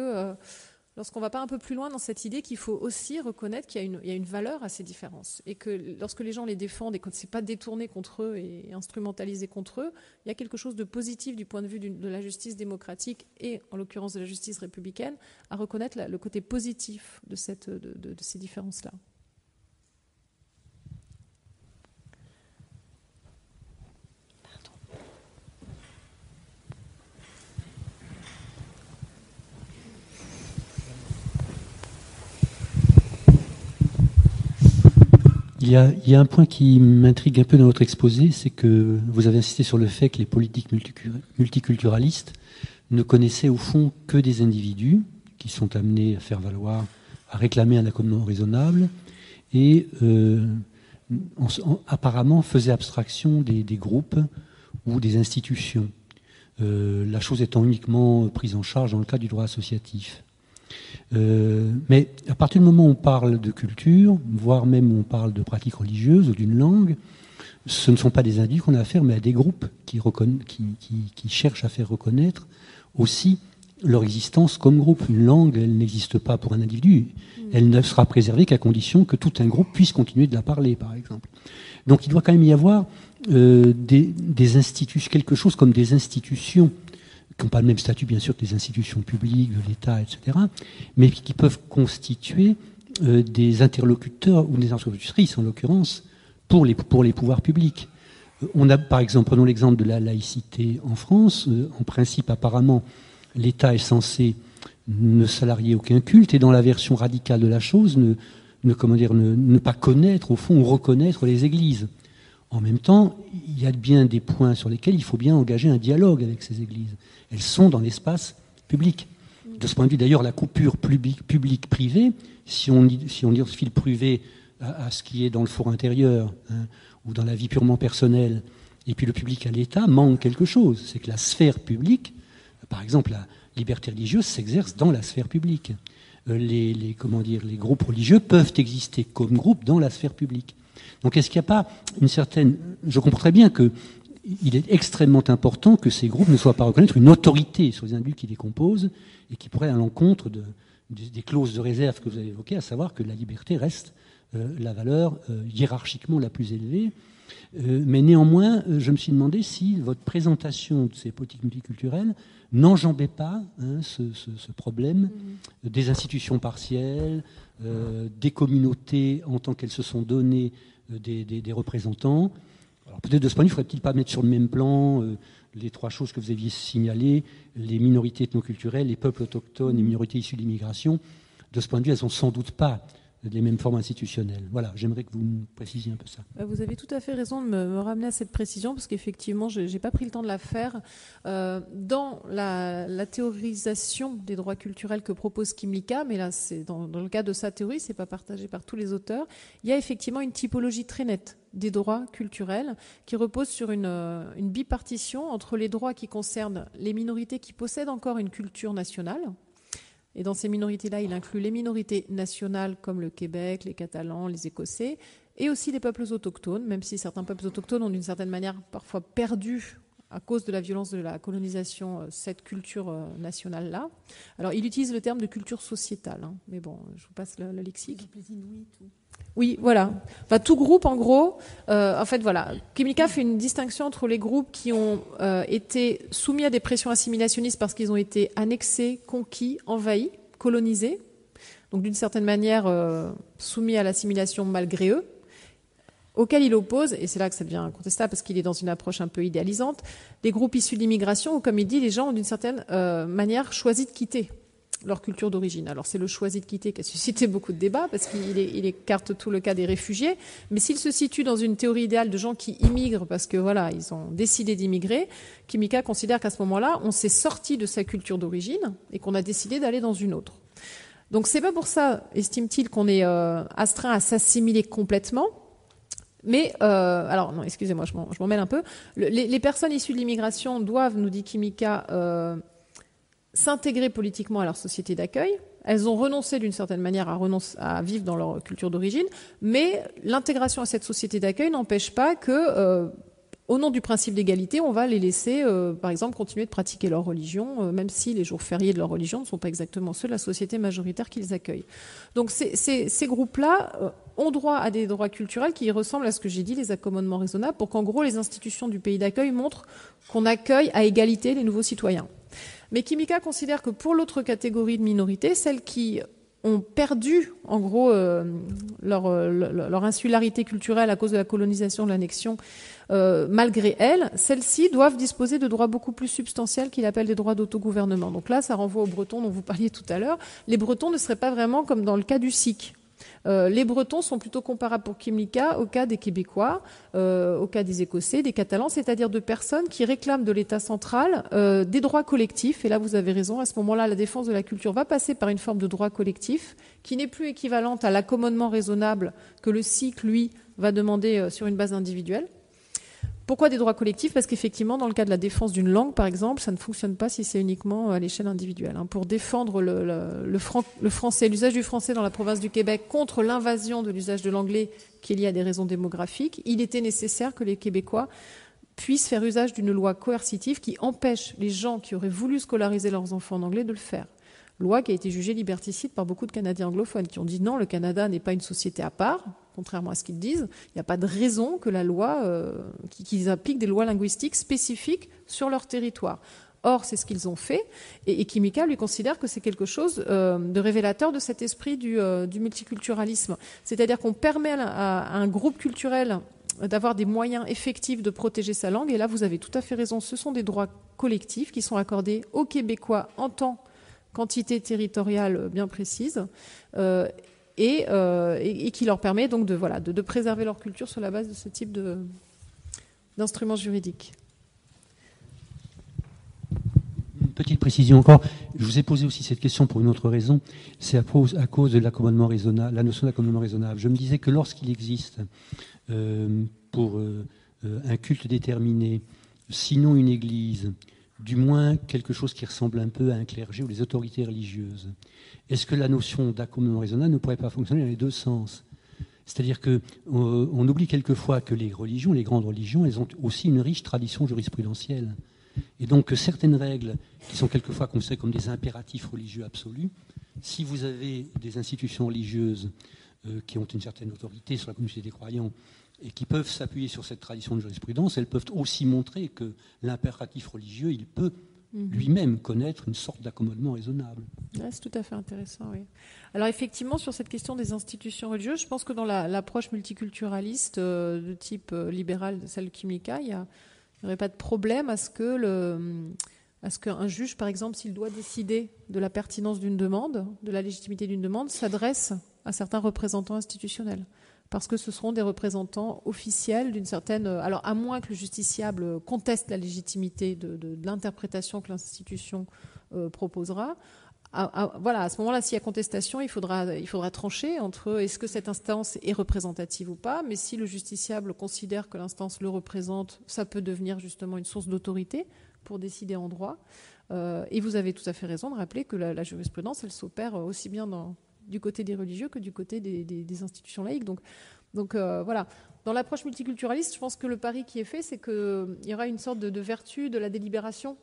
lorsqu'on ne va pas un peu plus loin dans cette idée qu'il faut aussi reconnaître qu'il y a une valeur à ces différences et que lorsque les gens les défendent et que ce n'est pas détourné contre eux et instrumentalisé contre eux, il y a quelque chose de positif du point de vue de la justice démocratique et en l'occurrence de la justice républicaine à reconnaître le côté positif de ces différences-là. Il y a un point qui m'intrigue un peu dans votre exposé, c'est que vous avez insisté sur le fait que les politiques multiculturalistes ne connaissaient au fond que des individus qui sont amenés à faire valoir, à réclamer un accommodement raisonnable et apparemment faisaient abstraction des groupes ou des institutions, la chose étant uniquement prise en charge dans le cadre du droit associatif. Mais à partir du moment où on parle de culture, voire même où on parle de pratiques religieuses ou d'une langue, ce ne sont pas des individus qu'on a affaire, mais à des groupes qui cherchent à faire reconnaître aussi leur existence comme groupe. Une langue, elle n'existe pas pour un individu. Elle ne sera préservée qu'à condition que tout un groupe puisse continuer de la parler, par exemple. Donc il doit quand même y avoir des institutions, quelque chose comme des institutions qui n'ont pas le même statut, bien sûr, que les institutions publiques, de l'État, etc., mais qui peuvent constituer des interlocuteurs, ou des interlocutrices, en l'occurrence, pour les pouvoirs publics. On a, par exemple, prenons l'exemple de la laïcité en France. En principe, apparemment, l'État est censé ne salarier aucun culte, et dans la version radicale de la chose, ne pas connaître, au fond, ou reconnaître les églises. En même temps, il y a bien des points sur lesquels il faut bien engager un dialogue avec ces églises. Elles sont dans l'espace public. De ce point de vue, d'ailleurs, la coupure public-privé, si on identifie le privé à ce qui est dans le fort intérieur, ou dans la vie purement personnelle, et puis le public à l'État, manque quelque chose. C'est que la sphère publique, par exemple, la liberté religieuse s'exerce dans la sphère publique. Les groupes religieux peuvent exister comme groupes dans la sphère publique. Donc est-ce qu'il n'y a pas une certaine... Je comprends très bien qu'il est extrêmement important que ces groupes ne soient pas reconnaître une autorité sur les individus qui les composent et qui pourraient à l'encontre des clauses de réserve que vous avez évoquées, à savoir que la liberté reste la valeur hiérarchiquement la plus élevée. Mais néanmoins, je me suis demandé si votre présentation de ces politiques multiculturelles n'enjambait pas ce problème des institutions partielles, des communautés en tant qu'elles se sont données des représentants. Alors peut-être de ce point de vue, il ne faudrait-il pas mettre sur le même plan les trois choses que vous aviez signalées, les minorités ethnoculturelles, les peuples autochtones, les minorités issues de l'immigration. De ce point de vue, elles n'ont sans doute pas les mêmes formes institutionnelles. Voilà, j'aimerais que vous me précisiez un peu ça. Vous avez tout à fait raison de me ramener à cette précision, parce qu'effectivement, je n'ai pas pris le temps de la faire. Dans la théorisation des droits culturels que propose Kymlicka, mais là, c'est dans le cas de sa théorie, ce n'est pas partagé par tous les auteurs, il y a effectivement une typologie très nette des droits culturels qui repose sur une bipartition entre les droits qui concernent les minorités qui possèdent encore une culture nationale. Et dans ces minorités-là, il inclut les minorités nationales comme le Québec, les Catalans, les Écossais, et aussi les peuples autochtones, même si certains peuples autochtones ont d'une certaine manière parfois perdu, à cause de la violence de la colonisation, cette culture nationale-là. Alors, il utilise le terme de culture sociétale, mais bon, je vous passe le lexique. Les Inuits, Oui, voilà. Enfin, tout groupe, en gros, en fait, voilà. Kymlicka fait une distinction entre les groupes qui ont été soumis à des pressions assimilationnistes parce qu'ils ont été annexés, conquis, envahis, colonisés, donc d'une certaine manière soumis à l'assimilation malgré eux, auquel il oppose, et c'est là que ça devient incontestable parce qu'il est dans une approche un peu idéalisante, des groupes issus de l'immigration où, comme il dit, les gens ont d'une certaine manière choisi de quitter leur culture d'origine. Alors c'est le choisi de quitter qui a suscité beaucoup de débats parce qu'il écarte tout le cas des réfugiés, mais s'il se situe dans une théorie idéale de gens qui immigrent parce que voilà, ils ont décidé d'immigrer, Kymlicka considère qu'à ce moment-là, on s'est sorti de sa culture d'origine et qu'on a décidé d'aller dans une autre. Donc c'est pas pour ça, estime-t-il, qu'on est astreint à s'assimiler complètement. Mais, alors non, excusez-moi, je m'en mêle un peu. Les personnes issues de l'immigration doivent, nous dit Kymlicka, s'intégrer politiquement à leur société d'accueil. Elles ont renoncé d'une certaine manière à vivre dans leur culture d'origine, mais l'intégration à cette société d'accueil n'empêche pas que au nom du principe d'égalité, on va les laisser, par exemple, continuer de pratiquer leur religion, même si les jours fériés de leur religion ne sont pas exactement ceux de la société majoritaire qu'ils accueillent. Donc ces groupes-là ont droit à des droits culturels qui ressemblent à ce que j'ai dit, les accommodements raisonnables, pour qu'en gros les institutions du pays d'accueil montrent qu'on accueille à égalité les nouveaux citoyens. Mais Kimika considère que pour l'autre catégorie de minorités, celles qui ont perdu, en gros, leur insularité culturelle à cause de la colonisation, de l'annexion, malgré elles, celles-ci doivent disposer de droits beaucoup plus substantiels qu'il appelle des droits d'autogouvernement. Donc là, ça renvoie aux Bretons dont vous parliez tout à l'heure. Les Bretons ne seraient pas vraiment comme dans le cas du sikh. Les Bretons sont plutôt comparables pour Kimika au cas des Québécois, au cas des Écossais, des Catalans, c'est-à-dire de personnes qui réclament de l'État central des droits collectifs. Et là, vous avez raison, à ce moment-là, la défense de la culture va passer par une forme de droit collectif qui n'est plus équivalente à l'accommodement raisonnable que le sikh, lui, va demander sur une base individuelle. Pourquoi des droits collectifs ? Parce qu'effectivement, dans le cas de la défense d'une langue, par exemple, ça ne fonctionne pas si c'est uniquement à l'échelle individuelle. Pour défendre le français, l'usage du français dans la province du Québec contre l'invasion de l'usage de l'anglais qui est lié à des raisons démographiques, il était nécessaire que les Québécois puissent faire usage d'une loi coercitive qui empêche les gens qui auraient voulu scolariser leurs enfants en anglais de le faire. Loi qui a été jugée liberticide par beaucoup de Canadiens anglophones qui ont dit non, le Canada n'est pas une société à part, contrairement à ce qu'ils disent. Il n'y a pas de raison que la loi, qu'ils appliquent des lois linguistiques spécifiques sur leur territoire. Or, c'est ce qu'ils ont fait, et Kimika lui considère que c'est quelque chose de révélateur de cet esprit du multiculturalisme. C'est-à-dire qu'on permet à un groupe culturel d'avoir des moyens effectifs de protéger sa langue, et là vous avez tout à fait raison, ce sont des droits collectifs qui sont accordés aux Québécois en tant quantité territoriale bien précise, et qui leur permet donc de préserver leur culture sur la base de ce type d'instruments juridiques. Une petite précision encore. Je vous ai posé aussi cette question pour une autre raison. C'est à cause de l'accommodement raisonnable, la notion d'accommodement raisonnable. Je me disais que lorsqu'il existe pour un culte déterminé, sinon une église, du moins quelque chose qui ressemble un peu à un clergé ou les autorités religieuses, est-ce que la notion d'accommodement raisonnable ne pourrait pas fonctionner dans les deux sens ? C'est-à-dire qu'on oublie quelquefois que les religions, les grandes religions, elles ont aussi une riche tradition jurisprudentielle. Et donc que certaines règles qui sont quelquefois considérées comme des impératifs religieux absolus, si vous avez des institutions religieuses qui ont une certaine autorité sur la communauté des croyants et qui peuvent s'appuyer sur cette tradition de jurisprudence, elles peuvent aussi montrer que l'impératif religieux, il peut lui-même connaître une sorte d'accommodement raisonnable. Ouais, c'est tout à fait intéressant, oui. Alors effectivement, sur cette question des institutions religieuses, je pense que dans l'approche multiculturaliste de type libéral, celle de Kimika, il n'y aurait pas de problème à ce qu'un juge, par exemple, s'il doit décider de la pertinence d'une demande, de la légitimité d'une demande, s'adresse à certains représentants institutionnels. Parce que ce seront des représentants officiels d'une certaine... Alors, à moins que le justiciable conteste la légitimité de l'interprétation que l'institution proposera, voilà, à ce moment-là, s'il y a contestation, il faudra trancher entre est-ce que cette instance est représentative ou pas, mais si le justiciable considère que l'instance le représente, ça peut devenir justement une source d'autorité pour décider en droit. Et vous avez tout à fait raison de rappeler que la jurisprudence, elle s'opère aussi bien du côté des religieux que du côté des institutions laïques. Donc voilà. Dans l'approche multiculturaliste, je pense que le pari qui est fait, c'est qu'il y aura une sorte de vertu de la délibération,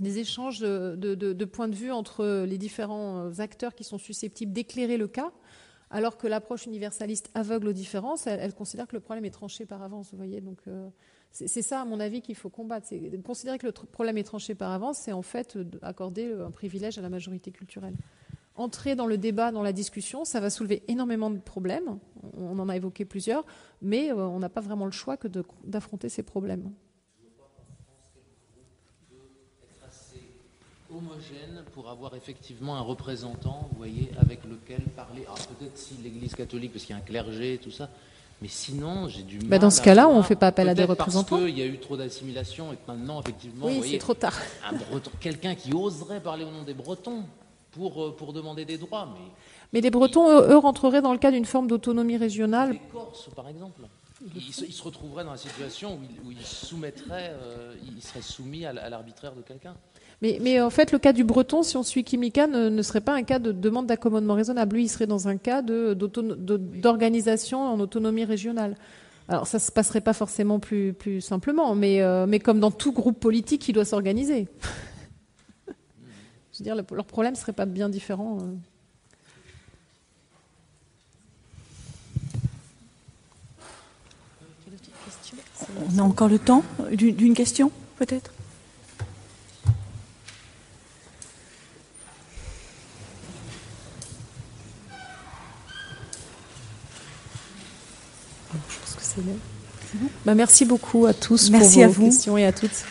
des échanges de points de vue entre les différents acteurs qui sont susceptibles d'éclairer le cas, alors que l'approche universaliste aveugle aux différences, elle considère que le problème est tranché par avance. Vous voyez, donc c'est ça, à mon avis, qu'il faut combattre. C'est considérer que le problème est tranché par avance, c'est en fait accorder un privilège à la majorité culturelle. Entrer dans le débat, dans la discussion, ça va soulever énormément de problèmes. On en a évoqué plusieurs, mais on n'a pas vraiment le choix que d'affronter ces problèmes. Homogène pour avoir effectivement un représentant, vous voyez, avec lequel parler. Alors peut-être si l'Église catholique, parce qu'il y a un clergé et tout ça, mais sinon j'ai du mal. Dans ce cas-là, on ne fait pas appel à des représentants. Parce qu'il y a eu trop d'assimilation et que maintenant, effectivement, oui, vous voyez, c'est trop tard. Un Breton, quelqu'un qui oserait parler au nom des Bretons pour demander des droits, mais les Bretons, eux, rentreraient dans le cas d'une forme d'autonomie régionale. Les Corses, par exemple. Ils se retrouveraient dans la situation où ils soumettraient, ils seraient soumis à l'arbitraire de quelqu'un. Mais en fait, le cas du Breton, si on suit Kimika, ne serait pas un cas de demande d'accommodement raisonnable. Lui, il serait dans un cas d'organisation en autonomie régionale. Alors ça se passerait pas forcément plus simplement, mais comme dans tout groupe politique, il doit s'organiser. Je veux dire, leur problème serait pas bien différent. On a encore le temps d'une question, peut-être? Je pense que c'est bon. Bah, merci beaucoup à tous merci pour vos questions et à toutes.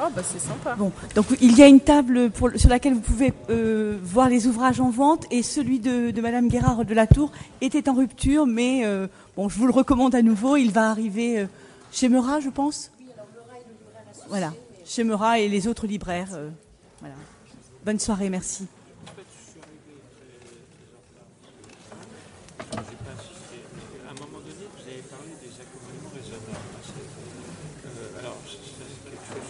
Oh, bah c'est sympa. Bon, donc il y a une table sur laquelle vous pouvez voir les ouvrages en vente, et celui de Madame Guérard de la Tour était en rupture, mais bon, je vous le recommande à nouveau. Il va arriver chez Meurat, je pense. Oui, alors Meurat est le libraire associé. Voilà, chez Meurat et les autres libraires. Voilà. Bonne soirée, merci. À un moment donné, vous avez parlé des accompagnements raisonnables. Alors, c'est quelque chose